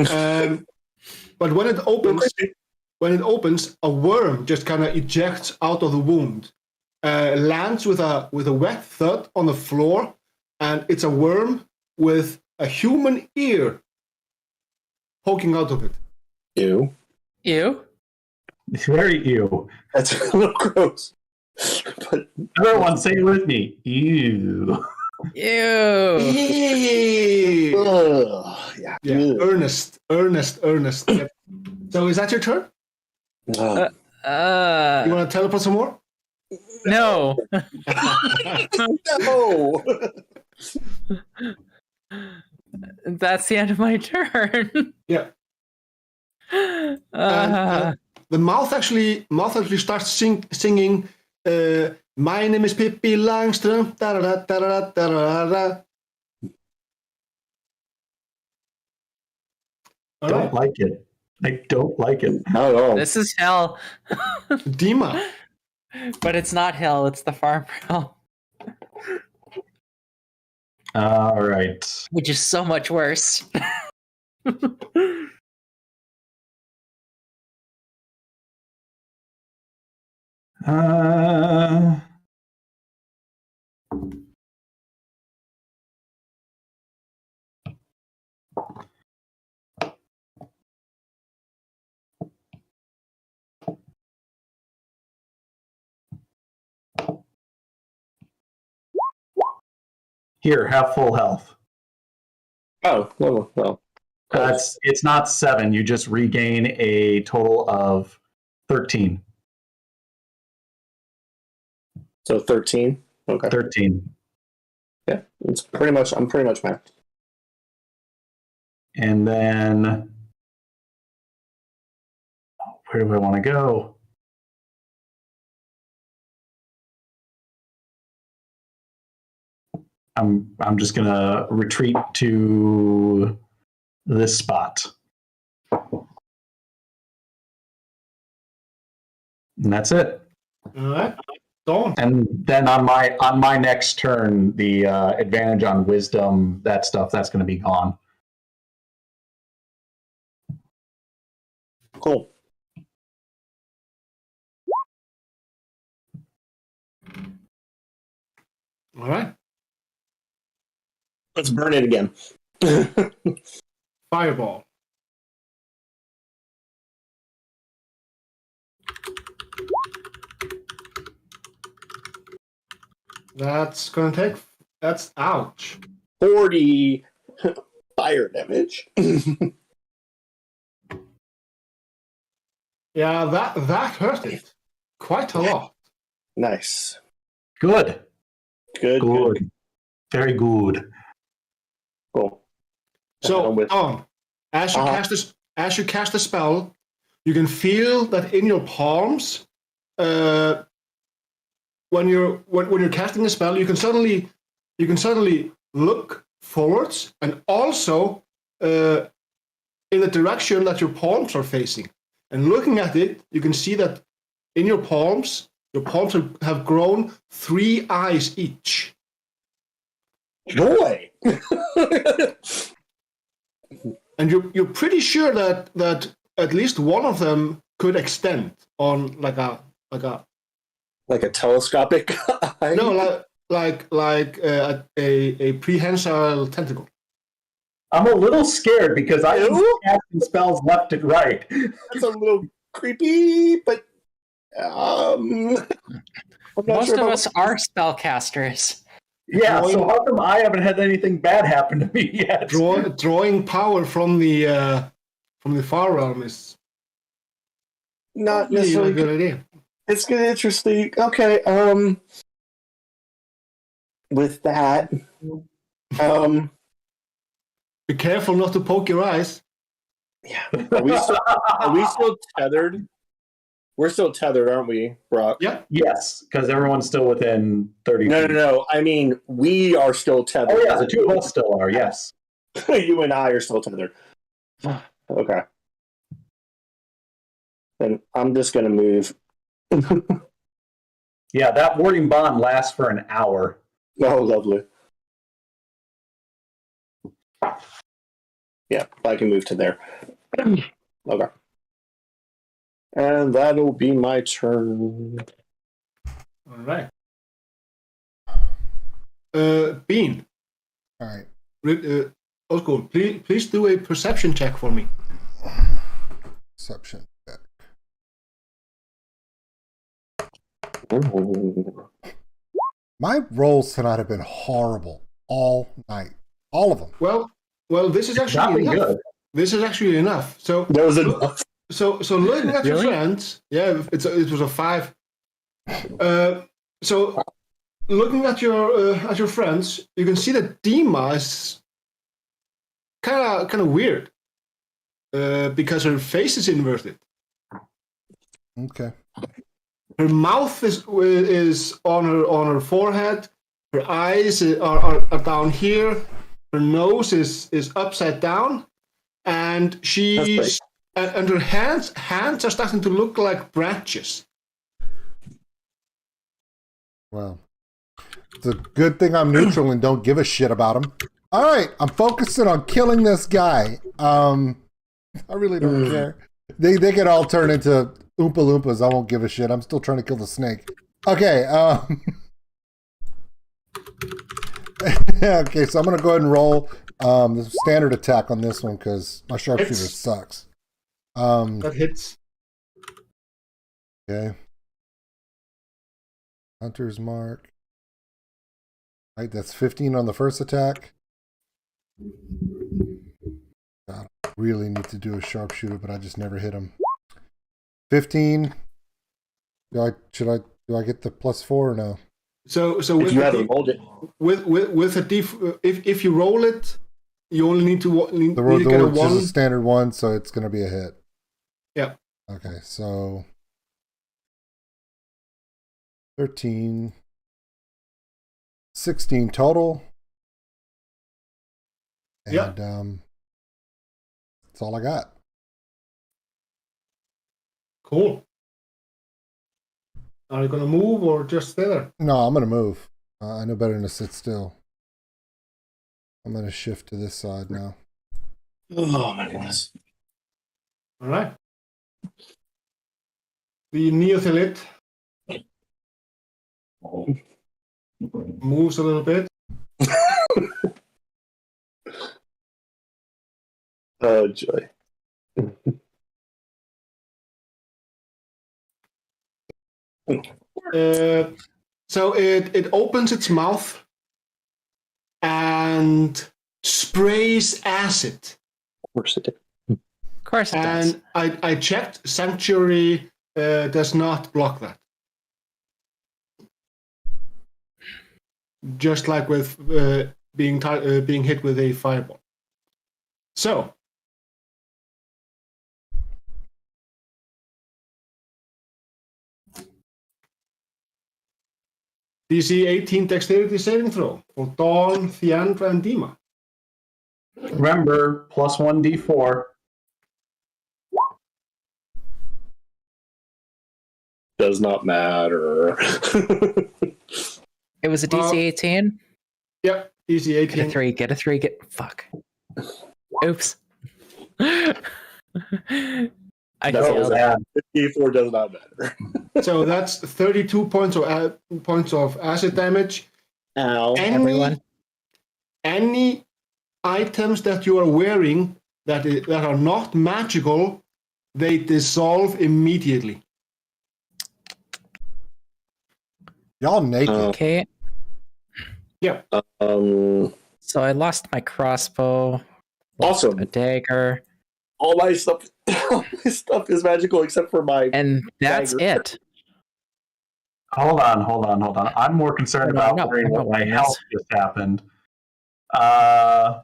But when it opens, a worm just kind of ejects out of the wound, lands with a wet thud on the floor, and it's a worm with a human ear poking out of it. Ew. Ew. It's very ew. That's a little gross. But Everyone say it with me. Ew. Ew. yeah. Yeah. Earnest. Yep. So is that your turn? Oh. You want to teleport some more? No. No. That's the end of my turn. Yeah. The mouth actually starts singing. My name is Pippi Langström. Da-da-da, da-da-da, da-da-da. All Don't right. like it. I don't like it. Not at all. This is hell. Dima. But it's not hell, it's the farm realm. All right. Which is so much worse. Here, have full health. Oh, well. It's not 7. You just regain a total of 13. So 13? Okay. 13. Yeah. I'm pretty much maxed. And then, where do I want to go? I'm just gonna retreat to this spot. And that's it. All right. Dawn. And then on my next turn, the advantage on wisdom, that stuff, that's going to be gone. Cool. All right. Let's burn it again. Fireball. That's gonna take. That's ouch. 40 fire damage. Yeah, that hurt it quite a lot. Nice. Good. Good. Very good. Cool. So, with- as you cast the spell, you can feel that in your palms. When you're casting a spell, you can suddenly look forwards and also in the direction that your palms are facing. And looking at it, you can see that in your palms have grown 3 eyes each. Joy. And you're pretty sure that at least one of them could extend on like a Like a telescopic eye? no like a prehensile tentacle. I'm a little scared because I am casting spells left and right. That's a little creepy, but I'm not Most sure of about- us are spellcasters. Yeah, so how come I haven't had anything bad happen to me yet? Drawing power from the far realm is not really a necessarily good idea. It's gonna interesting. Okay, with that, Be careful not to poke your eyes. yeah. Are we still tethered? We're still tethered, aren't we, Brock? Yeah. Yes, because everyone's still within 30 feet. No. I mean, we are still tethered. Oh, yeah, the two of us still are, yes. You and I are still tethered. Okay. Then I'm just gonna move. Yeah, that warding bond lasts for an hour. Oh, lovely. Yeah, I can move to there. Okay. And that'll be my turn. All right. Bean. All right. Oscar, please do a perception check for me. Perception check. My rolls tonight have been horrible all night. All of them. Well, this is Not actually been enough. good. This is actually enough. So That was enough. So looking at your Really? friends, yeah, it was a 5. So looking at your friends, you can see that Dima is kind of weird because her face is inverted. Okay. Her mouth is on her forehead. Her eyes are down here. Her nose is upside down, and she's and her hands are starting to look like branches. Well, it's a good thing I'm neutral and don't give a shit about him. All right, I'm focusing on killing this guy. I really don't care. They can all turn into Oompa Loompas. I won't give a shit. I'm still trying to kill the snake. Okay. Okay, so I'm going to go ahead and roll the standard attack on this one because my sharpshooter sucks. That hits. Okay. Hunter's mark. Right, that's 15 on the first attack. God, I really need to do a sharpshooter, but I just never hit him. 15. Do I get the +4 or no? So If you haven't rolled it. with a if you roll it You only need to need The to get a which one. is a standard one, so it's going to be a hit. Yeah. Okay, so 13, 16 total. And Yeah. that's all I got. Cool. Are you gonna move or just stay there? No, I'm going to move. I know better than to sit still. I'm going to shift to this side now. Oh my goodness. All right. The Neothelite moves a little bit. Oh joy. So it opens its mouth and sprays acid. Of course it did. Of course it does. And I checked. Sanctuary does not block that. Just like with being hit with a fireball. So. DC 18 dexterity saving throw for Dawn, Theandra, and Dima. Remember, plus 1d4. Does not matter. It was a DC 18? Yep, DC 18. Get a 3, fuck. Oops. I failed. 54 does not matter. So that's 32 points of acid damage. Ow. Everyone. Any items that you are wearing that are not magical, they dissolve immediately. Y'all naked. Okay. Yeah. Um. So I lost my crossbow. Awesome. A dagger. All my stuff is magical except for my. And that's dagger. it. Hold on. I'm more concerned about what my health just happened. I'm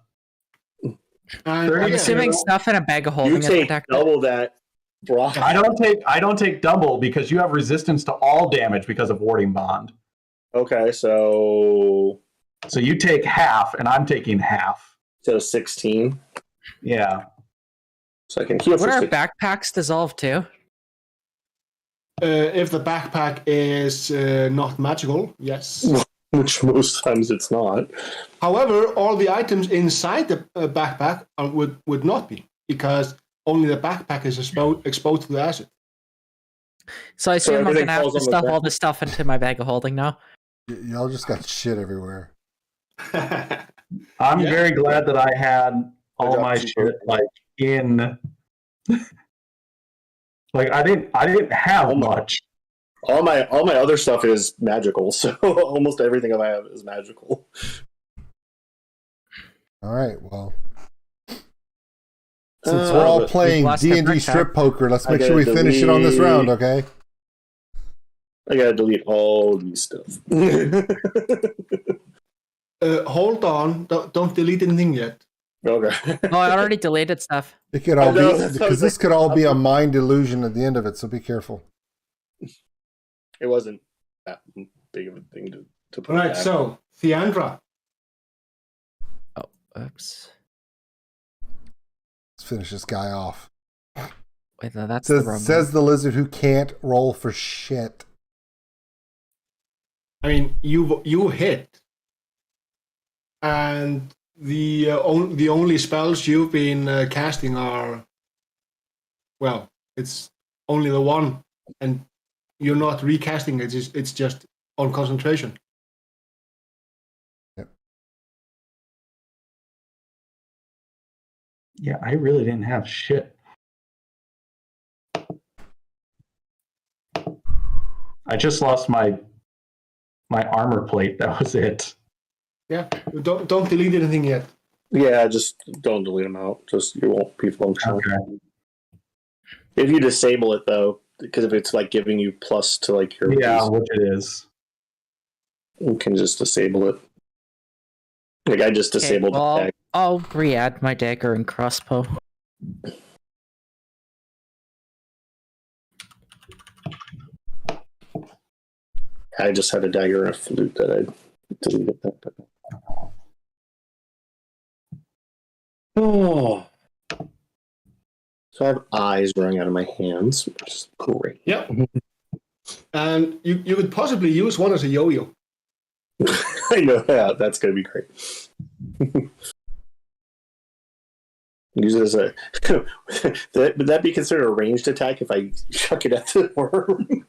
assuming stuff in a bag of holding You is take protected. double that, Brock. I don't take double because you have resistance to all damage because of warding bond. Okay, so you take half, and I'm taking half. So 16. Yeah. So I can heal Would for our 6. backpacks dissolve too? If the backpack is not magical, yes. Which most times it's not. However, all the items inside the backpack would not be, because only the backpack is exposed to the acid. So I assume I'm everything going to have falls to on the stuff ground? all this stuff into my bag of holding now. Y'all just got shit everywhere. I'm very glad that I had all my shit in. I didn't have much. All my other stuff is magical, so almost everything I have is magical. All right, well, since we're all playing D&D strip poker, let's make sure we finish it on this round, okay? I gotta delete all these stuff. Hold on, don't delete anything yet. Okay. Oh, I already deleted stuff. It could all know, be, that's what I because was this like, could all be a mind illusion at the end of it, so be careful. It wasn't that big of a thing to put All right, back. so Theandra. Oh, oops. Let's finish this guy off. Wait, no, that's the wrong Says one. the lizard who can't roll for shit. I mean, you hit, and the only spells you've been casting are, well, it's only the one, and you're not recasting it. It's just on concentration. Yep. Yeah, I really didn't have shit. I just lost my armor plate. That was it. Yeah, don't delete anything yet. Yeah, just don't delete them out. Just you won't be functional. Okay. If you disable it though, because if it's like giving you plus to like your Which it is. you can just disable it. Like I just disabled the tag. I'll re-add my dagger and crossbow. I just had a dagger and a flute that I deleted that. But... Oh. So I have eyes growing out of my hands, which is great. Yep. And you could possibly use one as a yo-yo. I know, yeah, that's going to be great. Use it as a... Would that be considered a ranged attack if I chuck it at the worm?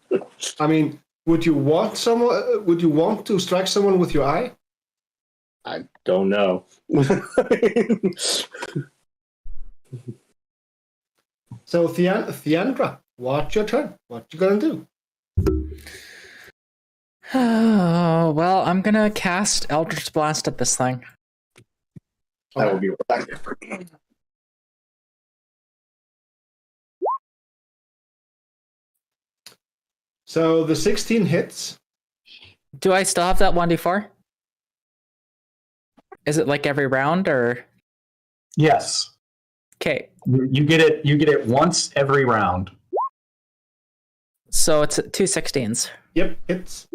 I mean, would you want to strike someone with your eye? I don't know. So, Theandra, what's your turn? What you gonna do? Oh, well, I'm gonna cast Eldritch Blast at this thing. That would be right. So the 16 hits. Do I still have that 1d4? Is it like every round, or? Yes. Okay. You get it once every round. So it's 2 16s. Yep, hits.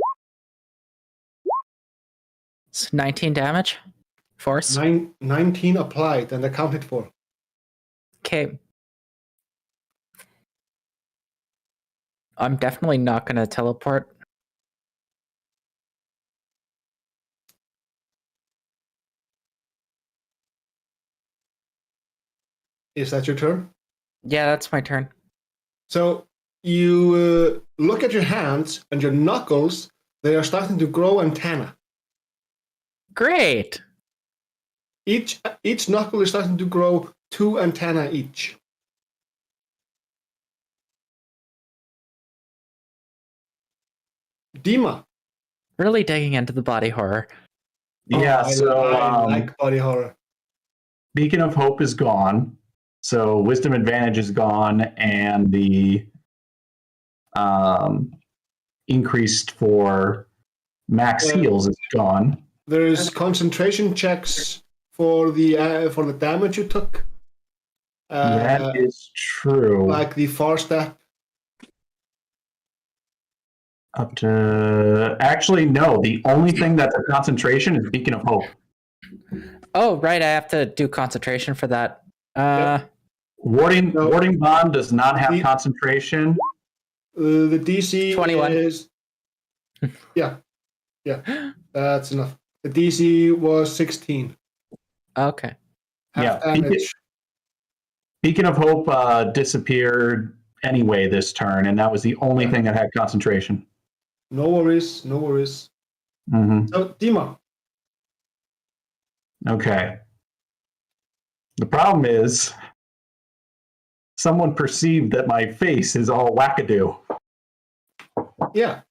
It's 19 damage. Force. 19 applied and accounted for. Okay. I'm definitely not going to teleport. Is that your turn? Yeah, that's my turn. So you look at your hands and your knuckles. They are starting to grow antenna. Great. Each knuckle is starting to grow 2 antenna each. Dima. Really digging into the body horror. Yeah, I like body horror. Beacon of Hope is gone. So Wisdom Advantage is gone, and the increased for max heals is gone. There's concentration checks for the damage you took. That is true. Like the 4-step. Up to... Actually, no. The only thing that's a concentration is Beacon of Hope. Oh, right. I have to do concentration for that. Yep. Warding Bond does not have concentration. The DC 21. is... Yeah. That's enough. The DC was 16. Okay. Half damage. Beacon of Hope disappeared anyway this turn, and that was the only thing that had concentration. No worries. Mm-hmm. So, Dima. Okay. The problem is, someone perceived that my face is all wackadoo. Yeah.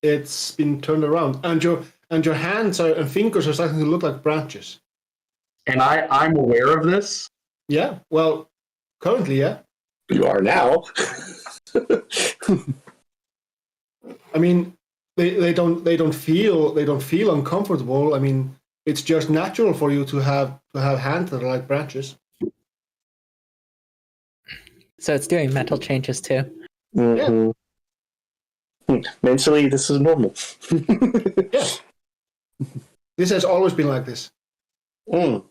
It's been turned around, and your hands and fingers are starting to look like branches. And I'm aware of this. Yeah. Well, currently, yeah. You are now. I mean, they don't feel uncomfortable. I mean, it's just natural for you to have hands that are like branches. So it's doing mental changes too. Mm-hmm. Yeah. Mentally, this is normal. Yeah. This has always been like this. Mm.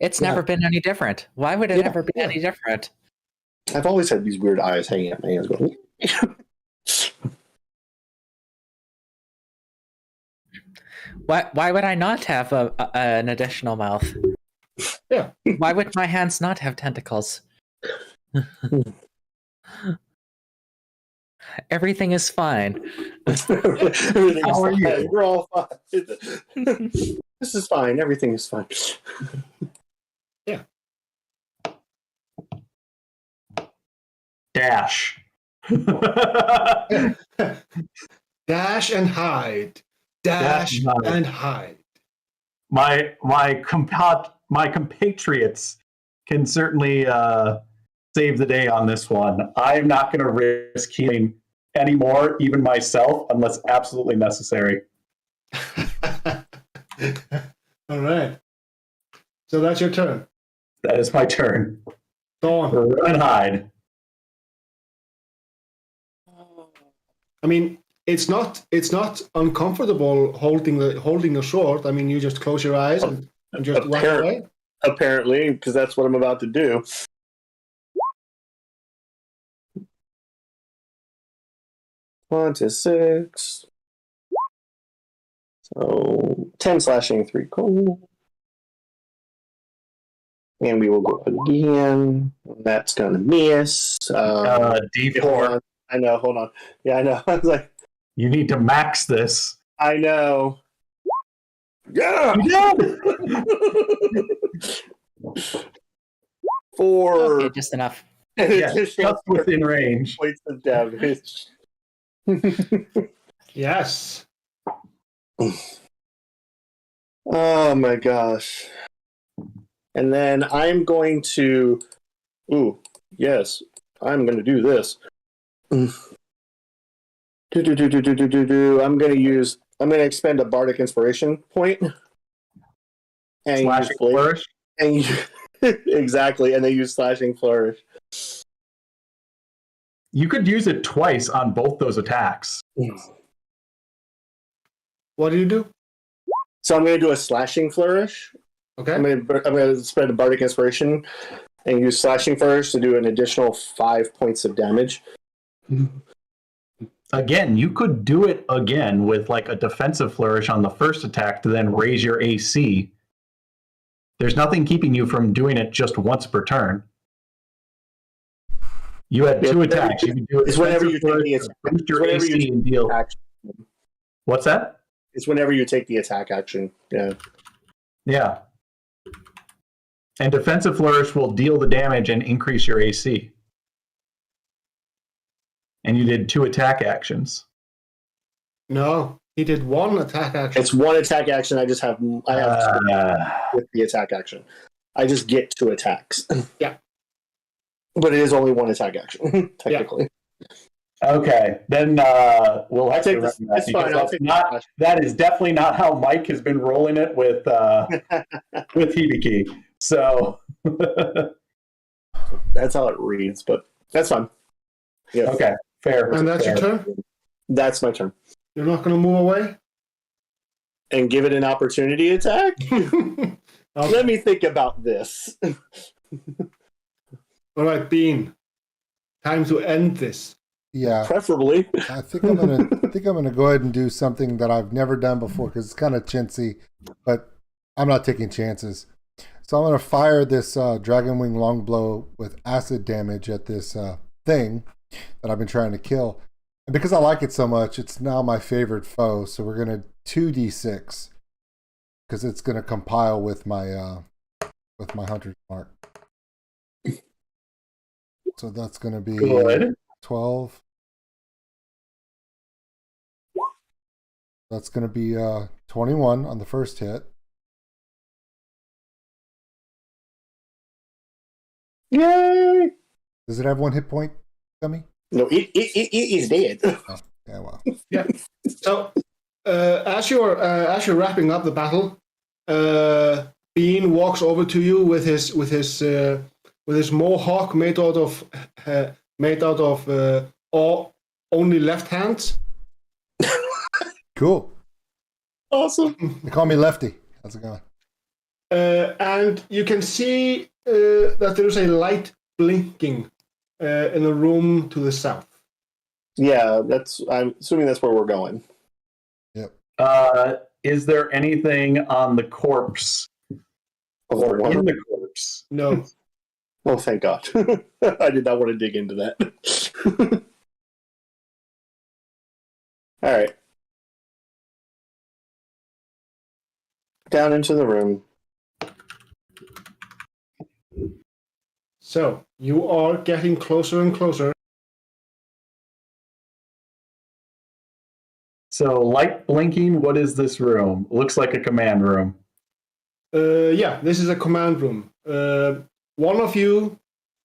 It's never been any different. Why would it ever be any different? I've always had these weird eyes hanging out my hands going. Why would I not have an additional mouth? Yeah. Why would my hands not have tentacles? Everything is fine. Everything How are is fine. you? We're all fine. This is fine. Everything is fine. Yeah. Dash. Dash and hide. Dash and hide. My compatriots can certainly save the day on this one. I'm not going to risk healing anymore, even myself, unless absolutely necessary. All right. So that's your turn. That is my turn. Dawn. Run and hide. I mean, it's not uncomfortable holding the sword. I mean, you just close your eyes and just walk away. Apparently, because that's what I'm about to do. One to 6. So 10 slashing, 3 cold. And we will go again. That's gonna miss. D4. Hold on. I know. Hold on. Yeah, I know. I was like, You need to max this. I know. Yeah. Four. Okay, just enough. Yeah, just within range. Points of damage. Yes. Oh my gosh. And then I'm going to. Ooh, yes. I'm going to do this. I'm going to expend a bardic inspiration point. And Slashing flourish. And exactly, and they use slashing flourish. You could use it twice on both those attacks. What do you do? So I'm going to do a slashing flourish. Okay. I'm going to spend a bardic inspiration and use slashing flourish to do an additional 5 points of damage. Again, you could do it again with like a defensive flourish on the first attack to then raise your AC. There's nothing keeping you from doing it just once per turn. You had 2 attacks. You can do it. It's whenever you take the attack. Boost your AC and deal. What's that? It's whenever you take the attack action. Yeah. Yeah. And defensive flourish will deal the damage and increase your AC. And you did 2 attack actions. No, he did 1 attack action. It's 1 attack action. I have 2 with the attack action. I just get 2 attacks. Yeah. But it is only 1 attack action, technically. Yeah. Okay, then we'll have to this. It's fine. That is definitely not how Mike has been rolling it with Hibiki. So that's how it reads, but that's fine. Yeah. Okay, fair. And that's fair. your turn? That's my turn. You're not going to move away? And give it an opportunity attack? Okay. Let me think about this. All right, Bean. Time to end this. Yeah, Preferably. I think I'm gonna go ahead and do something that I've never done before because it's kind of chintzy, but I'm not taking chances. So I'm gonna fire this dragon wing longbow with acid damage at this thing that I've been trying to kill, and because I like it so much, it's now my favorite foe. So we're gonna 2d6 because it's gonna compile with my hunter's mark. So that's gonna be Good. 12. That's going to be 21 on the first hit. Yay! Does it have 1 hit point, Gummy? No, it is dead. Oh, yeah, well. Yeah. So as you're wrapping up the battle, Bean walks over to you with his mohawk made out of only left hands. Cool. Awesome. They call me Lefty. How's it going? And you can see that there's a light blinking in a room to the south. Yeah, I'm assuming that's where we're going. Yep. Is there anything on the corpse? Or in the corpse? No. Oh, thank God. I did not want to dig into that. All right. Down into the room. So you are getting closer and closer. So light blinking, what is this room? Looks like a command room. Yeah, this is a command room. One of you,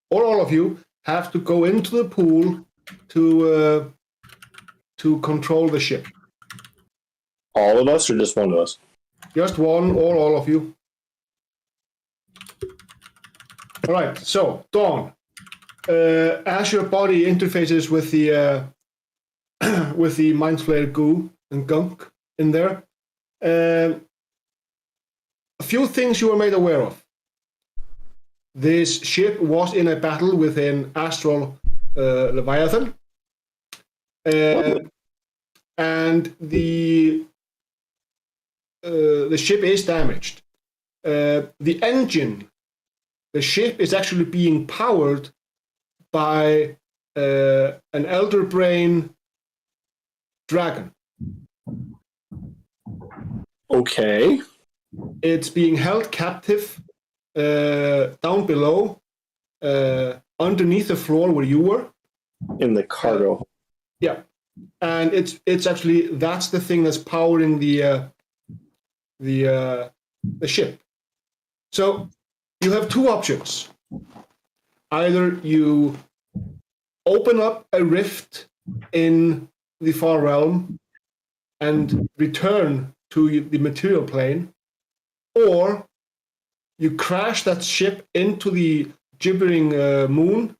or all of you, have to go into the pool to control the ship. All of us or just one of us? Just one or all of you. All right. So Dawn, as your body interfaces with the with the Mind Flayer goo and gunk in there, a few things you were made aware of. This ship was in a battle with an astral Leviathan, and the ship is damaged. The engine, the ship is actually being powered by an elder brain dragon. Okay. It's being held captive down below, underneath the floor where you were. In the cargo. Yeah, and it's actually that's the thing that's powering the ship. So you have two options. Either you open up a rift in the far realm and return to the material plane, or you crash that ship into the gibbering moon,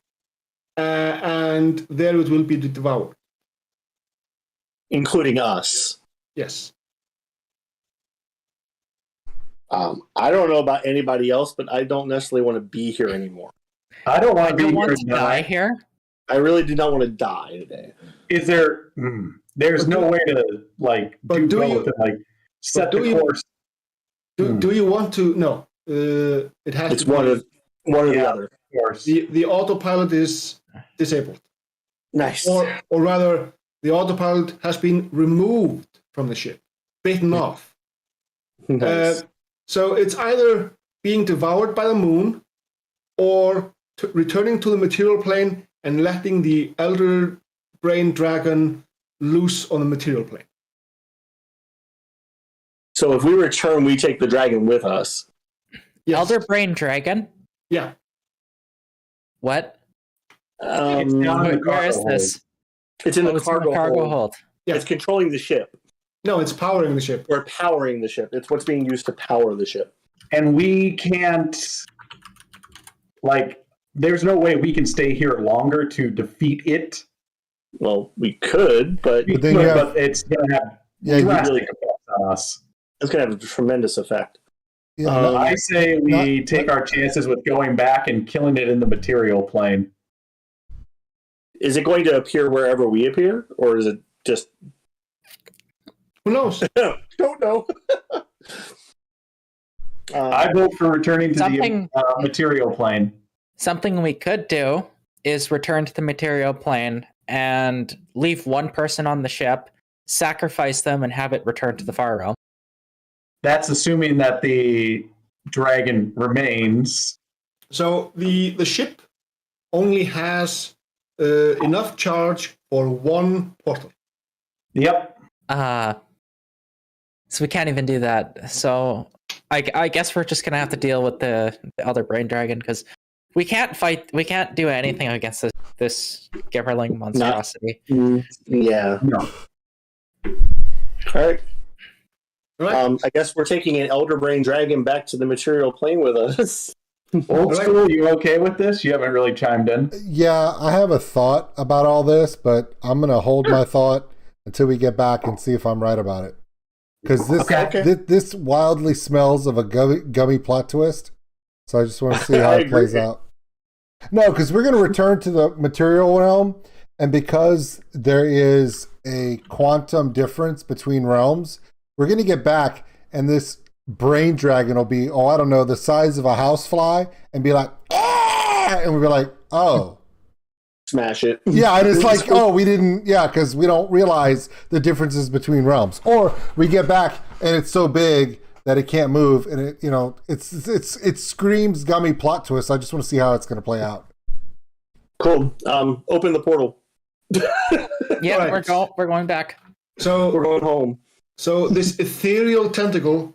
and there it will be devoured. Including us. Yes. I don't know about anybody else, but I don't necessarily want to be here anymore. I don't want I to be don't here want to die here. I really do not want to die today. Is there? There's no way to like do both and like set the course. Do you want to? No. It has It's to be one or the other. Of course. The autopilot is disabled, Nice. or rather, the autopilot has been removed from the ship, bitten off. Nice. So it's either being devoured by the moon, or returning to the material plane and letting the elder brain dragon loose on the material plane. So if we return, we take the dragon with us. Yes. Elder brain dragon. Yeah. What? It's down in the Where is cargo this? It's in the It's in cargo hold. Yeah. It's controlling the ship. No, it's powering the ship. We're powering the ship. It's what's being used to power the ship. And we can't, like, there's no way we can stay here longer to defeat it. Well, we could, but But then you have- but it's going to have Yeah, you drastic effects on us. it's going to have a tremendous effect. Yeah, I say we take our chances with going back and killing it in the material plane. Is it going to appear wherever we appear, or is it just... Who knows? Don't know. I vote for returning to Something- the material plane. Something we could do is return to the material plane and leave one person on the ship, sacrifice them, and have it returned to the far realm. That's assuming that the dragon remains. So the ship only has enough charge for one portal. Yep. So we can't even do that. So I guess we're just gonna have to deal with the other brain dragon because we can't fight. We can't do anything against this Gibberling monstrosity. Yeah. No. All right. Right? I guess we're taking an elder brain dragon back to the material plane with us. Old school, you okay with this? You haven't really chimed in. Yeah, I have a thought about all this, but I'm going to hold my thought until we get back and see if I'm right about it. Because this wildly smells of a gummy plot twist. So I just want to see how it plays out. No, because we're going to return to the material realm. And because there is a quantum difference between realms, we're going to get back and this brain dragon will be, I don't know, the size of a housefly and be like, ah! And we'll be like, oh. Smash it. Yeah, and it's like, we didn't, because we don't realize the differences between realms. Or we get back and it's so big that it can't move and it screams gummy plot twist. I just want to see how it's going to play out. Cool. Open the portal. Yeah, Right. we're going back. So We're going home. So this ethereal tentacle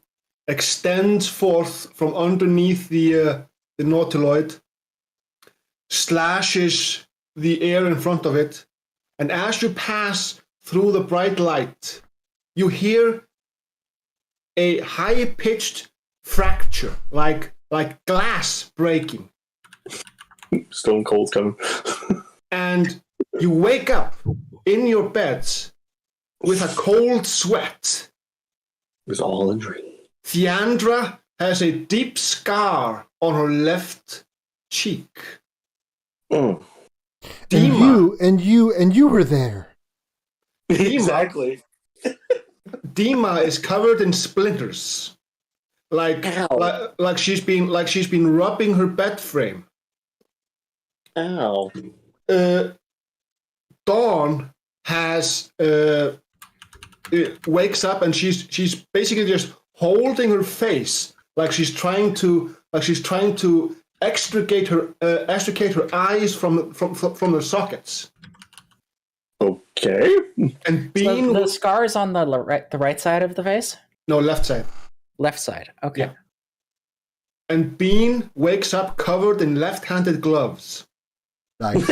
extends forth from underneath the nautiloid, slashes the air in front of it, and as you pass through the bright light, you hear a high-pitched fracture, like glass breaking. Stone Cold's coming. And you wake up in your beds with a cold sweat. It was all a dream. Theandra has a deep scar on her left cheek. Mm. And you were there. Exactly. Dima is covered in splinters, like she's been rubbing her bed frame. Ow. Dawn has wakes up and she's basically just holding her face like she's trying to extricate her eyes from their sockets. Okay. And So the scar is on the right side of the face? No, left side. Left side. Okay. Yeah. And Bean wakes up covered in left-handed gloves. Nice.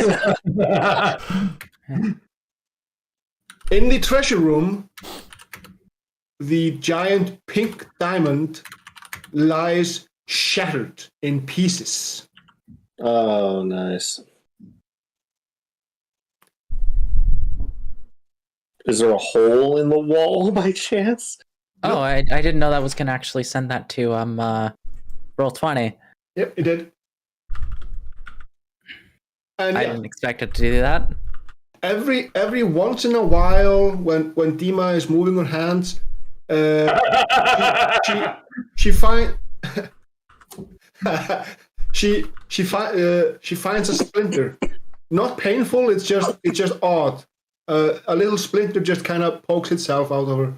In the treasure room, the giant pink diamond lies shattered in pieces. Oh, nice. Is there a hole in the wall by chance? Oh, I didn't know that was going to actually send that to Roll20. Yep, it did. And I didn't expect it to do that. every once in a while, when Dima is moving her hands, she finds a splinter. Not painful. It's just odd. A little splinter just kind of pokes itself out of her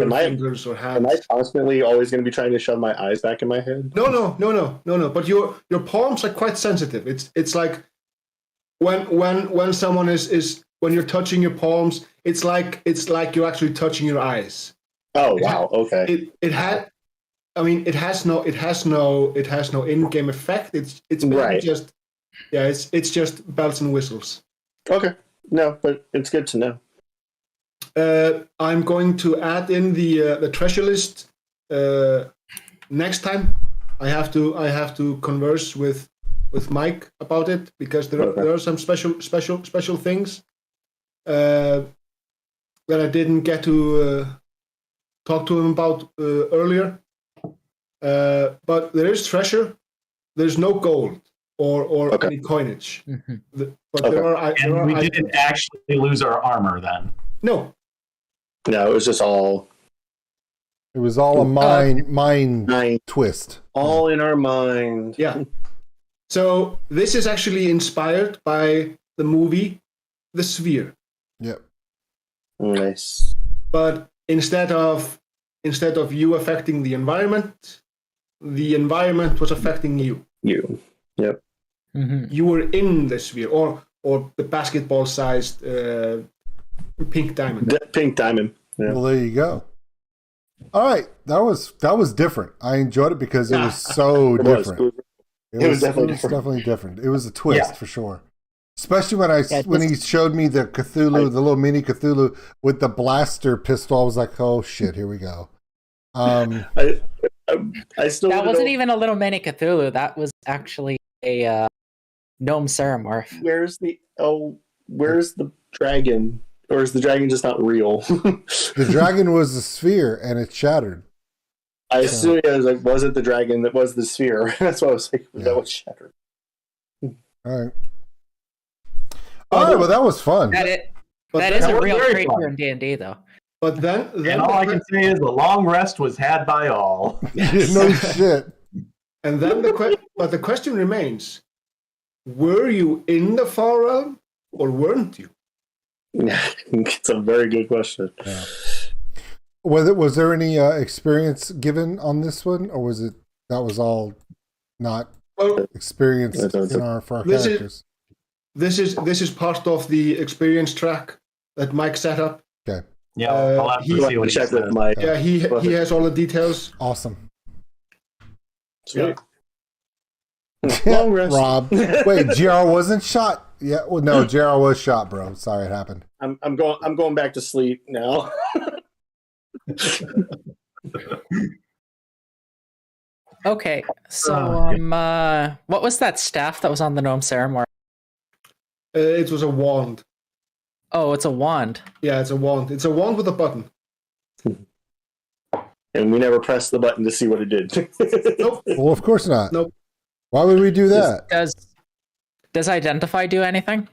fingers or hands. Am I constantly always going to be trying to shove my eyes back in my head? No. But your palms are quite sensitive. It's like when someone is when you're touching your palms, it's like you're actually touching your eyes. Oh wow! Okay. It has no in-game effect. It's Right. just it's just bells and whistles. Okay. No, but it's good to know. I'm going to add in the treasure list next time. I have to converse with Mike about it because there are some special things that I didn't get to talk to him about earlier. But there is treasure. There's no gold or any coinage. Mm-hmm. But there are And we items. didn't actually lose our armor then. No. No, it was just all It was all a mind twist. all in our mind. Yeah. So this is actually inspired by the movie The Sphere. Yep. Nice. But instead of you affecting the environment was affecting you. You. Yep. Mm-hmm. You were in the sphere, or the basketball-sized pink diamond. Pink diamond. Yeah. Well, there you go. All right, that was different. I enjoyed it because it was so different. It was definitely different. It was a twist for sure. Especially when he showed me the Cthulhu, the little mini Cthulhu with the blaster pistol. I was like, oh shit, here we go. I still That don't wasn't know, even a little mini Cthulhu. That was actually a gnome Ceramorph. where's the dragon? Or is the dragon just not real? The dragon was a sphere and it shattered. I assume I was like, was it the dragon that was the sphere? That's what I was like, that was shattered. All right. All right, well, that was fun. That is that a was real very creature fun. in D&D, though. But then And all I can say is the long rest was had by all. No shit. and then the question remains: were you in the Far Realm or weren't you? It's a very good question. Yeah. Was there any experience given on this one, or was it that was all not Well, experienced for our characters? this is part of the experience track that Mike set up. Okay. Yeah, I'll have to see what he Check with says. my Yeah, he has all the details. Awesome. Sweet. Long rest. Rob. Wait, JR wasn't shot. Yeah, well, no, JR was shot, bro. Sorry, it happened. I'm going back to sleep now. Okay, so what was that staff that was on the gnome ceremony? It was a wand. Oh, it's a wand. Yeah, it's a wand. It's a wand with a button. And we never pressed the button to see what it did. Nope. Well, of course not. Nope. Why would we do that? Does identify do anything?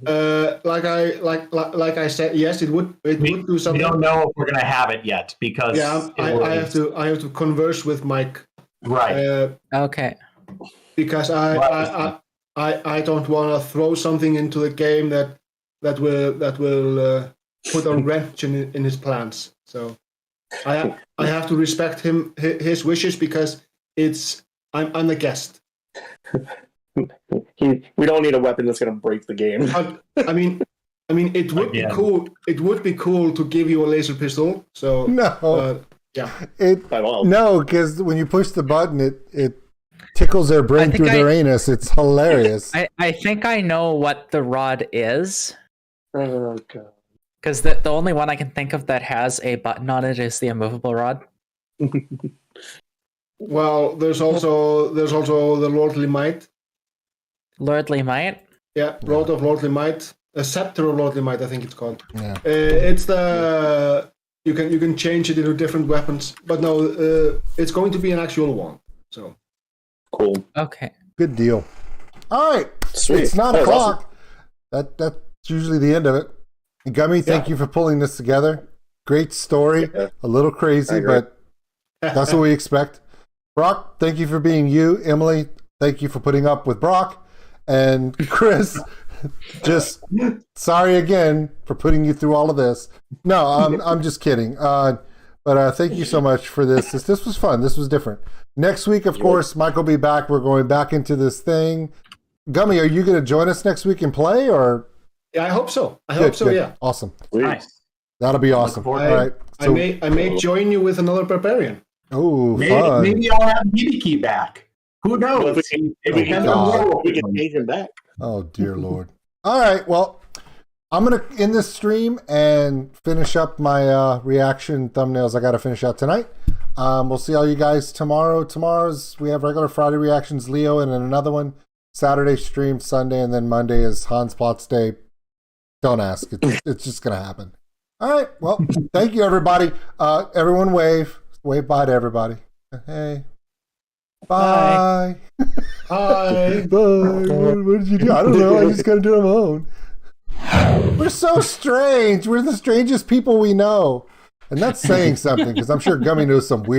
Like I said, yes, it would do something. We don't know if we're going to have it yet because I have to converse with Mike. Right. Okay. Because I don't want to throw something into the game that will put a wrench in his plans. So I have to respect his wishes because I'm the guest. We don't need a weapon that's going to break the game. I mean, it would be cool. It would be cool to give you a laser pistol. So No. yeah. No, because when you push the button, it tickles their brain through their anus. It's hilarious. I think I know what the rod is. Oh, God. Because the only one I can think of that has a button on it is the immovable rod. Well, there's also the Lordly Might. Lordly Might? Yeah, Rod of Lordly Might. A Scepter of Lordly Might, I think it's called. Yeah. It's the you can change it into different weapons, but no, it's going to be an actual wand. So Cool. Okay. Good deal. All right. Sweet. It's 9 That was o'clock. That's usually the end of it. Gummy, thank you for pulling this together. Great story. Yeah. A little crazy, but that's what we expect. Brock, thank you for being you. Emily, thank you for putting up with Brock. And Chris, just sorry again for putting you through all of this. No, I'm just kidding. But thank you so much for this. This was fun. This was different. Next week, of course, Mike will be back. We're going back into this thing. Gummy, are you going to join us next week and play? Or yeah, I hope so. Good. Yeah. Awesome. Nice. That'll be awesome. All right. So, I may join you with another barbarian. Oh, fun. Maybe I'll have BB back. Who knows? Well, we can page him back. Oh, dear Lord. All right. Well, I'm going to end this stream and finish up my reaction thumbnails I got to finish out tonight. We'll see all you guys tomorrow. We have regular Friday reactions, Leo, and then another one. Saturday stream, Sunday, and then Monday is Hans Plot's Day. Don't ask. It's just going to happen. All right. Well, thank you, everybody. Everyone wave. Wave bye to everybody. Hey. Bye. Hi. Bye. What did you do? I don't know. I just got to do it on my own. We're so strange. We're the strangest people we know. And that's saying something, because I'm sure Gummy knows some weird